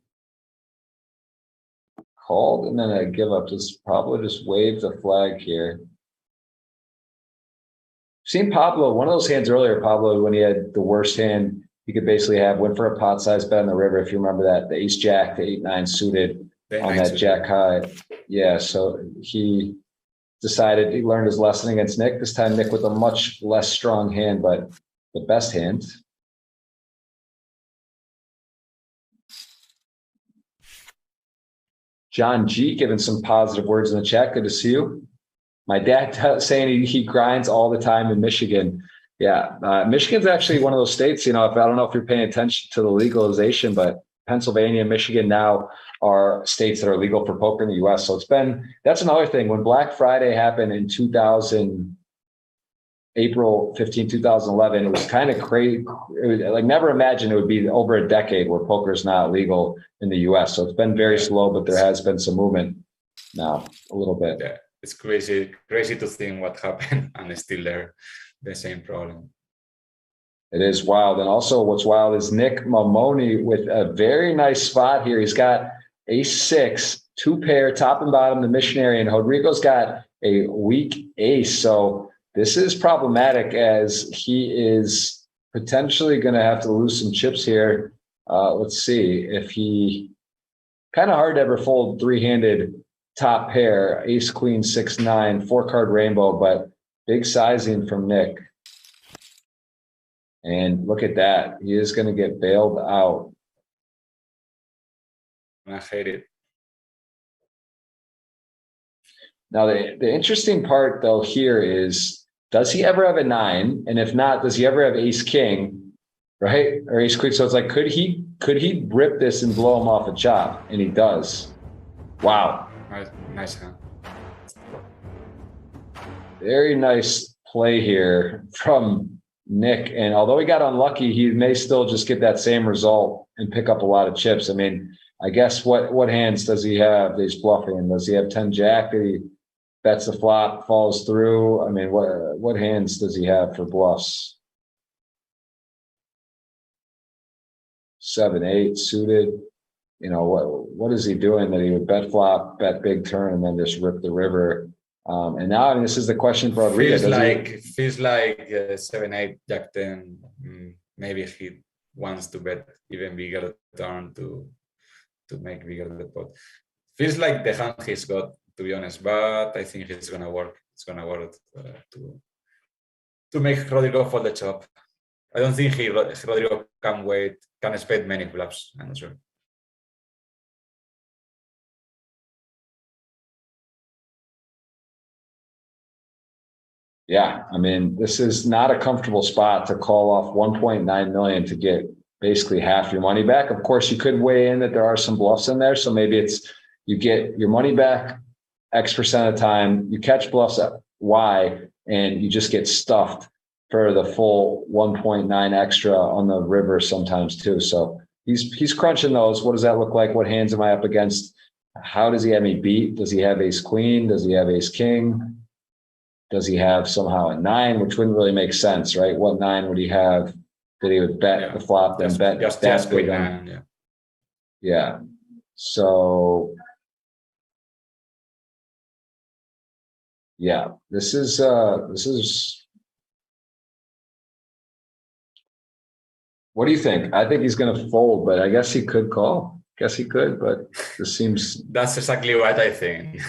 called, and then a give up. Just Pablo just waved the flag here. Seen Pablo, one of those hands earlier, Pablo, when he had the worst hand he could basically have, went for a pot size bet on the river, if you remember that, the ace jack, the 8-9 suited on that jack high. Yeah, so he decided he learned his lesson against Nick. This time Nick with a much less strong hand, but the best hand. John G giving some positive words in the chat. Good to see you. My dad saying he grinds all the time in Michigan. Yeah, Michigan's actually one of those states, I don't know if you're paying attention to the legalization, but Pennsylvania, Michigan now are states that are legal for poker in the US. So that's another thing. When Black Friday happened in April 15, 2011, it was kind of crazy. It was, like, never imagined it would be over a decade where poker is not legal in the US. So it's been very slow, but there has been some movement now, a little bit. Yeah. It's crazy to think what happened, and it's still there, the same problem. It is wild. And also what's wild is Nick Mamoni with a very nice spot here. He's got ace 6, 2 pair, top and bottom, the missionary, and Rodrigo's got a weak ace. So this is problematic, as he is potentially going to have to lose some chips here. Let's see if he, kind of hard to ever fold 3-handed top pair, ace, queen, 6, 9, 4-card rainbow, but big sizing from Nick. And look at that. He is going to get bailed out. I hate it. Now, the interesting part, though, here is, does he ever have a 9? And if not, does he ever have ace, king, right? Or ace, queen? So it's like, could he rip this and blow him off a chop? And he does. Wow. Nice hand. Very nice play here from Nick. And although he got unlucky, he may still just get that same result and pick up a lot of chips. I mean, I guess what hands does he have? He's bluffing. Does he have 10 jack that he bets the flop, falls through? I mean, what hands does he have for bluffs? 7-8 suited. You know, what is he doing that he would bet flop, bet big turn, and then just rip the river? And now, I mean, this is the question for Rodrigo. Feels like 7-8 jack 10. Maybe he wants to bet even bigger turn to make bigger the pot. Feels like the hand he's got, to be honest, but I think it's gonna work. It's gonna work to make Rodrigo fold the chop. I don't think Rodrigo can expect many flaps. I'm not sure. Yeah, I mean, this is not a comfortable spot to call off 1.9 million to get basically half your money back. Of course, you could weigh in that there are some bluffs in there. So maybe it's you get your money back X% of the time, you catch bluffs at Y, and you just get stuffed for the full 1.9 extra on the river sometimes too. So he's crunching those. What does that look like? What hands am I up against? How does he have me beat? Does he have ace queen? Does he have ace king? Does he have somehow a 9, which wouldn't really make sense, right? What 9 would he have that he would bet the flop, then bet just big on? Yeah. So yeah, this is what do you think? I think he's going to fold, but I guess he could call. Guess he could, but this seems. That's exactly what I think.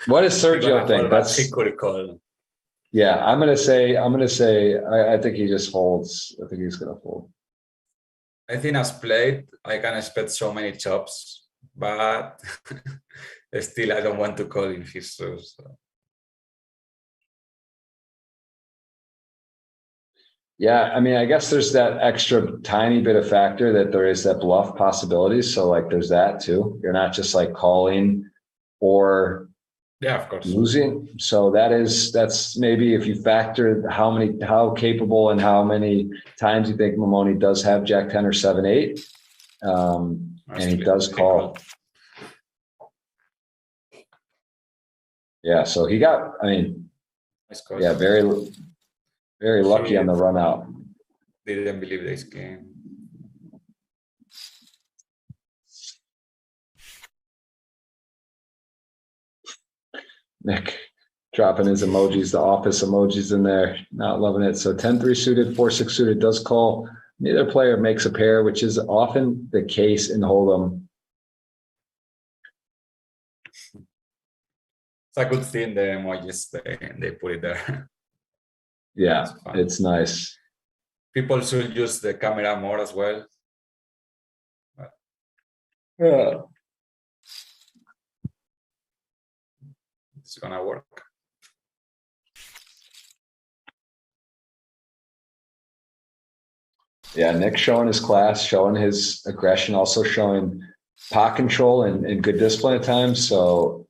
What does Sergio think? That's he could call. Yeah, I'm gonna say. I think he just folds. I think he's gonna fold. I think as played, I can expect so many chops, but still, I don't want to call in his shoes. So. Yeah, I mean, I guess there's that extra tiny bit of factor that there is that bluff possibilities. So like, there's that too. You're not just like calling or of course losing. So that's maybe if you factor how capable and how many times you think Mamoni does have Jack 10 or 7-8, and he does call. Yeah, so he got. I mean, yeah, very lucky on the run out. Didn't believe this game. Nick dropping his emojis, the office emojis in there, not loving it. So 10-3 suited, 4-6 suited does call. Neither player makes a pair, which is often the case in Hold'em. It's a good thing the emojis they put it there. Yeah, it's nice. People should use the camera more as well. Yeah. It's gonna work. Yeah, Nick showing his class, showing his aggression, also showing pot control and good discipline at times. So,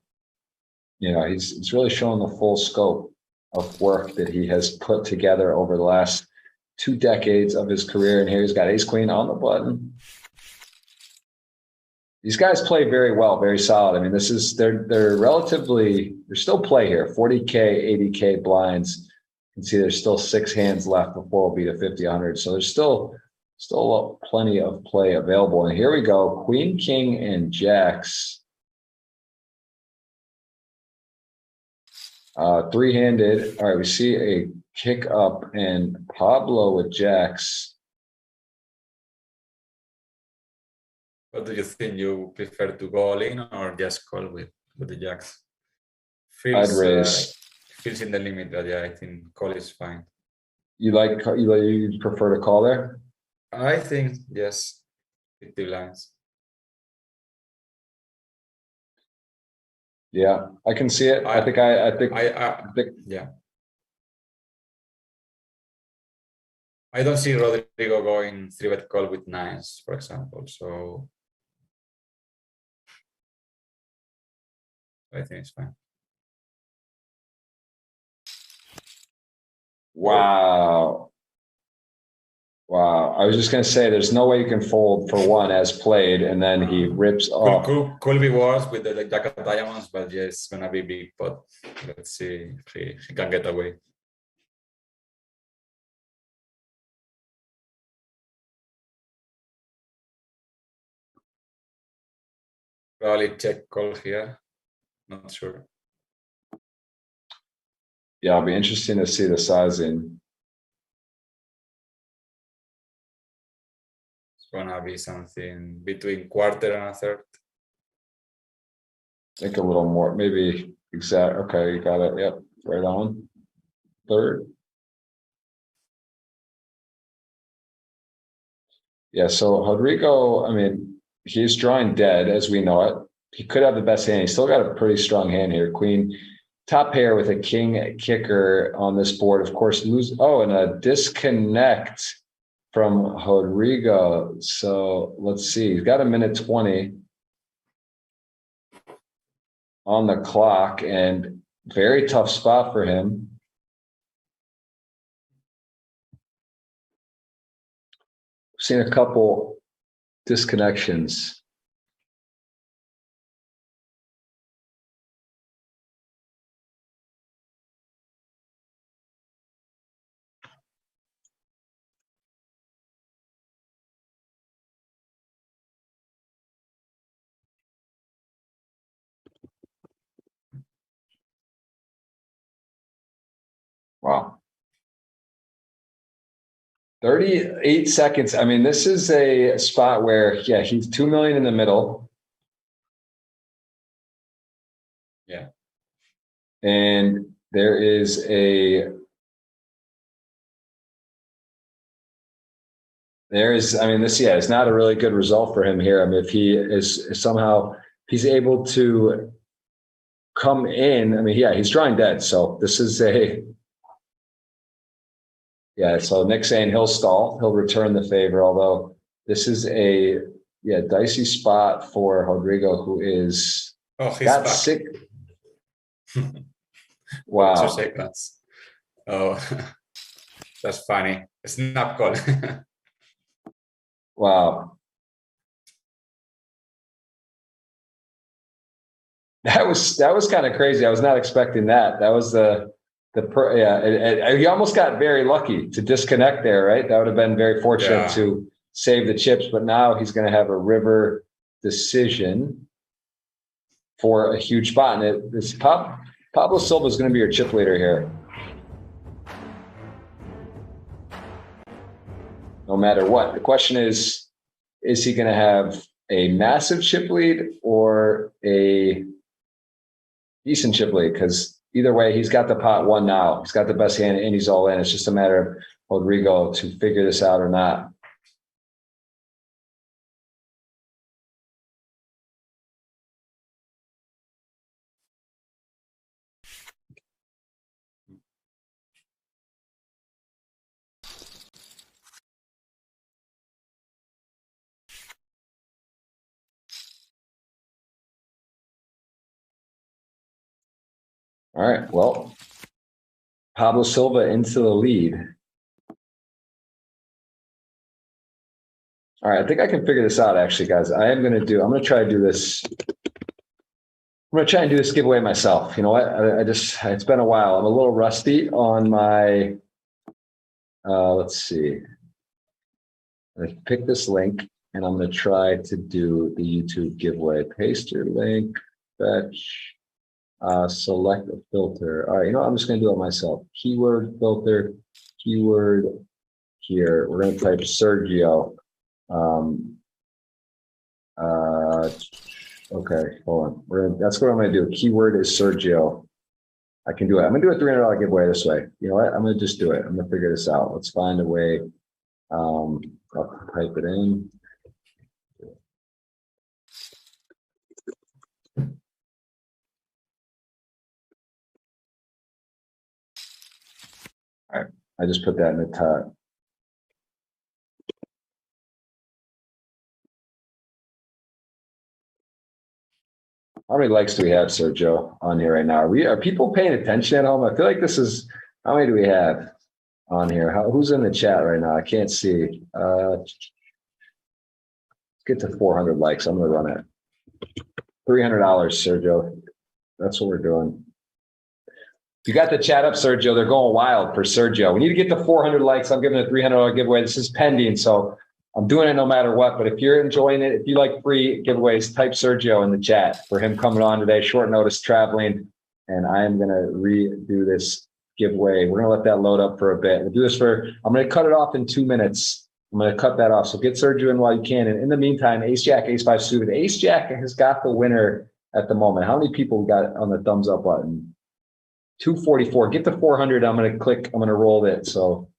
you know, he's really showing the full scope of work that he has put together over the last 2 decades of his career. And here he's got ace queen on the button. These guys play very well, very solid. I mean, they're still play here, 40K, 80K blinds. You can see there's still 6 hands left before we'll be to 50, 100. So there's still plenty of play available. And here we go, queen, king, and jacks. 3-handed. All right, we see a kick up and Pablo with jacks. What do you think? You prefer to go all in or just call with the jacks? I'd raise. Feels in the limit, but yeah, I think call is fine. You prefer to call there? I think yes, 50 lines. Yeah, I can see it. I think yeah. I don't see Rodrigo going 3-bet call with 9s, for example. So I think it's fine. Wow. Wow. I was just going to say, there's no way you can fold for one as played, and then he rips off. Could be worse with the jack of diamonds, but yeah, it's going to be big pot. Let's see if he can get away. Probably check call here. Not sure. Yeah, it'll be interesting to see the sizing. It's gonna be something between quarter and a third. I think a little more, maybe exact. Okay, you got it. Yep, right on. Third. Yeah, so Rodrigo, I mean, he's drawing dead as we know it. He could have the best hand. He's still got a pretty strong hand here. Queen, top pair with a king kicker on this board. Of course, lose. Oh, and a disconnect from Rodrigo. So let's see. He's got a minute 20 on the clock, and very tough spot for him. Seen a couple disconnections. Wow. 38 seconds. I mean, this is a spot where, yeah, he's 2 million in the middle. Yeah. And there is I mean, this, yeah, it's not a really good result for him here. I mean, if he is somehow, if he's able to come in, I mean, yeah, he's drawing dead. So this is yeah, so Nick's saying he'll stall, he'll return the favor, although this is a, yeah, dicey spot for Rodrigo, who is got sick. Wow. 2 seconds. Oh, that's funny. Snap call. Wow. That was kind of crazy. I was not expecting that. That was he almost got very lucky to disconnect there, right? That would have been very fortunate to save the chips, but now he's going to have a river decision for a huge spot. And Pablo Silva is going to be your chip leader here. No matter what. The question is he going to have a massive chip lead or a decent chip lead? Because either way, he's got the pot one now. He's got the best hand and he's all in. It's just a matter of Rodrigo to figure this out or not. All right, well, Pablo Silva into the lead. All right, I think I can figure this out, actually, guys. I'm going to try to do this. I'm going to try and do this giveaway myself. You know what? It's been a while. I'm a little rusty on my, let's see. I pick this link and I'm going to try to do the YouTube giveaway. Paste your link, fetch. Select a filter. All right, you know what? I'm just going to do it myself. Keyword filter, keyword here. We're going to type Sergio. Okay, hold on. That's what I'm going to do. Keyword is Sergio. I can do it. I'm going to do a $300 giveaway this way. You know what? I'm going to just do it. I'm going to figure this out. Let's find a way. I'll type it in. All right, I just put that in the top. How many likes do we have, Sergio, on here right now? Are people paying attention at home? I feel like this is, how many do we have? on here. Who's in the chat right now? I can't see. Get to 400 likes. I'm going to run it. $300, Sergio. That's what we're doing. You got the chat up, Sergio. They're going wild for Sergio. We need to get to 400 likes. I'm giving a $300 giveaway. This is pending, so I'm doing it no matter what. But if you're enjoying it, if you like free giveaways, type Sergio in the chat for him coming on today. Short notice traveling, and I am going to redo this giveaway. We're going to let that load up for a bit. We'll do this I'm going to cut it off in 2 minutes. I'm going to cut that off. So get Sergio in while you can. And in the meantime, Ace Jack, Ace 5 suited. Ace Jack has got the winner at the moment. How many people got on the thumbs up button? 244. Get to 400. I'm going to click. I'm going to roll it. So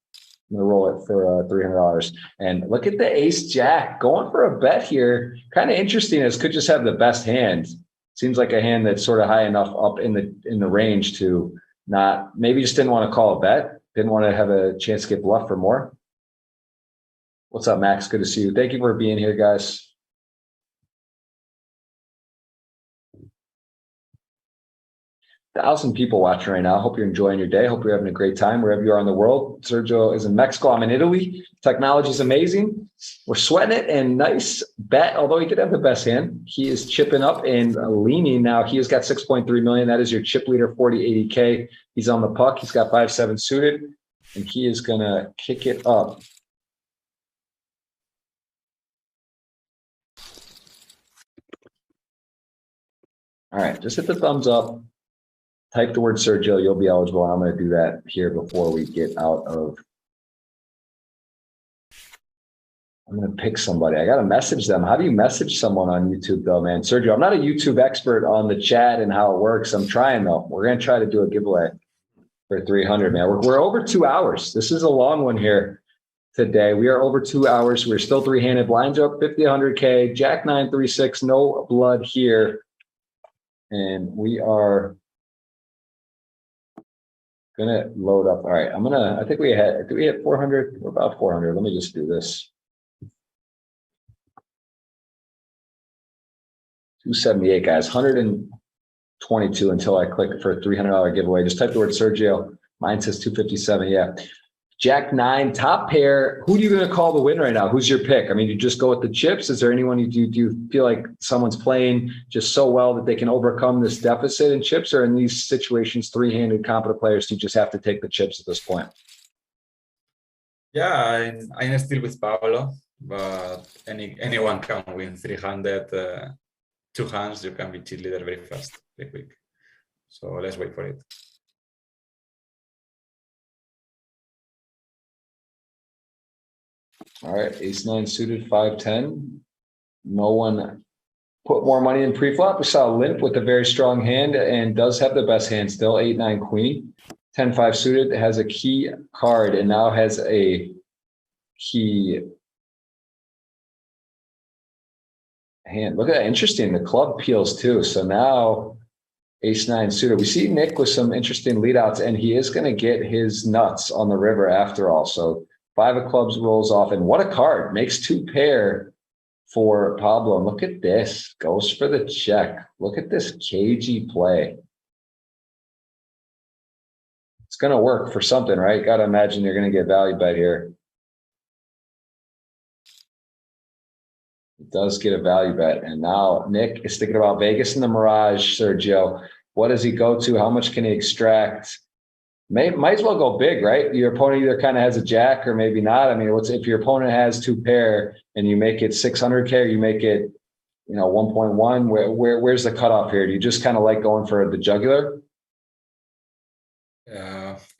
I'm going to roll it for $300. And look at the Ace Jack going for a bet here. Kind of interesting. This could just have the best hand. Seems like a hand that's sort of high enough up in the range to not, maybe just didn't want to call a bet. Didn't want to have a chance to get bluffed for more. What's up, Max? Good to see you. Thank you for being here, guys. Thousand people watching right now. Hope you're enjoying your day. Hope you're having a great time wherever you are in the world. Sergio is in Mexico. I'm in Italy. Technology is amazing. We're sweating it, and nice bet. Although he did have the best hand, he is chipping up and leaning now. He has got 6.3 million. That is your chip leader, 40-80K. He's on the puck. He's got 5-7 suited, and he is gonna kick it up. All right, just hit the thumbs up. Type the word Sergio, you'll be eligible. I'm going to do that here before we get out of. I'm going to pick somebody. I got to message them. How do you message someone on YouTube though, man? Sergio, I'm not a YouTube expert on the chat and how it works. I'm trying though. We're going to try to do a giveaway for 300, man. We're over 2 hours. This is a long one here today. We are over 2 hours. We're still three-handed. Blinds up 50, 100K. Jack 9, 3, 6. No blood here. And we are gonna load up. All right, I think we had, do we hit 400? We're about 400. Let me just do this. 278, guys, 122 until I click for a $300 giveaway. Just type the word Sergio. Mine says 257, yeah. Jack 9, top pair. Who are you going to call the win right now? Who's your pick? I mean, you just go with the chips. Is there anyone do you feel like someone's playing just so well that they can overcome this deficit in chips? Or in these situations, three-handed competent players, you just have to take the chips at this point? Yeah, I'm still with Pablo, but anyone can win 300, 2 hands. You can be cheat leader very fast, very quick. So let's wait for it. All right, ace 9 suited, 5-10. No one put more money in pre-flop. We saw Limp with a very strong hand and does have the best hand still, 8-9 queen. 10-5 suited, has a key card and now has a key hand. Look at that, interesting. The club peels too. So now ace 9 suited. We see Nick with some interesting lead outs, and he is going to get his nuts on the river after all. So 5 of clubs rolls off, and what a card. Makes 2 pair for Pablo. Look at this. Goes for the check. Look at this cagey play. It's going to work for something, right? Got to imagine you're going to get value bet here. It does get a value bet. And now Nick is thinking about Vegas and the Mirage, Sergio. What does he go to? How much can he extract? Might as well go big, right? Your opponent either kind of has a jack or maybe not. I mean, if your opponent has 2 pair and you make it 600K or you make it, 1.1, where's the cutoff here? Do you just kind of like going for the jugular?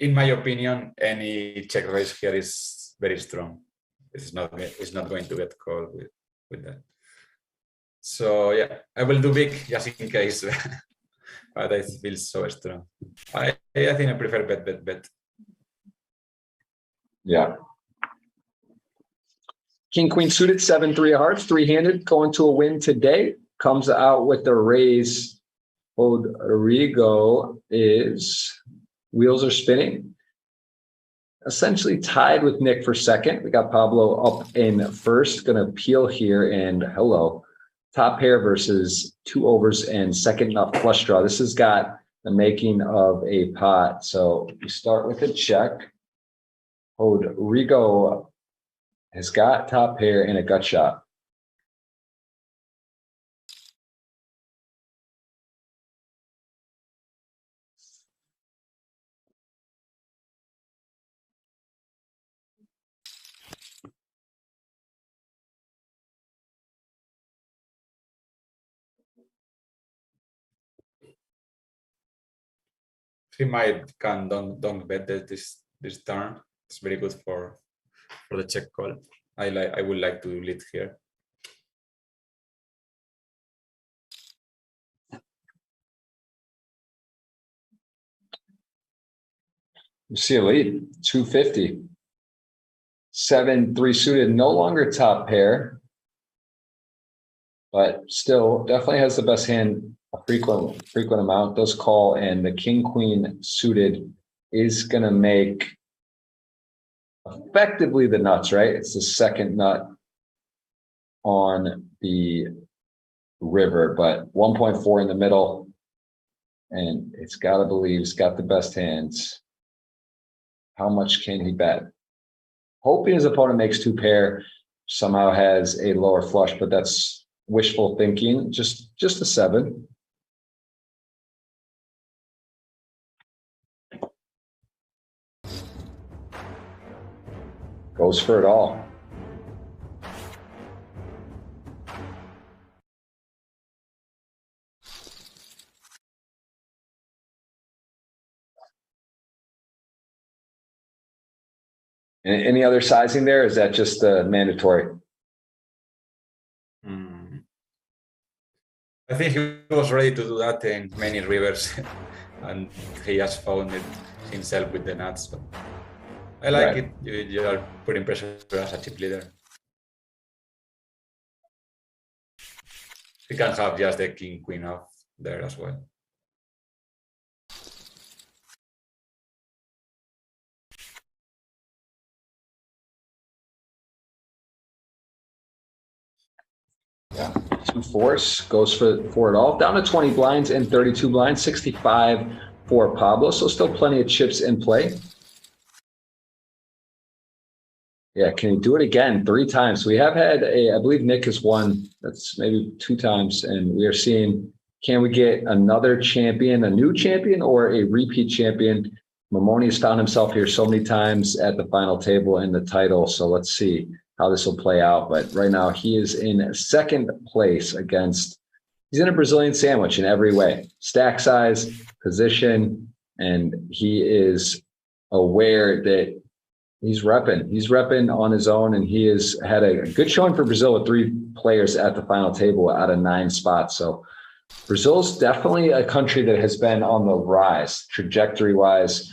In my opinion, any check raise here is very strong. It's not going to get called with that. So yeah, I will do big just in case. But I feel so strong. I think I prefer bet. Yeah. King, queen suited, 7-3 of hearts, three-handed, going to a win today. Comes out with the raise. Rodrigo wheels are spinning. Essentially tied with Nick for second. We got Pablo up in first. Going to peel here, and hello. Top pair versus 2 overs and second enough flush draw. This has got the making of a pot. So you start with a check. Rodrigo has got top pair in a gut shot. He might can don't bet this turn. It's very good for the check call. I would like to lead here. You see a lead, 250. 7-3 suited, no longer top pair, but still definitely has the best hand a frequent amount. Does call, and the king queen suited is gonna make effectively the nuts, right? It's the second nut on the river, but 1.4 in the middle, and it's got to believe it's got the best hands. How much can he bet? Hoping his opponent makes two pair, somehow has a lower flush, but that's wishful thinking. Just a 7. Goes for it all. Any other sizing there? Is that just mandatory? I think he was ready to do that in many rivers, and he just found it himself with the nuts. But I like it. You are putting pressure as a chip leader. He can have just the king queen off there as well. Yeah, 2-4 goes for it all. Down to 20 blinds and 32 blinds, 65 for Pablo. So still plenty of chips in play. Yeah, can he do it again 3 times? We have had I believe Nick has won. That's maybe 2 times, and we are seeing, can we get another champion, a new champion, or a repeat champion? Mamoni has found himself here so many times at the final table in the title. So let's see how this will play out. But right now he is in second place against, he's in a Brazilian sandwich in every way, stack size, position, and he is aware that he's repping on his own, and he has had a good showing for Brazil with 3 players at the final table out of 9 spots. So Brazil's definitely a country that has been on the rise, trajectory-wise,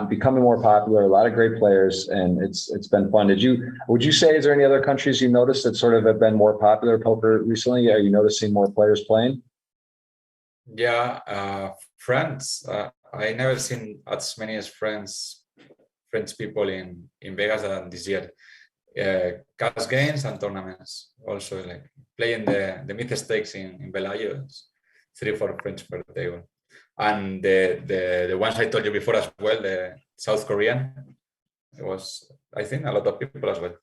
becoming more popular, a lot of great players, and it's been fun. Would you say, is there any other countries you noticed that sort of have been more popular poker recently? Are you noticing more players playing? Yeah, France. I never seen as many as French people in Vegas than this year. Cash games and tournaments. Also, like playing the mid stakes in Bellagio. 3-4 French per table, and the ones I told you before as well, the South Korean. It was, I think, a lot of people as well.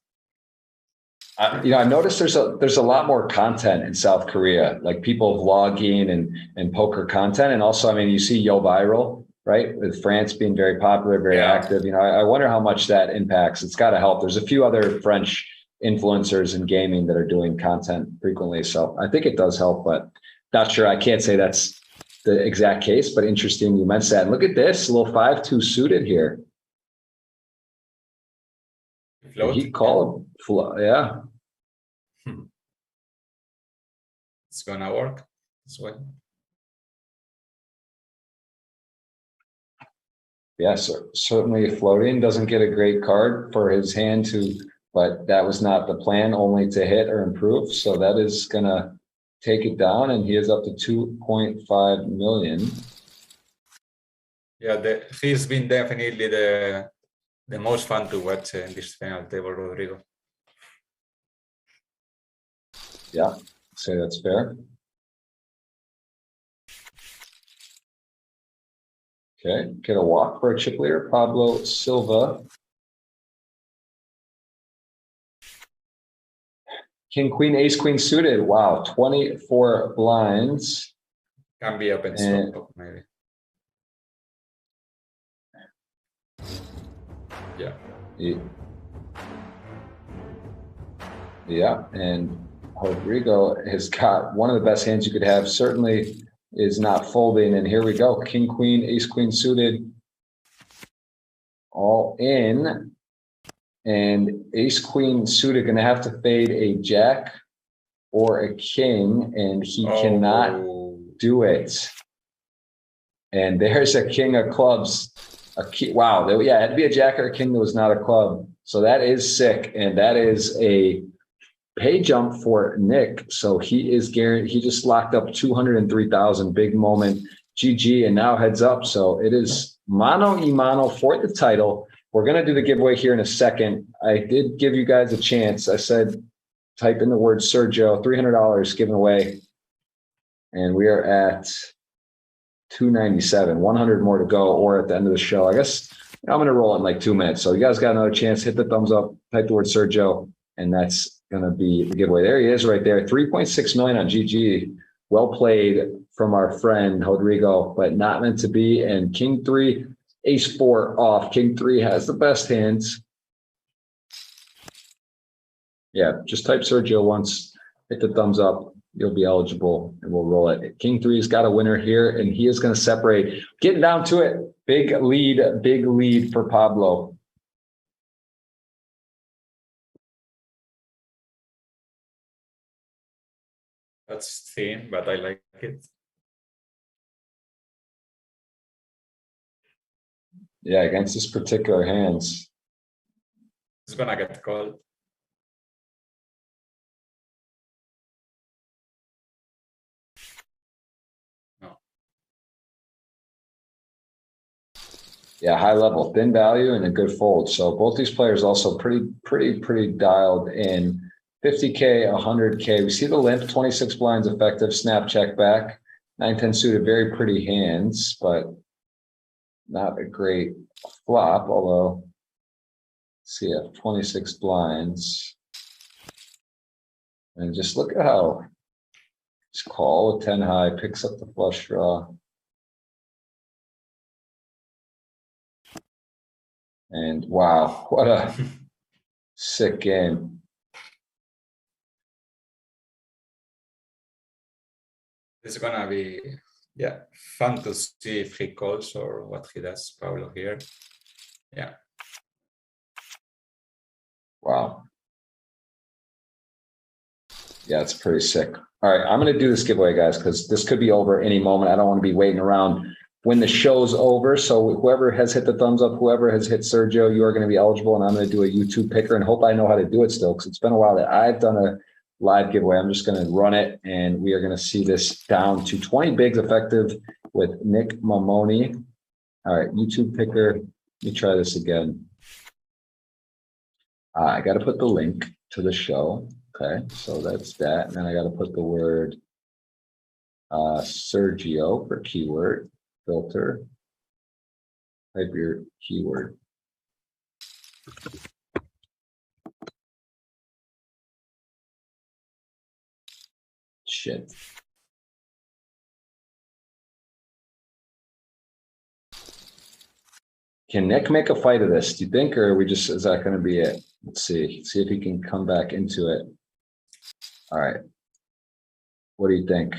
I noticed there's a lot more content in South Korea, like people vlogging and poker content, and also, I mean, you see Yo Viral, right, with France being very popular, very active. I wonder how much that impacts. It's got to help. There's a few other French influencers in gaming that are doing content frequently, so I think it does help, but not sure. I can't say that's the exact case, but interesting you mentioned that. And look at this, a little 5-2 suited here. He called, yeah. It's gonna work as well. Yes, certainly floating. Doesn't get a great card for his hand but that was not the plan, only to hit or improve. So that is gonna take it down, and he is up to 2.5 million. Yeah, he's been definitely the most fun to watch in this final table, Rodrigo. Yeah, say that's fair. Okay, get a walk for a chip leader, Pablo Silva. King, queen, ace, queen suited. Wow, 24 blinds. Can be open stop, maybe. Yeah. Yeah, and Rodrigo has got one of the best hands you could have. Certainly is not folding. And here we go. King, queen, ace, queen suited. All in. And ace, queen suited going to have to fade a jack or a king. And he cannot do it. And there's a king of clubs. Wow. Yeah, it had to be a jack or a king that was not a club. So that is sick. And that is a pay jump for Nick. So he is guaranteed. He just locked up 203,000. Big moment. GG, and now heads up. So it is mano y mano for the title. We're going to do the giveaway here in a second. I did give you guys a chance. I said, type in the word Sergio, $300 given away. And we are at 297, 100 more to go, or at the end of the show. I guess I'm going to roll it in like 2 minutes. So you guys got another chance. Hit the thumbs up, type the word Sergio, and that's going to be the giveaway. There he is right there. 3.6 million on GG. Well played from our friend Rodrigo, but not meant to be. And King 3, Ace 4 off. King 3 has the best hands. Yeah, just type Sergio once, hit the thumbs up. You'll be eligible, and we'll roll it. King 3's got a winner here, and he is going to separate. Getting down to it. Big lead for Pablo. That's thin, but I like it. Yeah, against this particular hands. It's going to get called. Yeah, high level, thin value, and a good fold. So both these players also pretty dialed in. 50K, 100K. We see the limp, 26 blinds effective, snap check back. 9-10 suited, very pretty hands, but not a great flop, although see 26 blinds. And just look at how just call with 10 high, picks up the flush draw. And wow, what a sick game. It's gonna be, yeah, fun to see if he calls or what he does, Pablo, here. Yeah. Wow. Yeah, it's pretty sick. All right, I'm going to do this giveaway, guys, because this could be over any moment. I don't want to be waiting around when the show's over. So whoever has hit the thumbs up, whoever has hit Sergio, you are going to be eligible. And I'm going to do a YouTube picker and hope I know how to do it still, because it's been a while that I've done a live giveaway. I'm just going to run it, and we are going to see this down to 20 bigs effective with Nick Mamoni. All right, YouTube picker. Let me try this again. I got to put the link to the show. Okay, so that's that. And then I got to put the word Sergio for keyword filter. Type your keyword. Shit. Can Nick make a fight of this, do you think, or are we just, is that going to be it? Let's see. See if he can come back into it. All right. What do you think?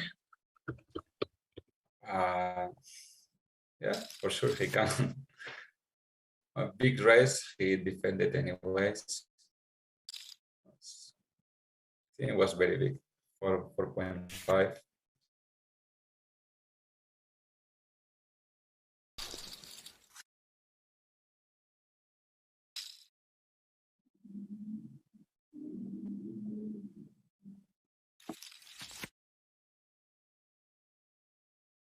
Yeah, for sure he can. A big race, he defended anyways. I think it was very big, 4.5.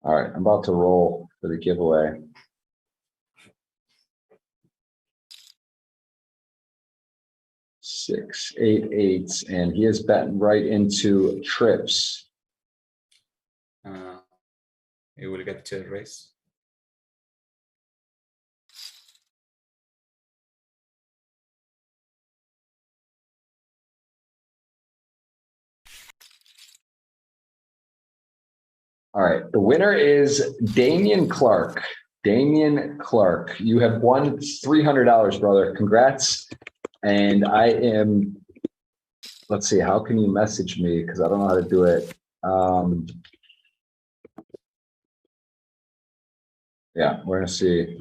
All right, I'm about to roll for the giveaway. Six, eight, eights, and he is betting right into trips. He will get chill race. All right. The winner is Damian Clark. Damian Clark, you have won $300, brother. Congrats. And I am, let's see, how can you message me? Because I don't know how to do it. Yeah, we're going to see.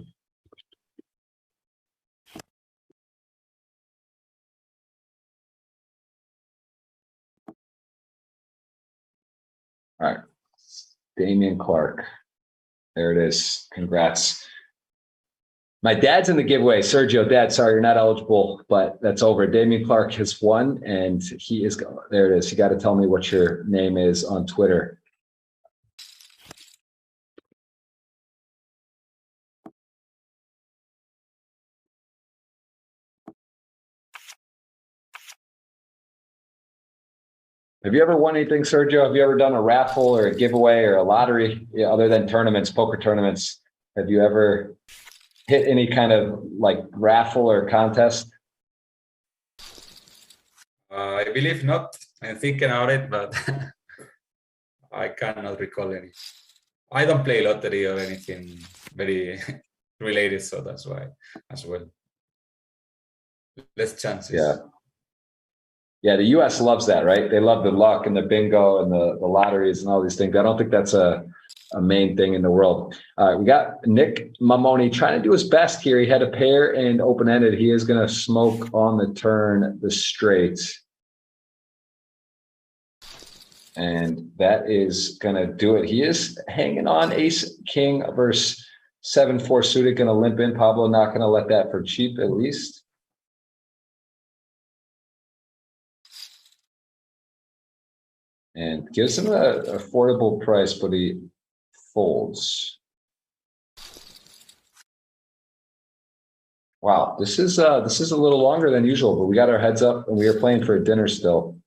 All right. Damian Clark. There it is. Congrats. My dad's in the giveaway. Sergio, Dad, sorry, you're not eligible, but that's over. Damian Clark has won, and he is, there it is. You got to tell me what your name is on Twitter. Have you ever won anything, Sergio? Have you ever done a raffle or a giveaway or a lottery, other than tournaments, poker tournaments? Have you ever hit any kind of like raffle or contest? I believe not. I'm thinking about it, but I cannot recall any. I don't play lottery or anything very related, so that's why as well. Less chances. Yeah. Yeah, the US loves that, right? They love the luck and the bingo and the lotteries and all these things. I don't think that's a main thing in the world. We got Nick Mamoni trying to do his best here. He had a pair and open-ended. He is going to smoke on the turn, the straight. And that is going to do it. He is hanging on ace king versus 7-4 suited, going to limp in. Pablo not going to let that for cheap, at least. And gives him an affordable price, but he folds. Wow, this is a little longer than usual, but we got our heads up and we are playing for a dinner still.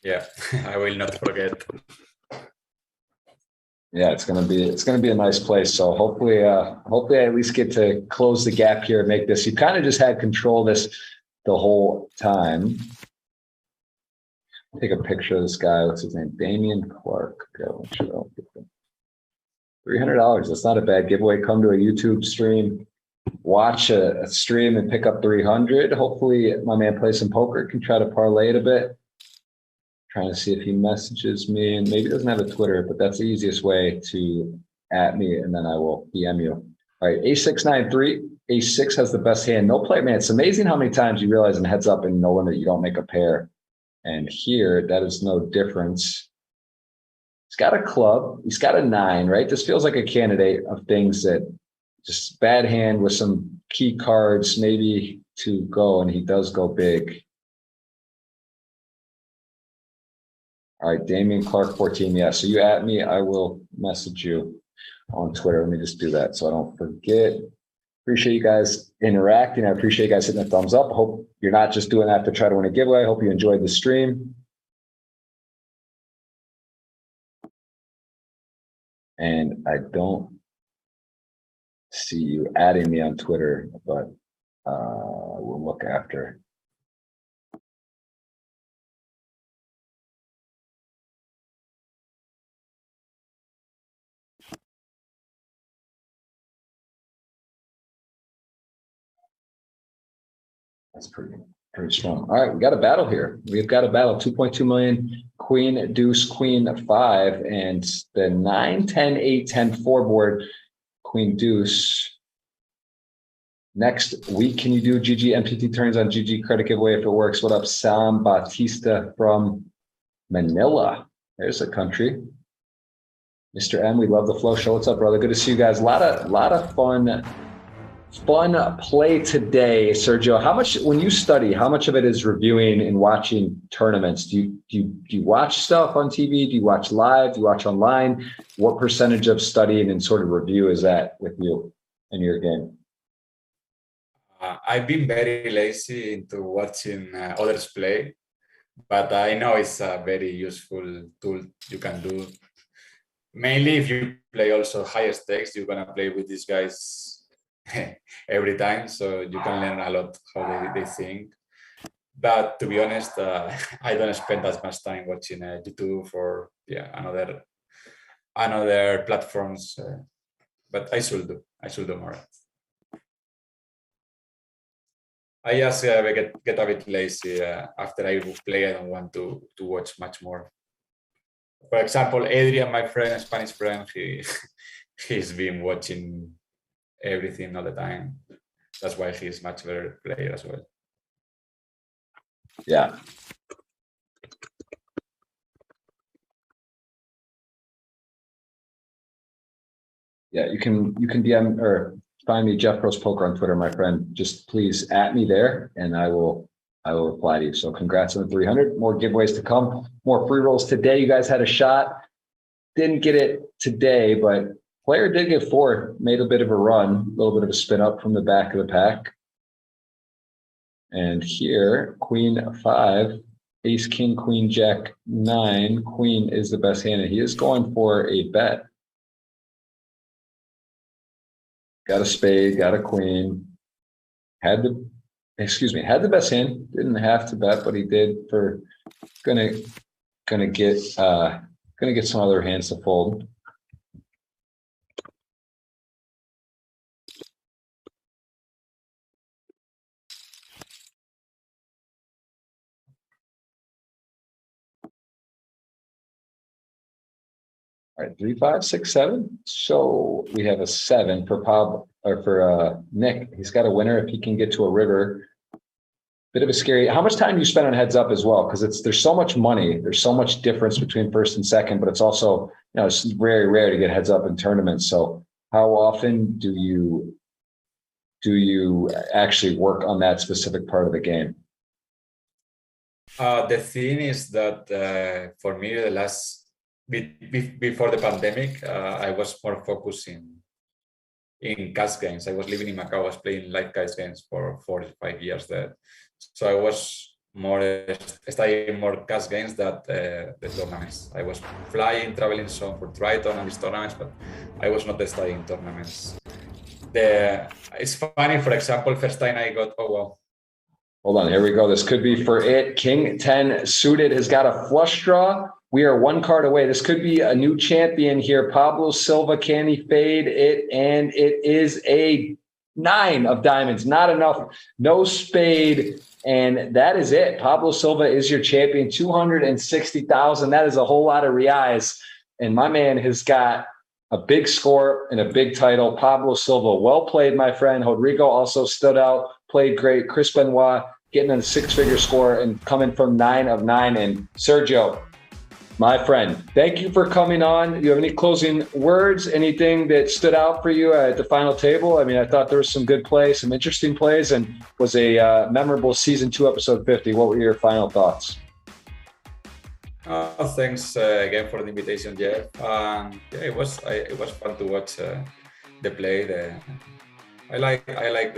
Yeah, I will not forget. Yeah, it's gonna be a nice place. So hopefully I at least get to close the gap here and make this. You kind of just had control of this the whole time. Take a picture of this guy. What's his name? Damian Clark. Okay, $300. That's not a bad giveaway. Come to a YouTube stream, watch a stream and pick up 300. Hopefully my man plays some poker, can try to parlay it a bit. Trying to see if he messages me, and maybe he doesn't have a Twitter, but that's the easiest way to at me, and then I will PM you. All right, A693. A6 has the best hand. No play, man. It's amazing how many times you realize in heads up and no limit you don't make a pair. And here, that is no difference. He's got a club. He's got a 9, right? This feels like a candidate of things that just bad hand with some key cards maybe to go, and he does go big. All right, Damian Clark 14. Yeah, so you at me, I will message you on Twitter. Let me just do that so I don't forget. Appreciate you guys interacting. I appreciate you guys hitting the thumbs up. I hope you're not just doing that to try to win a giveaway. I hope you enjoyed the stream. And I don't see you adding me on Twitter, but we'll look after. That's pretty strong. All right, we got a battle here. We've got a battle, 2.2 million, queen, deuce, queen, 5, and the 9, 10, 8, 10, 4 board, queen, deuce. Next week, can you do GG MTT turns on GG credit giveaway if it works? What up, Sam Batista from Manila? There's a country. Mr. M, we love the flow show. What's up, brother? Good to see you guys. A lot of fun play today, Sergio. How much, when you study, how much of it is reviewing and watching tournaments? Do you watch stuff on TV? Do you watch live? Do you watch online? What percentage of studying and sort of review is that with you in your game? I've been very lazy into watching others play, but I know it's a very useful tool you can do. Mainly if you play also higher stakes, you're gonna play with these guys every time, so you can learn a lot how they think. But to be honest, I don't spend as much time watching YouTube or another platforms. But I should do more. I just get a bit lazy after I play. I don't want to watch much more. For example, Adrian, my friend, Spanish friend, he's been watching everything all the time. That's why he's much better player as well. Yeah. Yeah, you can DM or find me Jeff Pros Poker on Twitter, my friend. Just please at me there and I will reply to you. So congrats on the 300. More giveaways to come, more free rolls today. You guys had a shot. Didn't get it today, but player did get 4, made a bit of a run, a little bit of a spin up from the back of the pack. And here, Queen 5, Ace, King, Queen, Jack 9. Queen is the best hand. He is going for a bet. Got a spade, got a queen. Had the best hand. Didn't have to bet, but he did. For gonna get some other hands to fold. All right, 3, 5, 6, 7. So we have a 7 for Nick. He's got a winner if he can get to a river. Bit of a scary. How much time do you spend on heads up as well? Because there's so much money. There's so much difference between first and second, but it's also, it's very rare to get heads up in tournaments. So how often do you actually work on that specific part of the game? The thing is that for me, the last before the pandemic, I was more focused in cash games. I was living in Macau. I was playing live cash games for 4 to 5 years there. So I was studying more cash games than the tournaments. I was flying, traveling some for Triton and these tournaments, but I was not studying tournaments. It's funny, for example, first time I got, oh wow. Hold on, here we go. This could be for it. King 10 suited has got a flush draw. We are 1 card away. This could be a new champion here. Pablo Silva, can he fade it? And it is a 9 of diamonds. Not enough. No spade. And that is it. Pablo Silva is your champion. 260,000. That is a whole lot of reais. And my man has got a big score and a big title. Pablo Silva, well played, my friend. Rodrigo also stood out, played great. Chris Benoit getting a 6-figure score and coming from 9 of 9. And Sergio, my friend, thank you for coming on. Do you have any closing words? Anything that stood out for you at the final table? I mean, I thought there was some good plays, some interesting plays, and was a memorable season 2, episode 50. What were your final thoughts? Thanks again for the invitation, Jeff. It was fun to watch the play. I like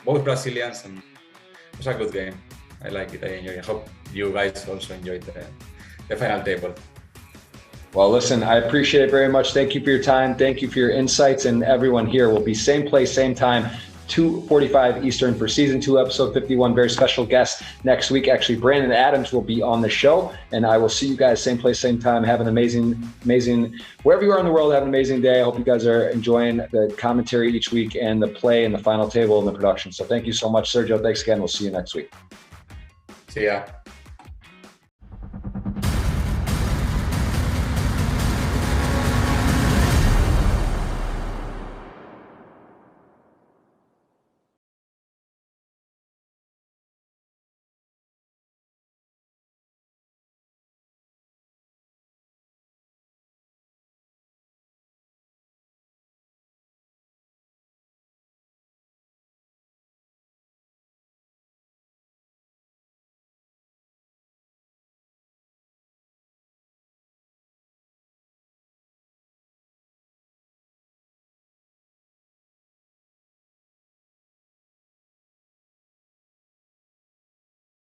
both Brazilians, and it was a good game. I like it. I enjoy it. I hope you guys also enjoyed the final table. Well, listen, I appreciate it very much. Thank you for your time. Thank you for your insights. And everyone here will be same place, same time, 2:45 Eastern for season 2, episode 51. Very special guest next week. Actually, Brandon Adams will be on the show, and I will see you guys same place, same time. Have an amazing, wherever you are in the world, have an amazing day. I hope you guys are enjoying the commentary each week and the play and the final table and the production. So thank you so much, Sergio. Thanks again. We'll see you next week. See ya.